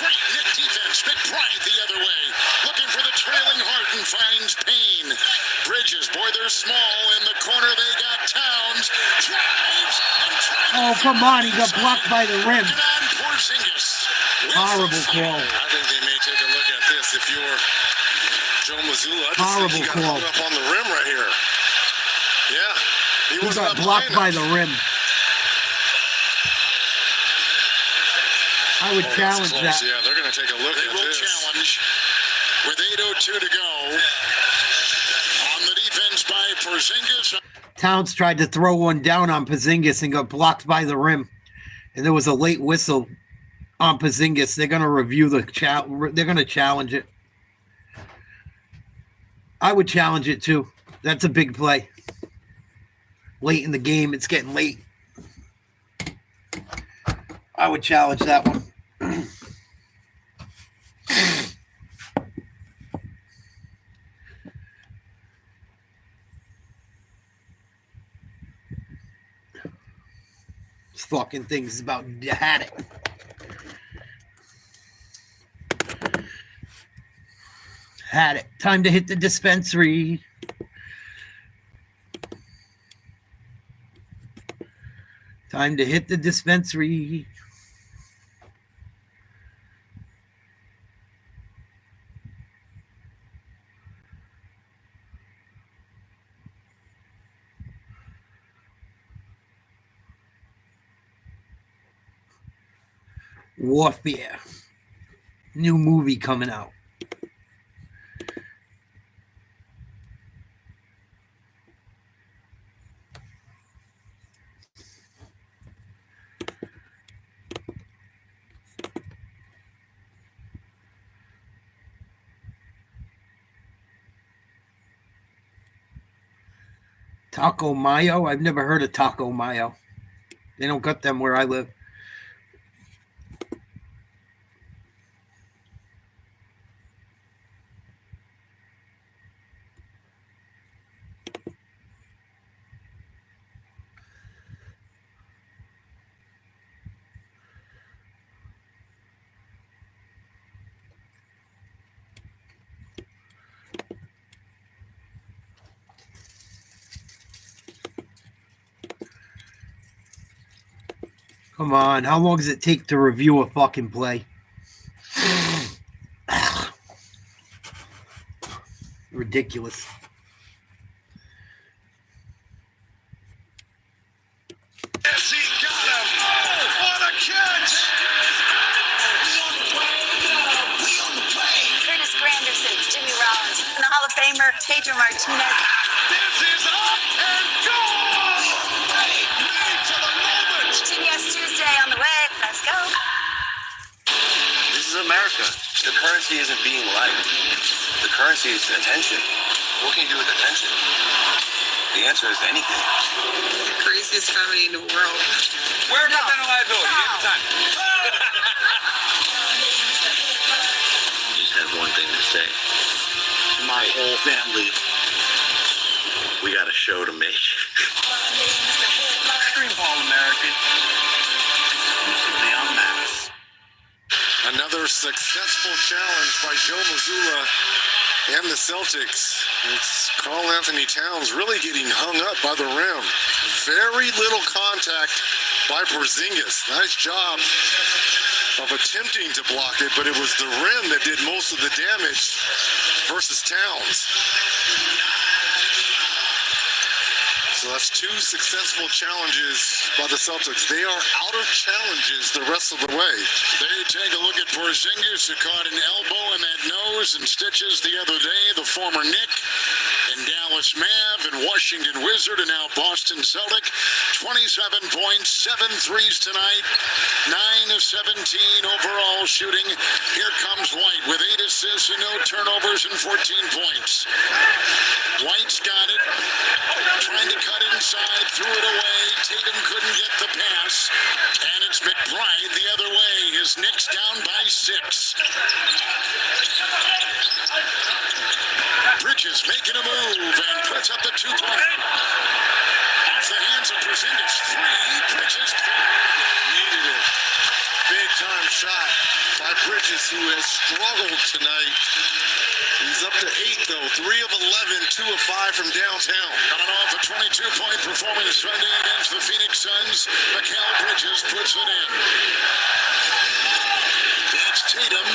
D: Great Knick defense. McBride the other way. Looking for the trailing Hart and finds Payne. Bridges, boy, they're small. In the corner, they got Towns. Drives and tries.
A: Oh, come on. He got blocked by the rim.
D: On Porzingis.
A: Horrible call.
E: I think they may take a look at this if you're Joe Mazzulla. I just
A: Horrible
E: think he got
A: call.
E: hung up on the rim right here. Yeah.
A: He
E: was
A: got
E: not
A: blocked by
E: playing
A: the
E: it.
A: rim. I would challenge
E: Close.
A: that.
E: Yeah, they're going to take a look
D: They
E: at
D: will
E: this.
D: challenge with 8:02 to go. On the defense by Porzingis.
A: Towns tried to throw one down on Porzingis and got blocked by the rim. And there was a late whistle on Porzingis. They're going to review the they're going to challenge it. I would challenge it too. That's a big play. Late in the game, it's getting late. I would challenge that one. This fucking thing's about had it. Had it. Time to hit the dispensary. Time to hit the dispensary. Warfare. New movie coming out. Taco Mayo? I've never heard of Taco Mayo. They don't got them where I live. Come on, how long does it take to review a fucking play? Ridiculous.
B: Yes, he got him. What a catch.
H: Curtis Granderson, Jimmy Rollins, and the Hall of Famer Pedro Martinez.
B: This is up and gone. Made for the moment.
H: Genius Tuesday on the way. Let's go.
G: This is America. The currency isn't being liked. The currency is attention. What can you do with attention? The answer is anything.
M: The craziest family in the world.
L: Where about that liability? Every time.
G: Just have one thing to say. To my whole family, we got a show to make. Stream All American. Exclusively on Max.
E: Another successful challenge by Joe Mazzulla and the Celtics. It's Karl Anthony Towns really getting hung up by the rim. Very little contact by Porzingis. Nice job of attempting to block it, but it was the rim that did most of the damage versus Towns. So that's 2 successful challenges by the Celtics. They are out of challenges the rest of the way.
D: They take a look at Porzingis, who caught an elbow in that nose and stitches the other day. The former Knick and Dallas Mav and Washington Wizard and now Boston Celtic. 27 points, 7 threes tonight, 9 of 17 overall shooting. Here comes White with 8 assists and no turnovers and 14 points. White's got it, trying to cut inside, threw it away. Tatum couldn't get the pass, and it's McBride the other way. His Knicks down by 6. Bridges making a move and puts up the 2-point. Off the hands of Porzingis, 3. Bridges
E: Needed it. Big time shot by Bridges, who has struggled tonight. He's up to 8 though. 3 of 11, 2 of 5 from downtown.
D: coming off a 22-point performance Sunday against the Phoenix Suns. Mikal Bridges puts it in. It's Tatum.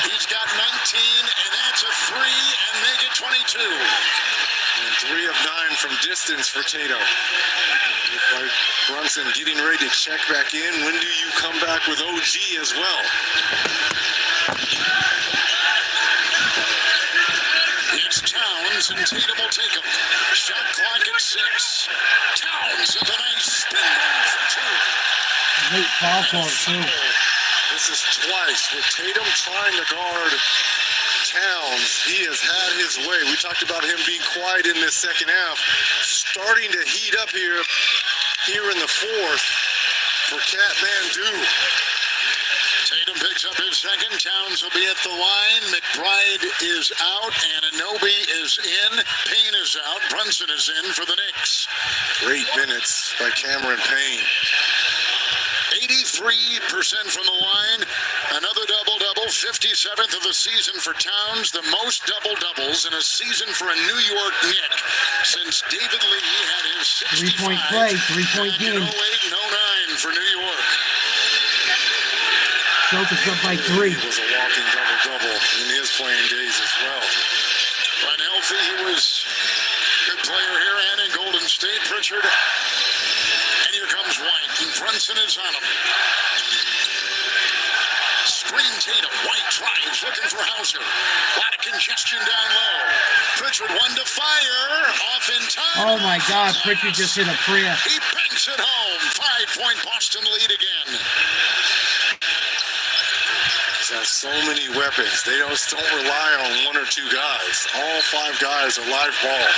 D: He's got 19, and that's a 3, and make it 22.
E: And 3 of 9 from distance for Tatum. Looks like Brunson getting ready to check back in. When do you come back with OG as well?
D: It's Towns, and Tatum will take him. Shot clock at 6. Towns with a nice spin move for 2.
A: Late foul call, too.
E: This is twice with Tatum trying to guard Towns. He has had his way. We talked about him being quiet in this second half. Starting to heat up here in the fourth for Cat Bandu.
D: Tatum picks up his second. Towns will be at the line. McBride is out. Anunoby is in. Payne is out. Brunson is in for the Knicks.
E: Great minutes by Cameron Payne.
D: 83% from the line. Another double-double. 57th of the season for Towns. The most double-doubles in a season for a New York Knick since David Lee had his 65.
A: 3-point play, 3-point game.
D: 08 and 09 for New York.
A: Celtics up by 3.
E: He was a walking double-double in his playing days as well.
D: When healthy, he was a good player here and in Golden State. Pritchard. And here comes White. And Brunson is on him. Screen Tatum. White drives, looking for Hauser. A lot of congestion down low. Pritchard one to fire. Off in time.
A: Oh my God, Pritchard just hit a prayer.
D: He banks it home. 5-point Boston lead again.
E: Has so many weapons. They don't rely on 1 or 2 guys. All 5 guys are live ball.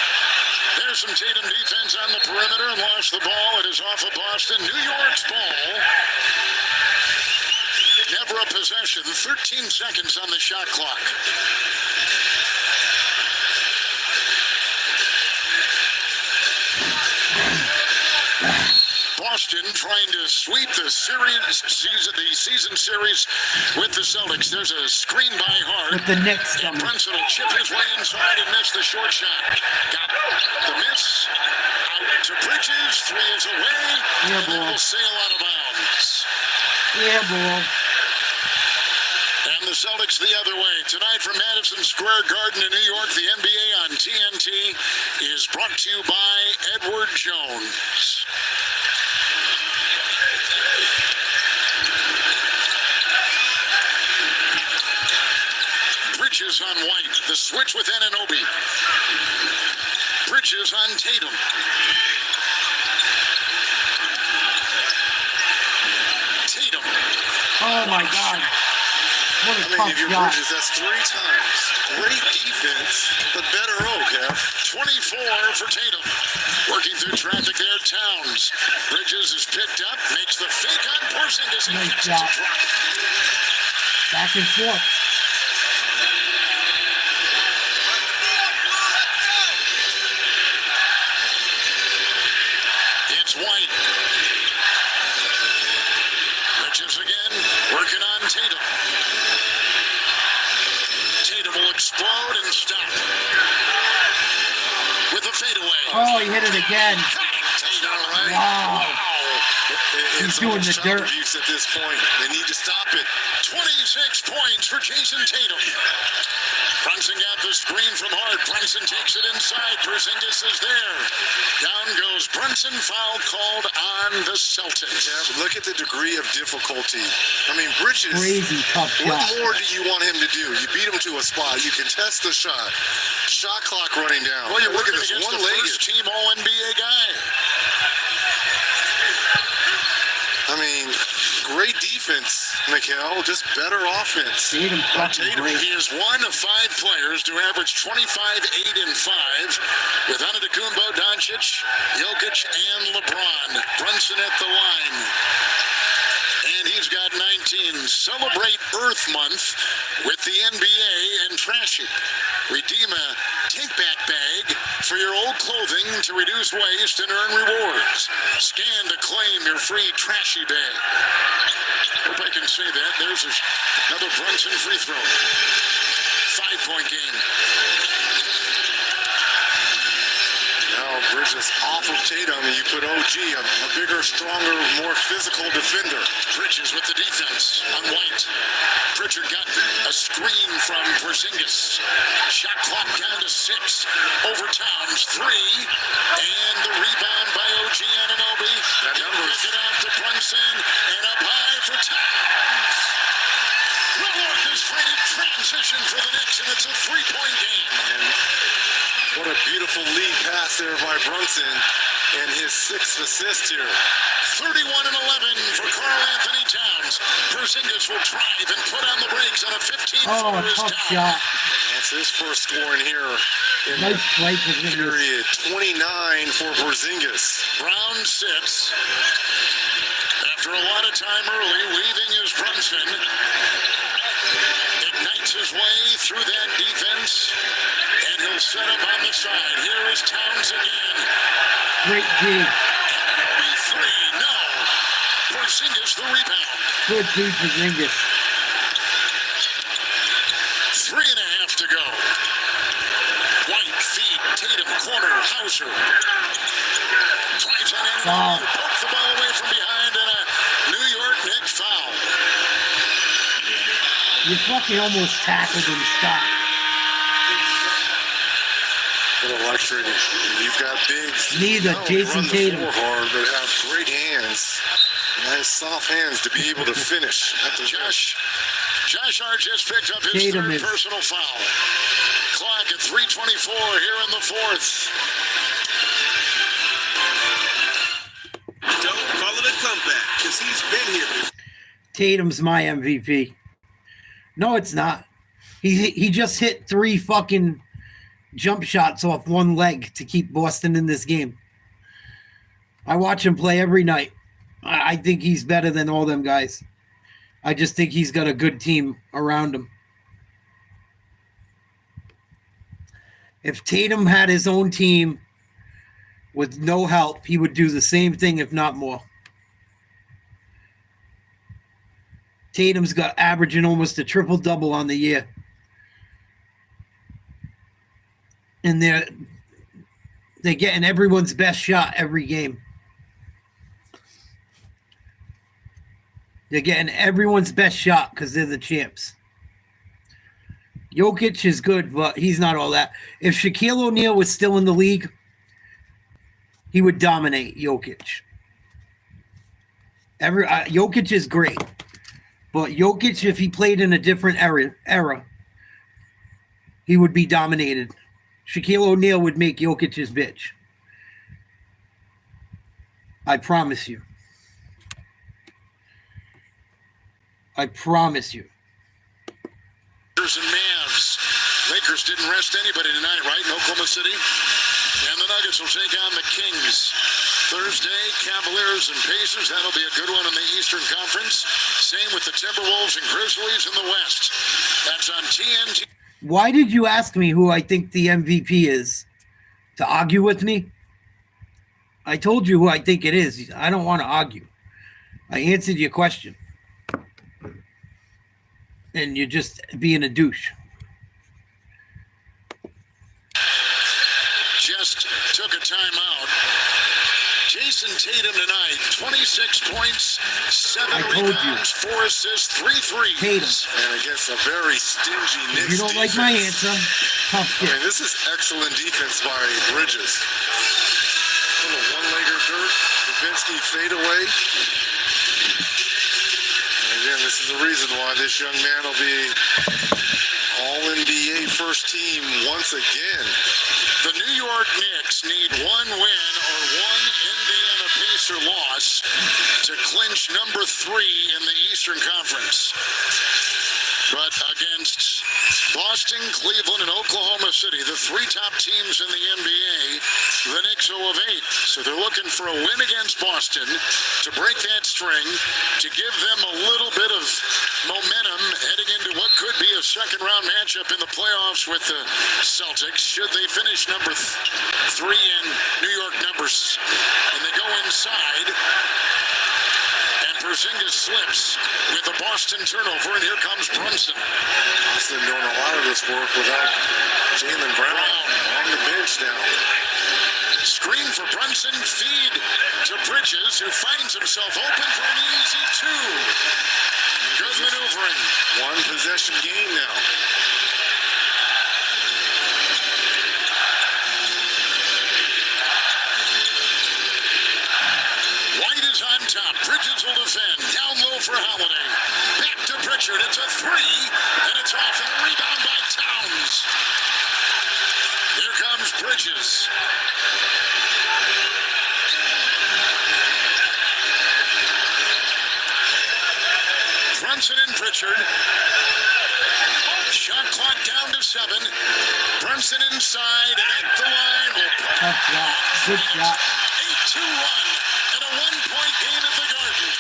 D: There's some Tatum defense on the perimeter and lost the ball. It is off of Boston. New York's ball. Never a possession. 13 seconds on the shot clock. Boston trying to sweep the season series with the Celtics. There's a screen by Hart.
A: With the Knicks
D: And
A: coming.
D: Brunson will chip his way inside and miss the short shot. Got the miss. Out to Bridges. 3 is away.
A: Yeah,
D: and
A: boy.
D: will sail out of bounds.
A: Yeah, boy.
D: And the Celtics the other way. Tonight from Madison Square Garden in New York, the NBA on TNT is brought to you by Edward Jones. Bridges on White. The switch with Anunoby. Bridges on Tatum. Tatum.
A: Oh my God. What a
E: I mean,
A: tough
E: if you're
A: shot.
E: Bridges, that's 3 times. Great defense, but better row, Kev.
D: 24 for Tatum. Working through traffic there, Towns. Bridges is picked up, makes the fake on Porzingis and
A: Nice
D: catches
A: shot.
D: a drop.
A: Back and forth.
D: It's White. Bridges again, working on Tatum. Tatum will explode and stop. With a fadeaway.
A: Oh, he hit it again.
D: Tatum.
A: Wow.
E: It's
A: He's doing the
E: almost child
A: dirt.
E: abuse at this point. They need to stop it.
D: 26 points for Jason Tatum. Brunson got the screen from Hart. Brunson takes it inside. Porzingis is there. Down goes Brunson. Foul called on the Celtics.
E: Yeah, but look at the degree of difficulty. I mean, Bridges.
A: Crazy tough
E: What
A: shot.
E: more do you want him to do? You beat him to a spot. You can test the shot. Shot clock running down.
D: Well, you're
E: look at
D: working
E: this
D: against the
E: one-legged.
D: first-team All-NBA guy.
E: I mean, great defense, Mikhail. Just better offense.
A: Tatum fucking great.
D: He is one of 5 players to average 25, 8, and 5 with Antetokounmpo, Doncic, Jokic, and LeBron. Brunson at the line. And he's got 19. Celebrate Earth Month with the NBA and Trashy. Redeem a take-back bag for your old clothing to reduce waste and earn rewards. Scan to claim your free Trashy bag. Hope I can say that. There's another Brunson free throw. 5-point game.
E: Now Bridges off of Tatum, and you put OG, a bigger, stronger, more physical defender.
D: Bridges with the defense on White. Pritchard got a screen from Porzingis. Shot clock down to 6. Over Towns, 3. And the rebound by OG Anunoby. Gives it out to Brunson. And up high for Towns. Lillard has traded transition for the Knicks, and it's a 3-point game.
E: And what a beautiful lead pass there by Brunson, and his 6th assist here.
D: 31 and 11 for Karl Anthony Towns. Porzingis will drive and put on the brakes on a 15-footer.
A: Tough shot.
E: That's his first scoring here in
A: Nice play
E: the
A: Porzingis.
E: period. 29 for Porzingis.
D: Brown sits. After a lot of time early, leaving is Brunson. Ignites his way through that defense, and he'll set up on the side. Here is Towns again.
A: Great D.
D: Three, no. Porzingis the rebound.
A: Good D, Porzingis.
D: 3.5 to go. White feed, Tatum, corner, Hauser. Drives on in,
A: Foul.
D: pokes the ball away from behind, and a New York Knicks foul.
A: You fucking almost tackled him. Stop.
E: What a luxury. You've got bigs.
A: Neither
E: not only
A: Jason
E: run the
A: Tatum.
E: floor hard, but have great hands. Nice soft hands to be able to finish.
D: Josh Hart just picked up his
A: Tatum
D: third
A: is-
D: personal foul. Clock at 3:24 here in the 4th.
G: Don't call it a comeback, because he's been here before.
A: Tatum's my MVP. No, it's not. He just hit 3 fucking jump shots off one leg to keep Boston in this game. I watch him play every night. I think he's better than all them guys. I just think he's got a good team around him. If Tatum had his own team with no help, he would do the same thing, if not more. Tatum's got averaging almost a triple-double on the year. And they're getting everyone's best shot every game. They're getting everyone's best shot because they're the champs. Jokic is good, but he's not all that. If Shaquille O'Neal was still in the league, he would dominate Jokic. Jokic is great. But Jokic, if he played in a different era, he would be dominated. Shaquille O'Neal would make Jokic his bitch. I promise you. I promise you.
D: Lakers and Mavs. Lakers didn't rest anybody tonight, right, in Oklahoma City? And the Nuggets will take on the Kings. Thursday, Cavaliers and Pacers. That'll be a good one in the Eastern Conference. Same with the Timberwolves and Grizzlies in the West. That's on TNT.
A: Why did you ask me who I think the MVP is? To argue with me? I told you who I think it is. I don't want to argue. I answered your question. And you're just being a douche.
D: Just took a timeout. Jason Tatum tonight, 26 points, 7
A: I told you.
D: rebounds, 4 assists, 3 threes.
A: Tatum.
E: And against a very stingy Knicks
A: If you don't like my answer, tough
E: I
A: shit.
E: mean, this is excellent defense by Bridges. A little one-legger dirt. Levinsky fade away. And again, this is the reason why this young man will be All-NBA first team once again.
D: The New York Knicks need one win or one Indiana Pacer loss to clinch number 3 in the Eastern Conference. But against Boston, Cleveland, and Oklahoma City, the 3 top teams in the NBA, the Knicks 0 of 8. So they're looking for a win against Boston to break that string, to give them a little bit of momentum heading into what could be a second-round matchup in the playoffs with the Celtics, should they finish number 3 in New York numbers. And they go inside. Porzingis slips with the Boston turnover, and here comes Brunson.
E: Boston doing a lot of this work without Jaylen Brown on the bench now.
D: Screen for Brunson, feed to Bridges, who finds himself open for an easy 2. Good maneuvering.
E: One possession game now.
D: Top. Bridges will defend. Down low for Holiday. Back to Pritchard. It's a 3, and it's off, and a rebound by Towns. Here comes Bridges. Brunson and Pritchard. Shot clock down to 7. Brunson inside, and at the line will put
A: Tough shot. Good shot.
D: 8-2 run. And a 1-point game at the Garden.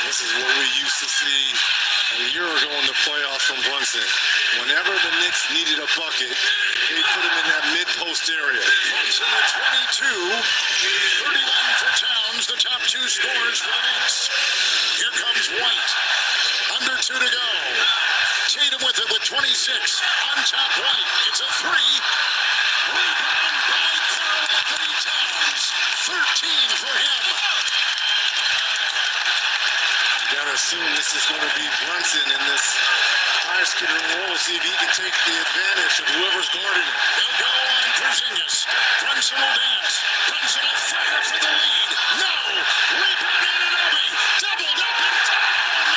E: This is what we used to see a year ago in the playoffs from Brunson. Whenever the Knicks needed a bucket, they put him in that mid-post area.
D: Brunson at 22. 31 for Towns, the top 2 scorers for the Knicks. Here comes White. Under 2 to go. Tatum with it with 26. On top White. It's a 3. Rebound by Karl Anthony Towns. 13 for him.
E: Gotta assume this is going to be Brunson in this high skittering role. See if he can take the advantage of whoever's guarding him.
D: They'll go on Porzingis. Brunson will dance. Brunson a fire for the lead. No. Rebound Anunoby. Doubled up and down.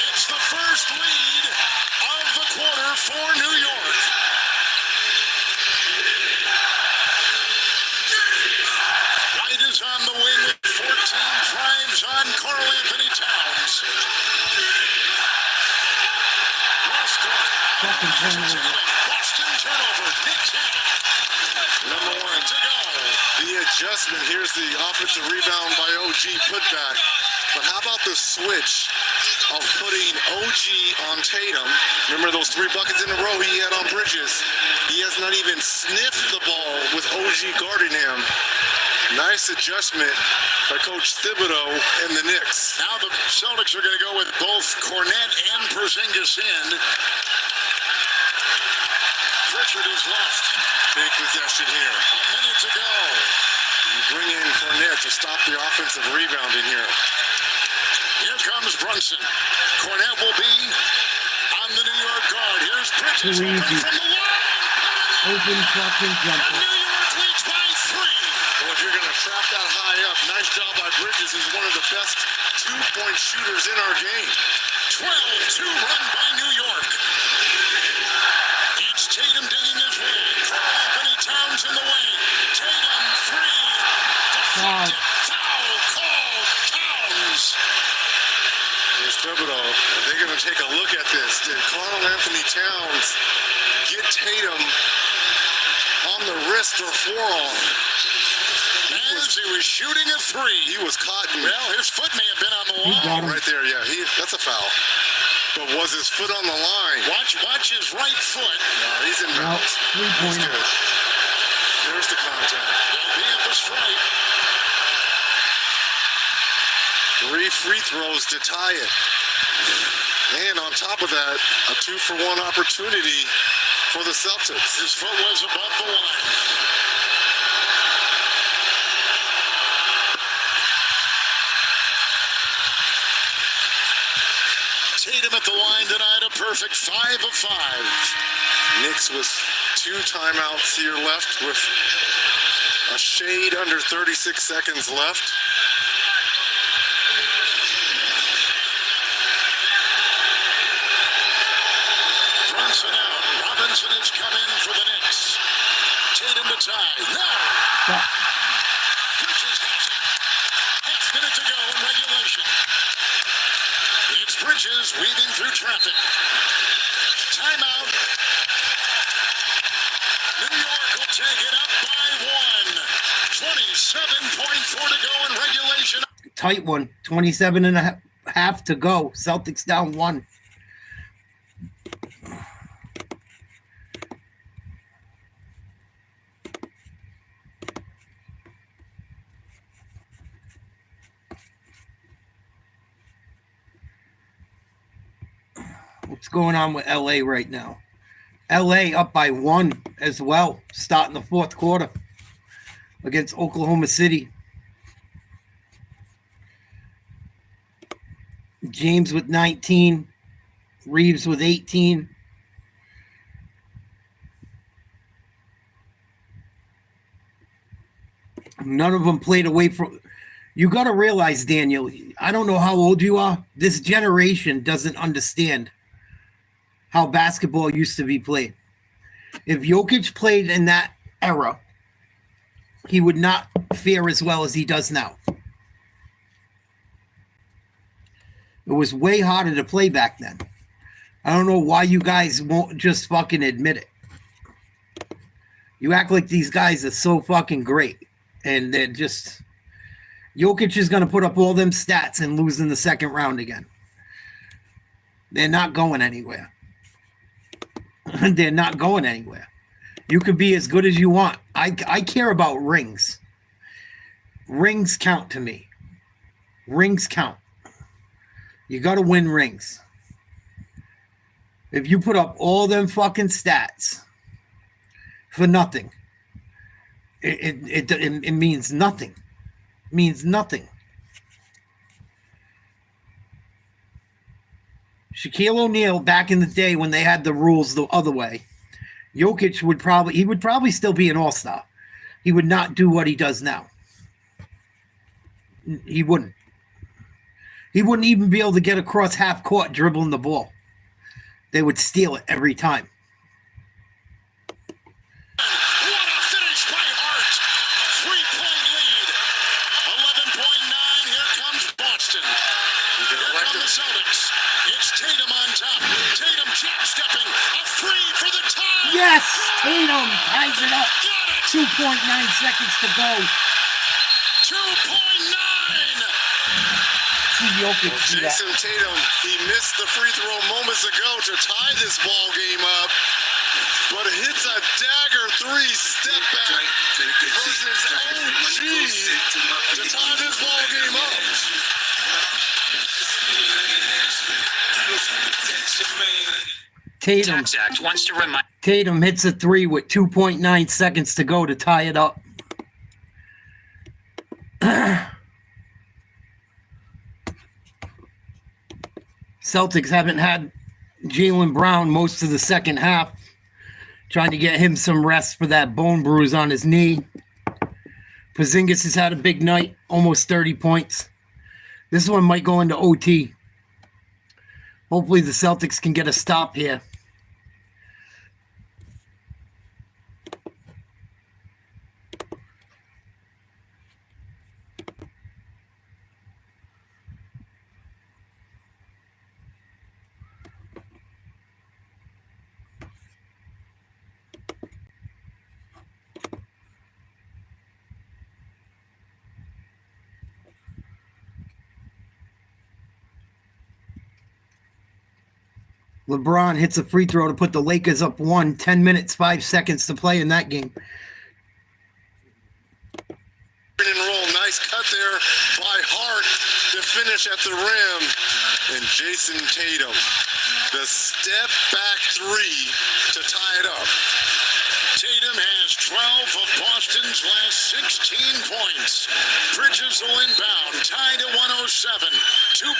D: It's the first lead of the quarter for New York. White is on the wing with 14 drives on Karl Anthony Towns. Cross court. Boston turnover. Knicks have it.
E: Number 1
D: to go.
E: The adjustment. Here's the offensive rebound by OG putback. But how about the switch of putting OG on Tatum? Remember those 3 buckets in a row he had on Bridges? He has not even sniffed the ball with OG guarding him. Nice adjustment by Coach Thibodeau and the Knicks.
D: Now the Celtics are going to go with both Cornette and Porzingis in. Pritchard is left.
E: Big possession here.
D: A minute to go.
E: You bring in Cornette to stop the offensive rebounding here.
D: Here comes Brunson. Cornette will be on the New York guard. Here's Bridges
A: Too
D: open
A: easy.
D: from the line.
A: Open fucking jumper.
D: New York leads by 3.
E: Well, if you're going to trap that high up, nice job by Bridges. He's one of the best 2-point shooters in our game.
D: 12-2 run by New York. It's Tatum digging his way. Karl Anthony Towns in the way. Tatum 3.
A: Foul.
D: Foul call. Towns.
E: Here's Thibodeau. Are they going to take a look at this? Did Karl Anthony Towns get Tatum on the wrist or forearm?
D: As he was shooting a 3.
E: He was caught in.
D: Well, his foot may have been on the
A: He got
D: line.
A: him.
E: Right there, yeah. That's a foul. But was his foot on the line?
D: Watch his right foot.
E: No, he's in
A: No,
E: bounds.
A: 3-pointer.
E: There's the contact.
D: They'll be at the stripe.
E: 3 free throws to tie it. And on top of that, a 2-for-1 opportunity for the Celtics.
D: His foot was above the line. Tatum at the line tonight, a perfect 5 of 5.
E: Knicks with 2 timeouts here left with a shade under 36 seconds left.
D: Brunson out. Robinson has come in for the Knicks. Tatum to tie. No! Bridges has it. Half minute to go in regulation. It's Bridges weaving through traffic. Timeout. New York will take it up by 1. 27.4 to go in regulation.
A: Tight one. 27 and a half to go. Celtics down 1. What's going on with LA right now? LA up by 1 as well, starting the fourth quarter against Oklahoma City. James with 19, Reeves with 18. None of them played away from. You got to realize, Daniel, I don't know how old you are. This generation doesn't understand how basketball used to be played. If Jokic played in that era, he would not fare as well as he does now. It was way harder to play back then. I don't know why you guys won't just fucking admit it. You act like these guys are so fucking great. And they're just... Jokic is going to put up all them stats and lose in the second round again. They're not going anywhere. They're not going anywhere. You could be as good as you want. I care about rings. Rings count to me. Rings count. You got to win rings. If you put up all them fucking stats for nothing, it means nothing. It means nothing. Shaquille O'Neal, back in the day when they had the rules the other way, Jokic would probably still be an all-star. He would not do what he does now. He wouldn't. He wouldn't even be able to get across half court dribbling the ball. They would steal it every time.
D: What a finish by Hart. 3-point lead. 11.9. Here comes Boston. Here come the Celtics. It's Tatum on top. Tatum jab stepping. A free for the tie.
A: Yes, Tatum ties it up. 2.9 seconds to go.
D: 2.9.
E: Jason Tatum, he missed the free throw moments ago to tie this ball game up, but hits a dagger 3 step back versus OG to tie this ball game up.
A: Tatum hits a 3 with 2.9 seconds to go to tie it up. Celtics haven't had Jaylen Brown most of the second half, trying to get him some rest for that bone bruise on his knee. Porzingis has had a big night, almost 30 points. This one might go into OT. Hopefully the Celtics can get a stop here. LeBron hits a free throw to put the Lakers up 1. 10 minutes, 5 seconds to play in that game.
E: And roll, nice cut there by Hart to finish at the rim. And Jason Tatum, the step back three to tie it up.
D: Tatum has 12 of Boston's last 16 points. Bridges will inbound, tied at 107. 2.9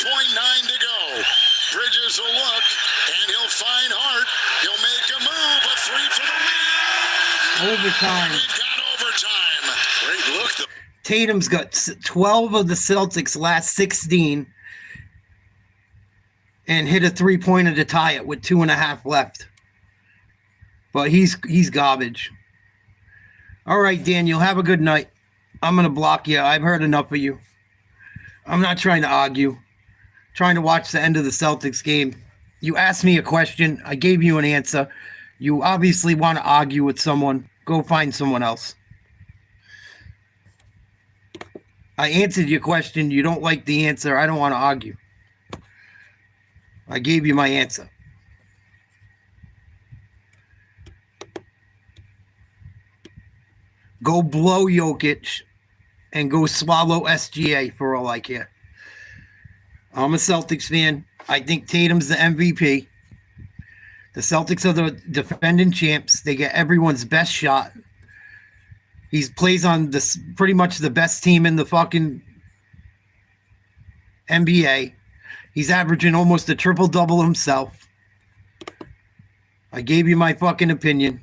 D: to go. Bridges will look, and he'll find Hart. He'll make a move, a three for the lead.
A: Overtime.
D: We've got overtime.
E: Great look.
A: Tatum's got 12 of the Celtics' last 16 and hit a three-pointer to tie it with 2.5 left. But he's garbage. All right, Daniel, have a good night. I'm going to block you. I've heard enough of you. I'm not trying to argue. I'm trying to watch the end of the Celtics game. You asked me a question. I gave you an answer. You obviously want to argue with someone. Go find someone else. I answered your question. You don't like the answer. I don't want to argue. I gave you my answer. Go blow Jokic and go swallow SGA for all I care. I'm a Celtics fan. I think Tatum's the MVP. The Celtics are the defending champs. They get everyone's best shot. He plays on this pretty much the best team in the fucking NBA. He's averaging almost a triple-double himself. I gave you my fucking opinion.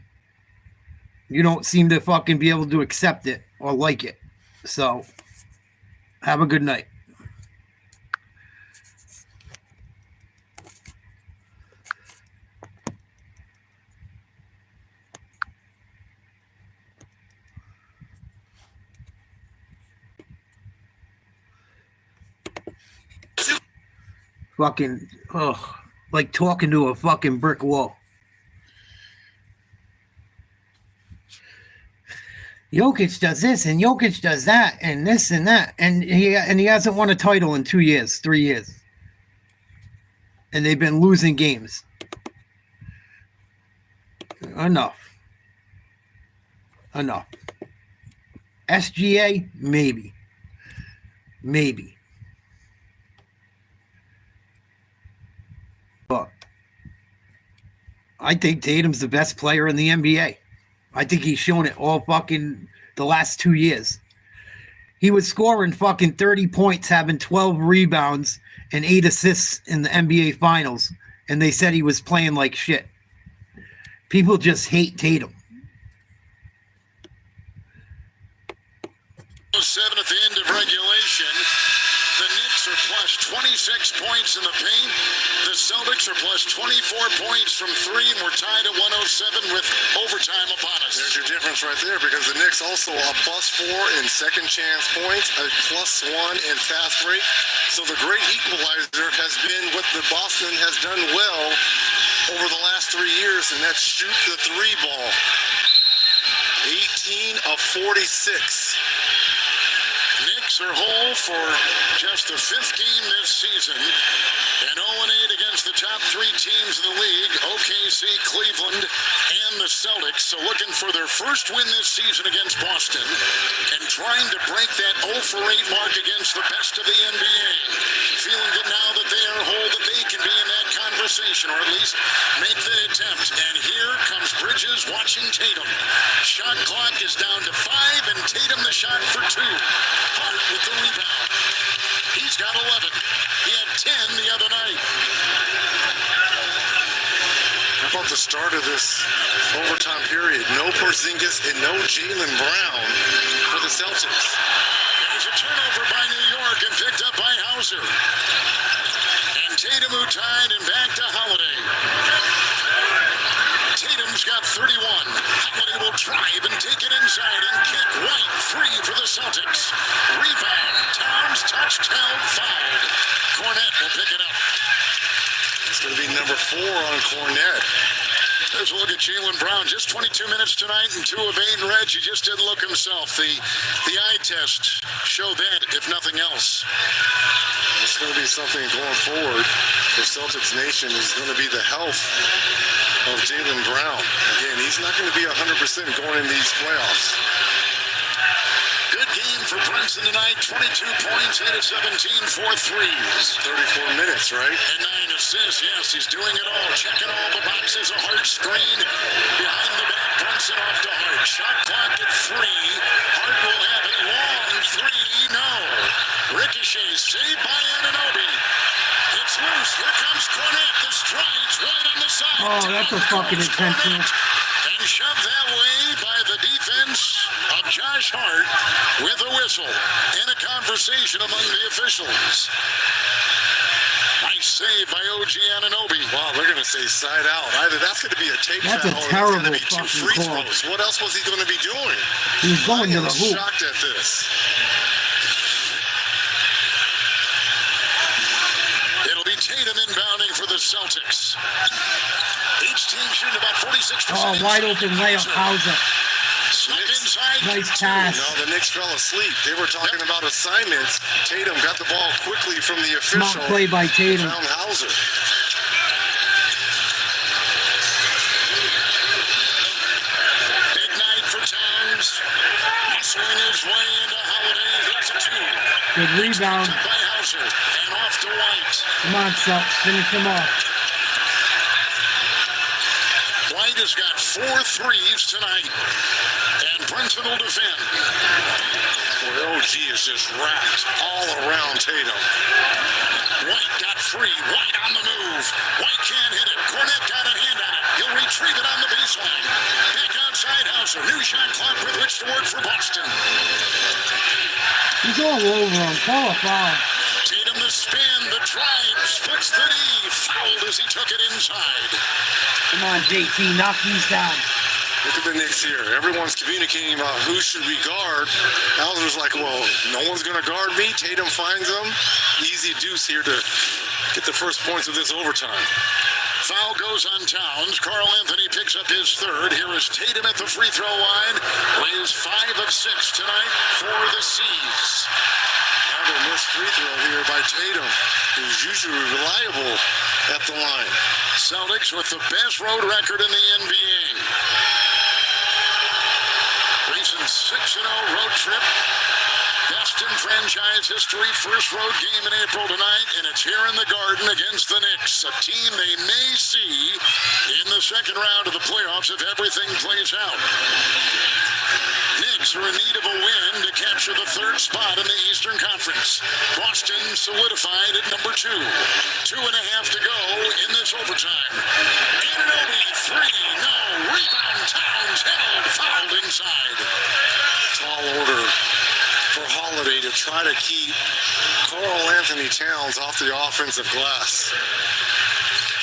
A: You don't seem to fucking be able to accept it or like it. So, have a good night. Fucking, like talking to a fucking brick wall. Jokic does this and Jokic does that and this and that. And he hasn't won a title in 3 years. And they've been losing games. Enough. SGA, maybe. But I think Tatum's the best player in the NBA. I think he's shown it all fucking the last 2 years. He was scoring fucking 30 points, having 12 rebounds and 8 assists in the NBA Finals, and they said he was playing like shit. People just hate Tatum.
D: 7 at the end of regulation. The Knicks are plus 26 points in the paint. The Celtics are plus 24 points from 3, and we're tied at 107 with overtime upon us.
E: There's your difference right there, because the Knicks also are plus 4 in second chance points, a plus 1 in fast break. So the great equalizer has been what the Boston has done well over the last 3 years, and that's shoot the 3 ball. 18 of 46.
D: Knicks are whole for just the 5th game this season, and 0-8 against the top 3 teams in the league, OKC, Cleveland, and the Celtics. So looking for their first win this season against Boston and trying to break that 0-for-8 mark against the best of the NBA. Feeling that now that they are whole, that they can be in that conversation, or at least make the attempt. And here comes Bridges watching Tatum. Shot clock is down to 5, and Tatum the shot for 2. Hart with the rebound. He's got 11. He had 10 the other night.
E: How about the start of this overtime period? No Porzingis and no Jaylen Brown for the Celtics.
D: There's a turnover by New York and picked up by Hauser. And Tatum who tied and back to Holiday. Tatum's got 31. Holiday will drive and take it inside and kick right. 3 for the Celtics. Rebound. Towns touched, held, fouled. Cornette will pick it up.
E: It's going to be number 4 on Cornette.
D: There's a look at Jaylen Brown. Just 22 minutes tonight and 2 of 8 in red. He just didn't look himself. The eye test showed that, if nothing else.
E: It's going to be something going forward for Celtics Nation is going to be the health of Jaylen Brown. Again, he's not going to be 100% going in these playoffs.
D: Good game for Brunson tonight. 22 points, 8 of 17, 4 threes.
E: 34 minutes, right?
D: And 9 assists. Yes, he's doing it all. Checking all the boxes. A Hart screen. Behind the back, Brunson off to Hart. Shot clock at 3. Hart will have it long. 3, no. Ricochet saved by Anunoby. It's loose. Here comes Cornette. The strides right on the side.
A: Oh, that's a fucking intentional.
D: And shoved that way by the defense of Josh Hart with a whistle and a conversation among the officials. Nice save by OG Anunoby.
E: Wow, they're going to say side out. Either that's going to be a take
A: That's a
E: foul or
A: terrible
E: it's going to be 2
A: fucking
E: free
A: call.
E: throws. What else was he going to be doing?
A: He was going to
E: I
A: the
E: am
A: hoop.
E: shocked at this.
D: It'll be Tatum inbounding for the Celtics. Each team shooting about 46%.
A: Oh, wide open layup, Hauser. Nice pass.
E: No, the Knicks fell asleep. They were talking about assignments. Tatum got the ball quickly from the official.
A: Smart play by Tatum.
E: Found Hauser.
D: Big night for Towns. Muscling his way into Holiday. That's a 2.
A: Good rebound.
D: By Hauser. And off to White.
A: Come on, Celtics. Finish him off.
D: White has got 4 threes tonight. And Brunson will defend.
E: Boy, OG is just wrapped all around Tatum.
D: White got free. White on the move. White can't hit it. Cornette got a hand on it. He'll retrieve it on the baseline. Back outside Hauser. New shot clock with which to work for Boston.
A: He's all over him. Call a foul.
D: Tatum the spin, the drive, splits the knee. Fouled as he took it inside.
A: Come on, JT. Knock these down.
E: Look at the Knicks here. Everyone's communicating about who should we guard. Hauser's like, well, no one's going to guard me. Tatum finds them. Easy deuce here to get the first points of this overtime.
D: Foul goes on Towns. Carl Anthony picks up his 3rd. Here is Tatum at the free throw line. Lays 5 of 6 tonight for the C's.
E: Another missed free throw here by Tatum, who's usually reliable at the line.
D: Celtics with the best road record in the NBA. Recent 6-0 road trip. Best in franchise history. First road game in April tonight, and it's here in the Garden against the Knicks, a team they may see in the second round of the playoffs if everything plays out. Knicks are in need of a win to capture the 3rd spot in the Eastern Conference. Boston solidified at number 2. 2.5 to go in this overtime. Anunoby 3, no. Rebound, Towns held, fouled inside.
E: Tall order for Holiday to try to keep Carl Anthony Towns off the offensive glass.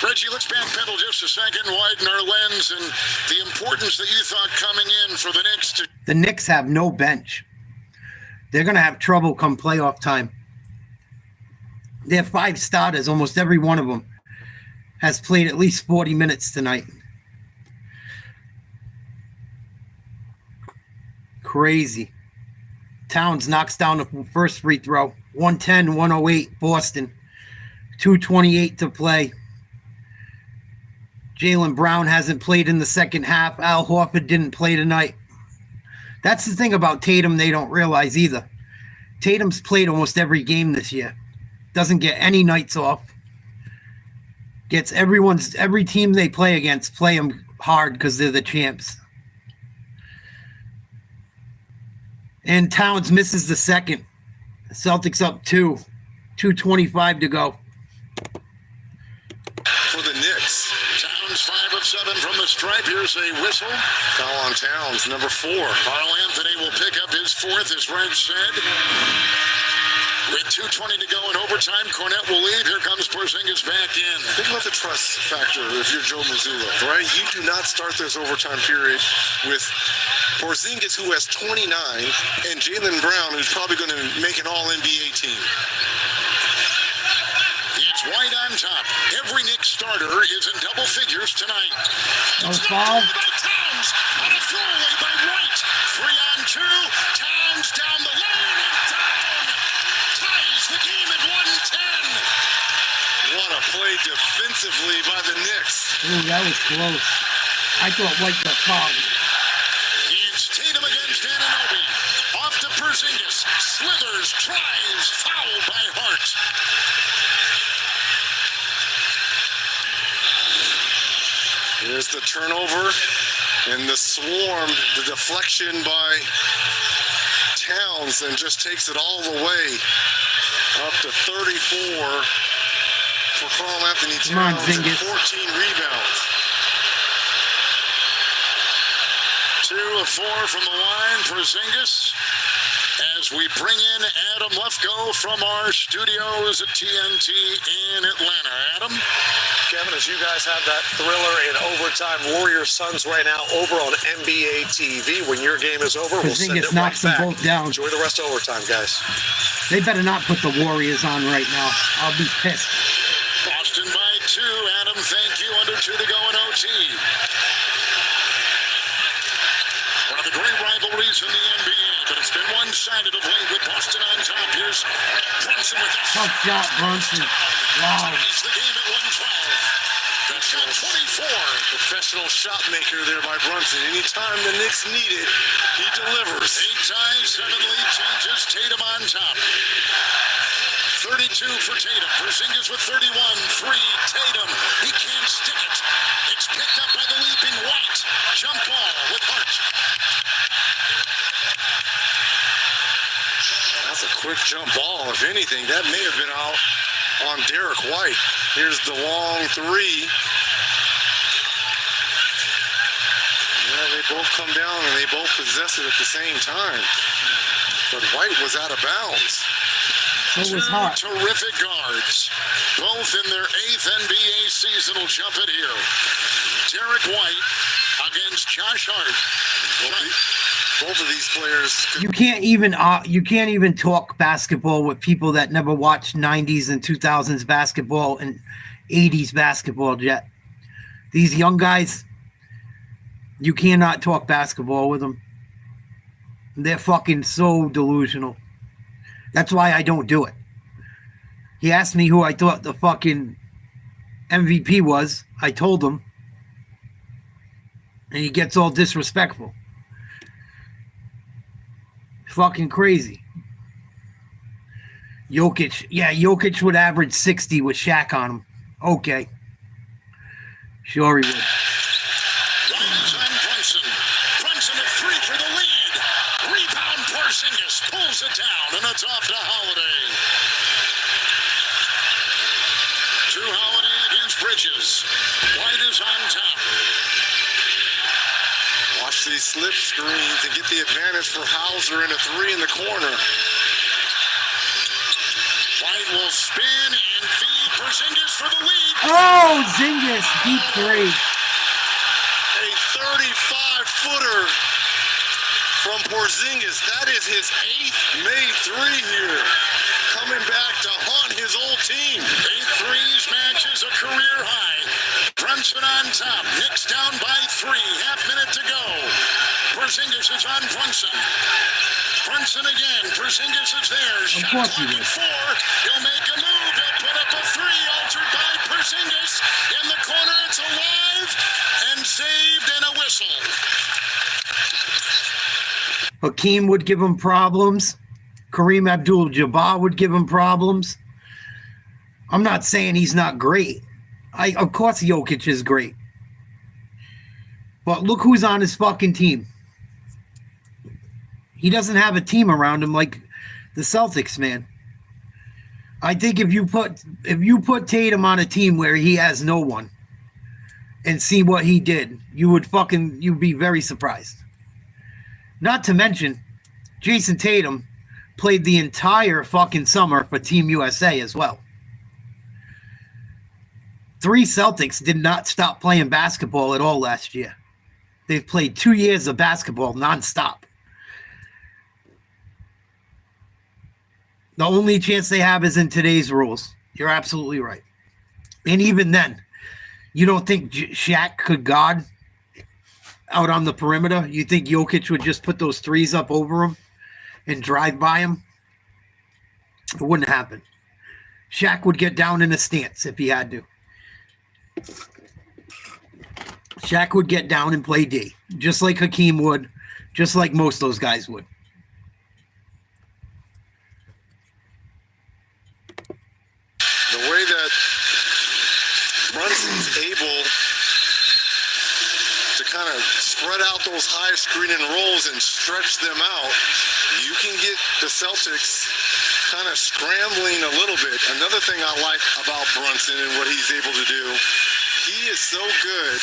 D: Reggie, let's backpedal just a second, widen our lens, and the importance that you thought coming in for the Knicks to...
A: The Knicks have no bench. They're going to have trouble come playoff time. They have 5 starters. Almost every one of them has played at least 40 minutes tonight. Crazy. Towns knocks down the first free throw. 110-108, Boston. 2:28 to play. Jaylen Brown hasn't played in the second half. Al Horford didn't play tonight. That's the thing about Tatum they don't realize either. Tatum's played almost every game this year. Doesn't get any nights off. Gets every team they play against play them hard because they're the champs. And Towns misses the second. Celtics up 2. 2:25 to go.
E: For the Knicks.
D: Towns 5 of 7 from the stripe. Here's a whistle.
E: Foul on Towns, number 4.
D: Carl Anthony will pick up his 4th, as Reg said. With 2:20 to go in overtime, Cornette will leave. Here comes Porzingis back in.
E: Think about the trust factor if you're Joe Mazzulla, right? You do not start this overtime period with Porzingis, who has 29, and Jaylen Brown, who's probably going to make an all-NBA team.
D: It's White on top. Every Knicks starter is in double figures tonight.
A: No foul.
D: By Towns on a throwaway by White. 3 on 2. Towns down the lane and down. Ties the game at 110.
E: What a play defensively by the Knicks.
A: Ooh, that was close. I thought White got fouled.
D: It's Tatum against Anunoby. Off to Porzingis slithers, drives, fouled by Hart.
E: Here's the turnover and the swarm, the deflection by Towns, and just takes it all the way up to 34 for Karl Anthony Towns and 14 rebounds.
D: 2 of 4 from the line, Porzingis. As we bring in Adam Lefko from our studios at TNT in Atlanta. Adam?
B: Kevin, as you guys have that thriller in overtime, Warriors Suns right now over on NBA TV. When your game is over, we'll send it
A: knocks
B: right
A: them
B: back.
A: both down.
B: Enjoy the rest of overtime, guys.
A: They better not put the Warriors on right now. I'll be pissed.
D: Boston by 2. Adam, thank you. Under 2 to go in OT. One of the great rivalries in the NBA, but it's been one-sided of late with Boston on top. Here's Brunson with a
A: tough shot, Brunson. Wow.
D: He's the game at 112. He's got 24.
E: Professional shot maker there by Brunson. Anytime the Knicks need it, he delivers.
D: 8 ties, 7 lead changes. Tatum on top. 32 for Tatum. Porzingis with 31. 3. Tatum. He can't stick it. It's picked up by the leaping White. Jump ball with Hart.
E: That's a quick jump ball. If anything, that may have been out on Derek White. Here's the long 3. Yeah, they both come down and they both possess it at the same time. But White was out of bounds.
A: So was Hart.
D: Terrific guards. Both in their 8th NBA season will jump it here. Derek White against Josh Hart.
E: Both of these players.
A: You can't even talk basketball with people that never watched 90s and 2000s basketball and 80s basketball yet. These young guys, you cannot talk basketball with them. They're fucking so delusional. That's why I don't do it. He asked me who I thought the fucking MVP was. I told him. And he gets all disrespectful. Fucking crazy. Jokic would average 60 with Shaq on him. Okay. Sure he would.
D: Brunson. Brunson at 3 for the lead. Rebound, Porzingis pulls it down, and it's off to Holiday. Drew Holiday against Bridges. White is on top.
E: Watch these slip screens and get the advantage for Hauser in a 3 in the corner.
D: White will spin and feed Porzingis for the lead.
A: Oh, Zingis, deep 3.
E: A 35-footer from Porzingis. That is his 8th made 3 here. Coming back to haunt his old team.
D: 8 threes matches a career high. Brunson on top. Knicks down by 3. Half minute to go. Porzingis is on Brunson. Brunson again. Porzingis is there. Shot clock at 4. He'll make a move. He'll put up a 3. Altered by Porzingis. In the corner. It's alive and saved and a whistle.
A: Hakeem would give him problems. Kareem Abdul-Jabbar would give him problems. I'm not saying he's not great. Of course Jokic is great. But look who's on his fucking team. He doesn't have a team around him like the Celtics, man. I think if you put Tatum on a team where he has no one and see what he did, you'd be very surprised. Not to mention, Jason Tatum played the entire fucking summer for Team USA as well. 3 Celtics did not stop playing basketball at all last year. They've played 2 years of basketball nonstop. The only chance they have is in today's rules. You're absolutely right. And even then, you don't think Shaq could guard out on the perimeter? You think Jokic would just put those 3s up over him and drive by him? It wouldn't happen. Shaq would get down in a stance if he had to. Shaq would get down and play D, just like Hakeem would, just like most of those guys would.
E: out those high screen and rolls and stretch them out, you can get the Celtics kind of scrambling a little bit. Another thing I like about Brunson and what he's able to do, he is so good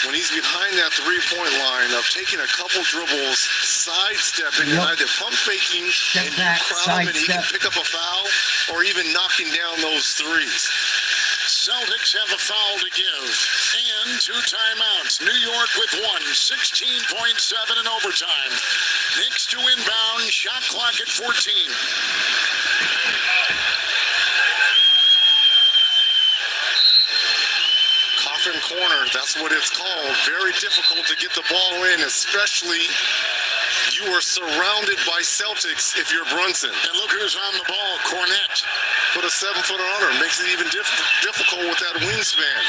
E: when he's behind that three-point line of taking a couple dribbles, sidestepping, and either pump faking and crowd him and he can pick up a foul, or even knocking down those threes.
D: Celtics have a foul to give and 2 timeouts. New York with 1, 16.7 in overtime. Knicks to inbound, shot clock at 14.
E: Coffin corner, that's what it's called. Very difficult to get the ball in, especially you are surrounded by Celtics if you're Brunson.
D: And look who's on the ball, Cornette.
E: Put a 7-footer on her, makes it even difficult with that wingspan.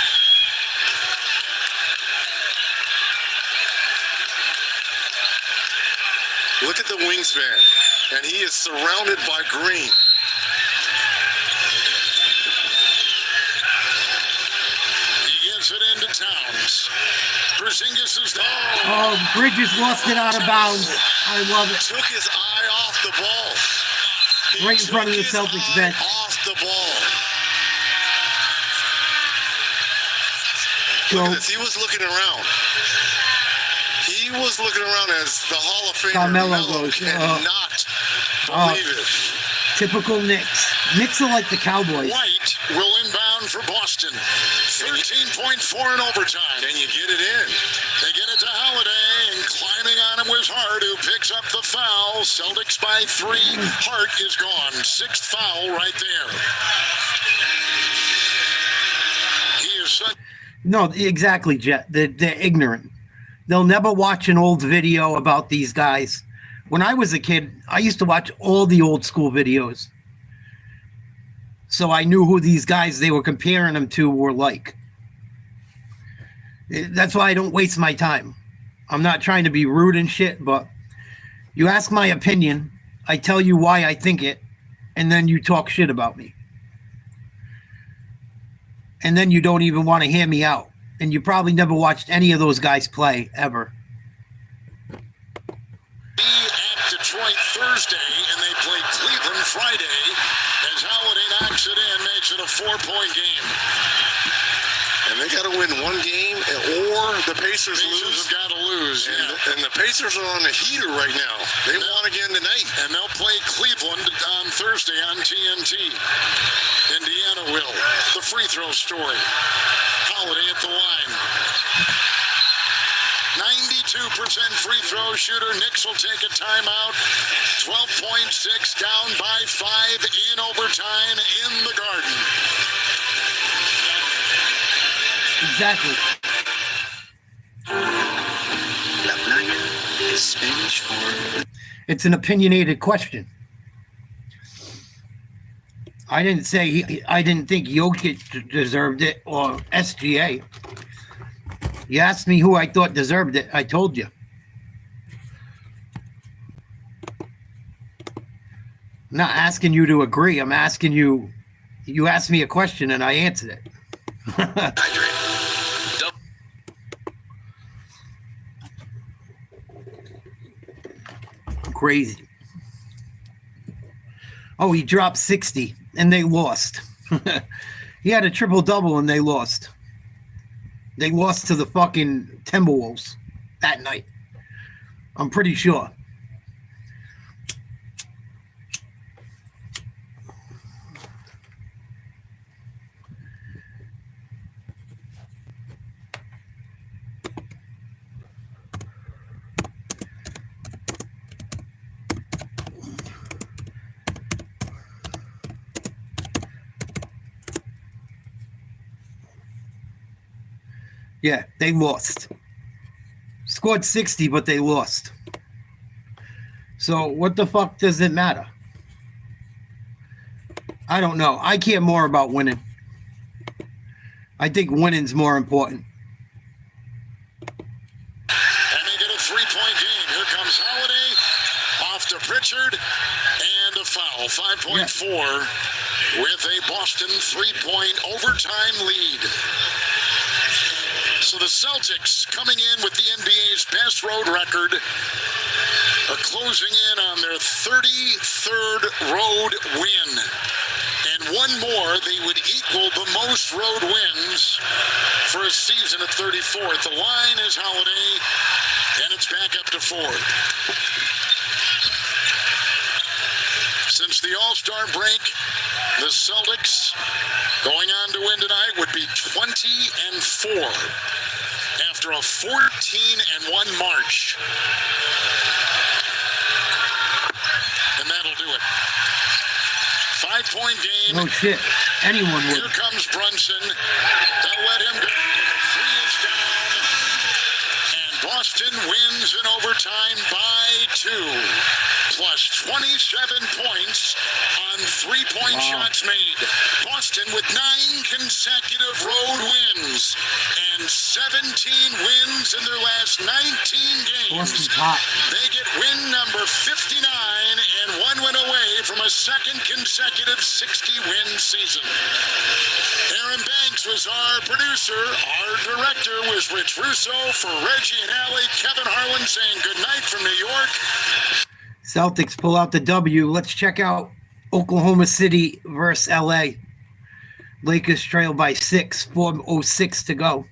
E: Look at the wingspan, and he is surrounded by Green.
D: He gets it into Towns. Porzingis is down.
A: Oh, Bridges lost it out of bounds. I love it.
E: Took his eye off the ball.
A: Right in front of the Celtics bench.
E: Off the ball.
A: So,
E: look at this. He was looking around. He was looking around as the Hall of Famer
A: Carmelo
E: Melo
A: goes,
E: cannot believe it.
A: Typical Knicks. Knicks are like the Cowboys.
D: White will inbound for Boston. 13.4 in overtime.
E: Can you get it in?
D: They get it to Holiday, and climbing on him was Hart, who picks up the foul. Celtics by 3. Hart is gone. 6th foul right there. He is such...
A: No, exactly, Jet. They're ignorant. They'll never watch an old video about these guys. When I was a kid, I used to watch all the old school videos. So I knew who these guys they were comparing them to were like. That's why I don't waste my time. I'm not trying to be rude and shit, but you ask my opinion, I tell you why I think it, and then you talk shit about me. And then you don't even want to hear me out. And you probably never watched any of those guys play, ever.
D: At Detroit Thursday, and they play Cleveland Friday, as Holiday knocks it in, makes it a 4-point game.
E: And they got to win one game, or the Pacers lose.
D: Have got to lose, yeah.
E: And the Pacers are on a heater right now. They won again tonight.
D: And they'll play Cleveland on Thursday on TNT. Indiana will. The free throw story. Holiday at the line. 92% free throw shooter. Knicks will take a timeout. 12.6 down by 5 in overtime in the Garden.
A: Exactly.
G: La playa is Spanish for...
A: It's an opinionated question. I didn't say I didn't think Jokic deserved it or SGA. You asked me who I thought deserved it. I told you. I'm not asking you to agree. I'm asking you. You asked me a question and I answered it. Crazy. Oh, he dropped 60 and they lost. He had a triple-double and they lost. They lost to the fucking Timberwolves that night. I'm pretty sure. Yeah, they lost. Scored 60, but they lost. So what the fuck does it matter? I don't know. I care more about winning. I think winning's more important.
D: And they get a 3-point game. Here comes Holiday. Off to Pritchard. And a foul. 5.4 with a Boston 3-point overtime lead. So the Celtics coming in with the NBA's best road record are closing in on their 33rd road win. And one more, they would equal the most road wins for a season at 34. The line is Holiday, and it's back up to 4. Since the All-Star break, the Celtics going on to win tonight would be 20-4 after a 14-1 march. And that'll do it. 5-point game.
A: No shit. Anyone would.
D: Here comes Brunson. They'll let him go. The 3 is down. And Boston wins in overtime by 2. Plus 27 points on 3-point shots made. Boston with 9 consecutive road wins and 17 wins in their last 19 games.
A: Boston's hot.
D: They get win number 59 and 1 win away from a second consecutive 60-win season. Aaron Banks was our producer. Our director was Rich Russo. For Reggie and Allie, Kevin Harlan saying good night from New York.
A: Celtics pull out the W. Let's check out Oklahoma City versus LA. Lakers trail by 6, 4:06 to go.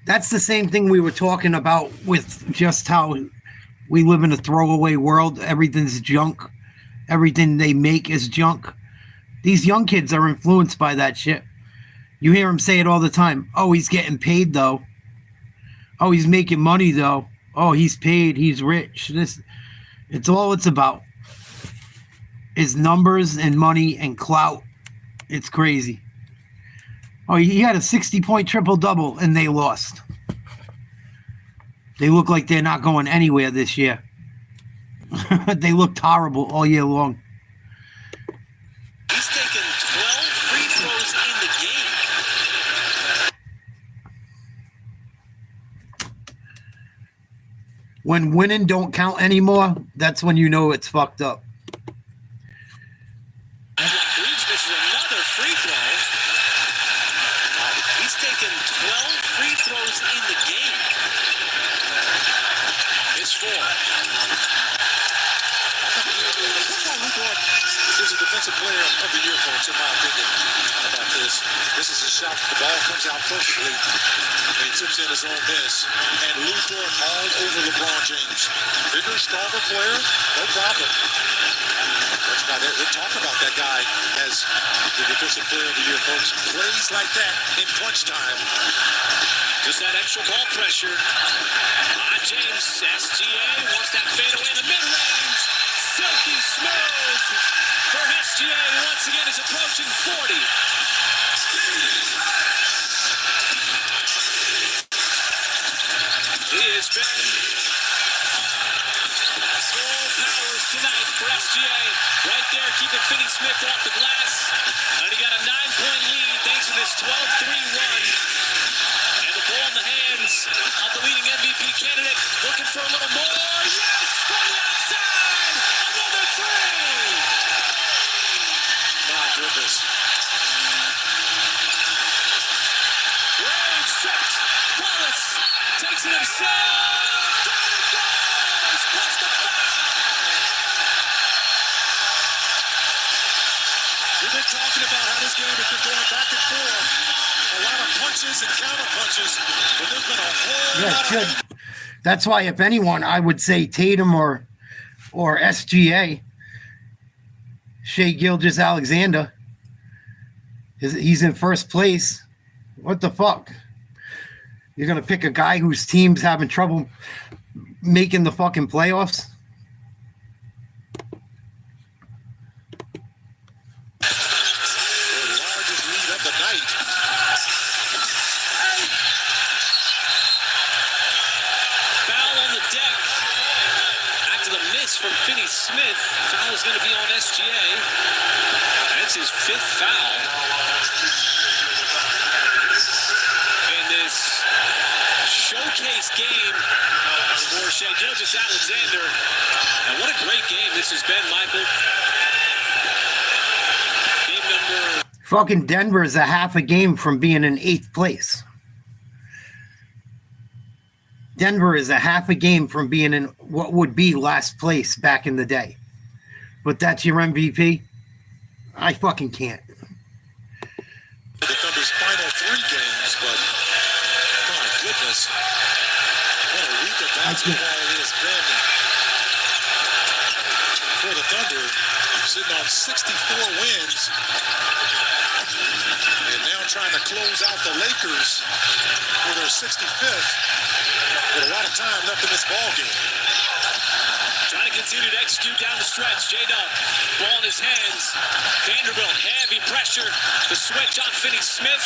A: That's the same thing we were talking about with just how we live in a throwaway world. Everything's junk. Everything they make is junk. These young kids are influenced by that shit. You hear them say it all the time. Oh, he's getting paid though. Oh, he's making money though. Oh, he's paid. He's rich. It's all it's about. Is numbers and money and clout. It's crazy. Oh, he had a 60-point triple-double, and they lost. They look like they're not going anywhere this year. They looked horrible all year long.
L: He's taken 12 free throws in the game.
A: When winning don't count anymore, that's when you know it's fucked up.
L: Reeves misses another free throw. He's taken 12 free throws in the game. It's 4.
B: Is a defensive player of the year, folks, in my opinion. How about this? This is a shot. The ball comes out perfectly. He tips in his own miss. And Lou Dort all over LeBron James. Bigger, stronger player, no problem. That's why they talk about that guy as the defensive player of the year, folks. Plays like that in crunch time.
L: Just that extra ball pressure. James, SGA wants that fadeaway in the mid-range. Silky smooth for SGA. Once again is approaching 40. He has been full powers tonight for SGA. Right there, keeping Finney-Smith off the glass. And he got a 9-point lead thanks to this 12-3 run. And the ball in the hands of the leading MVP candidate. Looking for a little more. Yes, from the outside. Another 3.
B: My goodness.
L: Wade stripped. Wallace takes it himself. Down it goes. Plus the foul.
B: We've been talking about how this game has been going back and forth. A lot of punches and counter punches, but there's been a whole lot of...
A: That's why, if anyone, I would say Tatum or SGA. Shea Gilgeous-Alexander. He's in first place. What the fuck? You're going to pick a guy whose team's having trouble making the fucking playoffs?
B: The largest lead of the night.
L: Foul on the deck. After the miss from Finney-Smith, foul is going to be on SGA. That's his 5th foul. In this showcase game for Shea Gilgeous-Alexander. And what a great game this has been, Michael. Game number...
A: Fucking Denver is a half a game from being in 8th place. Denver is a half a game from being in what would be last place back in the day. But that's your MVP? I fucking can't.
B: The Thunder's final 3 games, but my goodness, what a week of basketball it has been for the Thunder, sitting on 64 wins, and now trying to close out the Lakers for their 65th with a lot of time left in this ball game.
L: Trying to continue to execute down the stretch. J-Dub, ball in his hands. Vanderbilt, heavy pressure. The switch on Finney-Smith.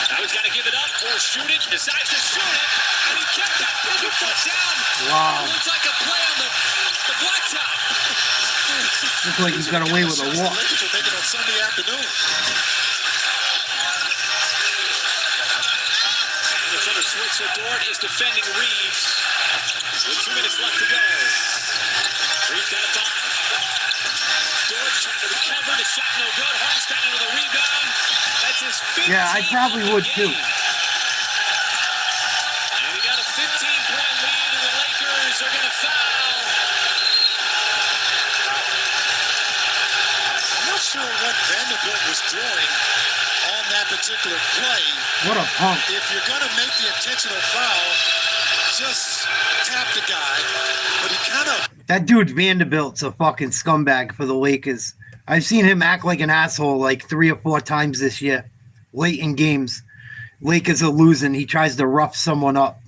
L: Now he's got to give it up or shoot it. Decides to shoot it. And he kept that pivot foot down.
A: Wow.
L: Looks like a play on the blacktop.
A: Looks like he's got away with a walk.
B: The Lakers are making on Sunday afternoon.
L: And the Thunder switch to Dort is defending Reeves. With 2 minutes left to go. Reeves got a bomb. Dort trying to recover. The shot no good. Hartenstein into the rebound. That's his 15th.
A: Yeah, I probably would too.
L: And we got a 15-point lead, and the Lakers are going to foul.
B: I'm not sure what Vanderbilt was doing on that particular play.
A: What a punk.
B: If you're going to make the intentional foul, just tap the guy. But he kind of...
A: That dude Vanderbilt's a fucking scumbag for the Lakers. I've seen him act like an asshole like 3 or 4 times this year. Late in games. Lakers are losing. He tries to rough someone up.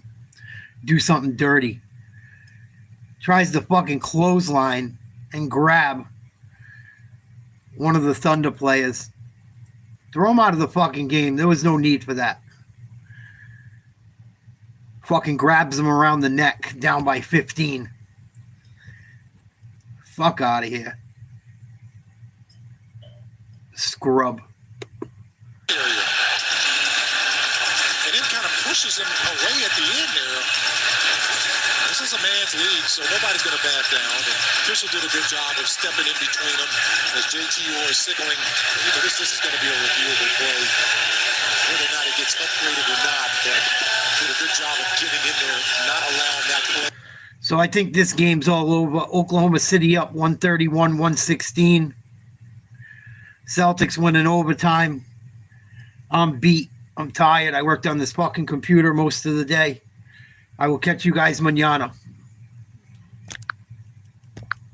A: Do something dirty. Tries to fucking clothesline and grab one of the Thunder players. Throw him out of the fucking game. There was no need for that. Fucking grabs him around the neck, down by 15. Fuck out of here. Scrub.
B: And then kind of pushes him away at the end there. This is a man's league, so nobody's going to back down. And Fisher did a good job of stepping in between them as JT was signaling, this is going to be a reviewable play. Whether or not it gets upgraded or not, but did a good job of getting in there, not allowing that play.
A: So I think this game's all over. Oklahoma City up 131-116. Celtics win in overtime. I'm beat. I'm tired. I worked on this fucking computer most of the day. I will catch you guys mañana.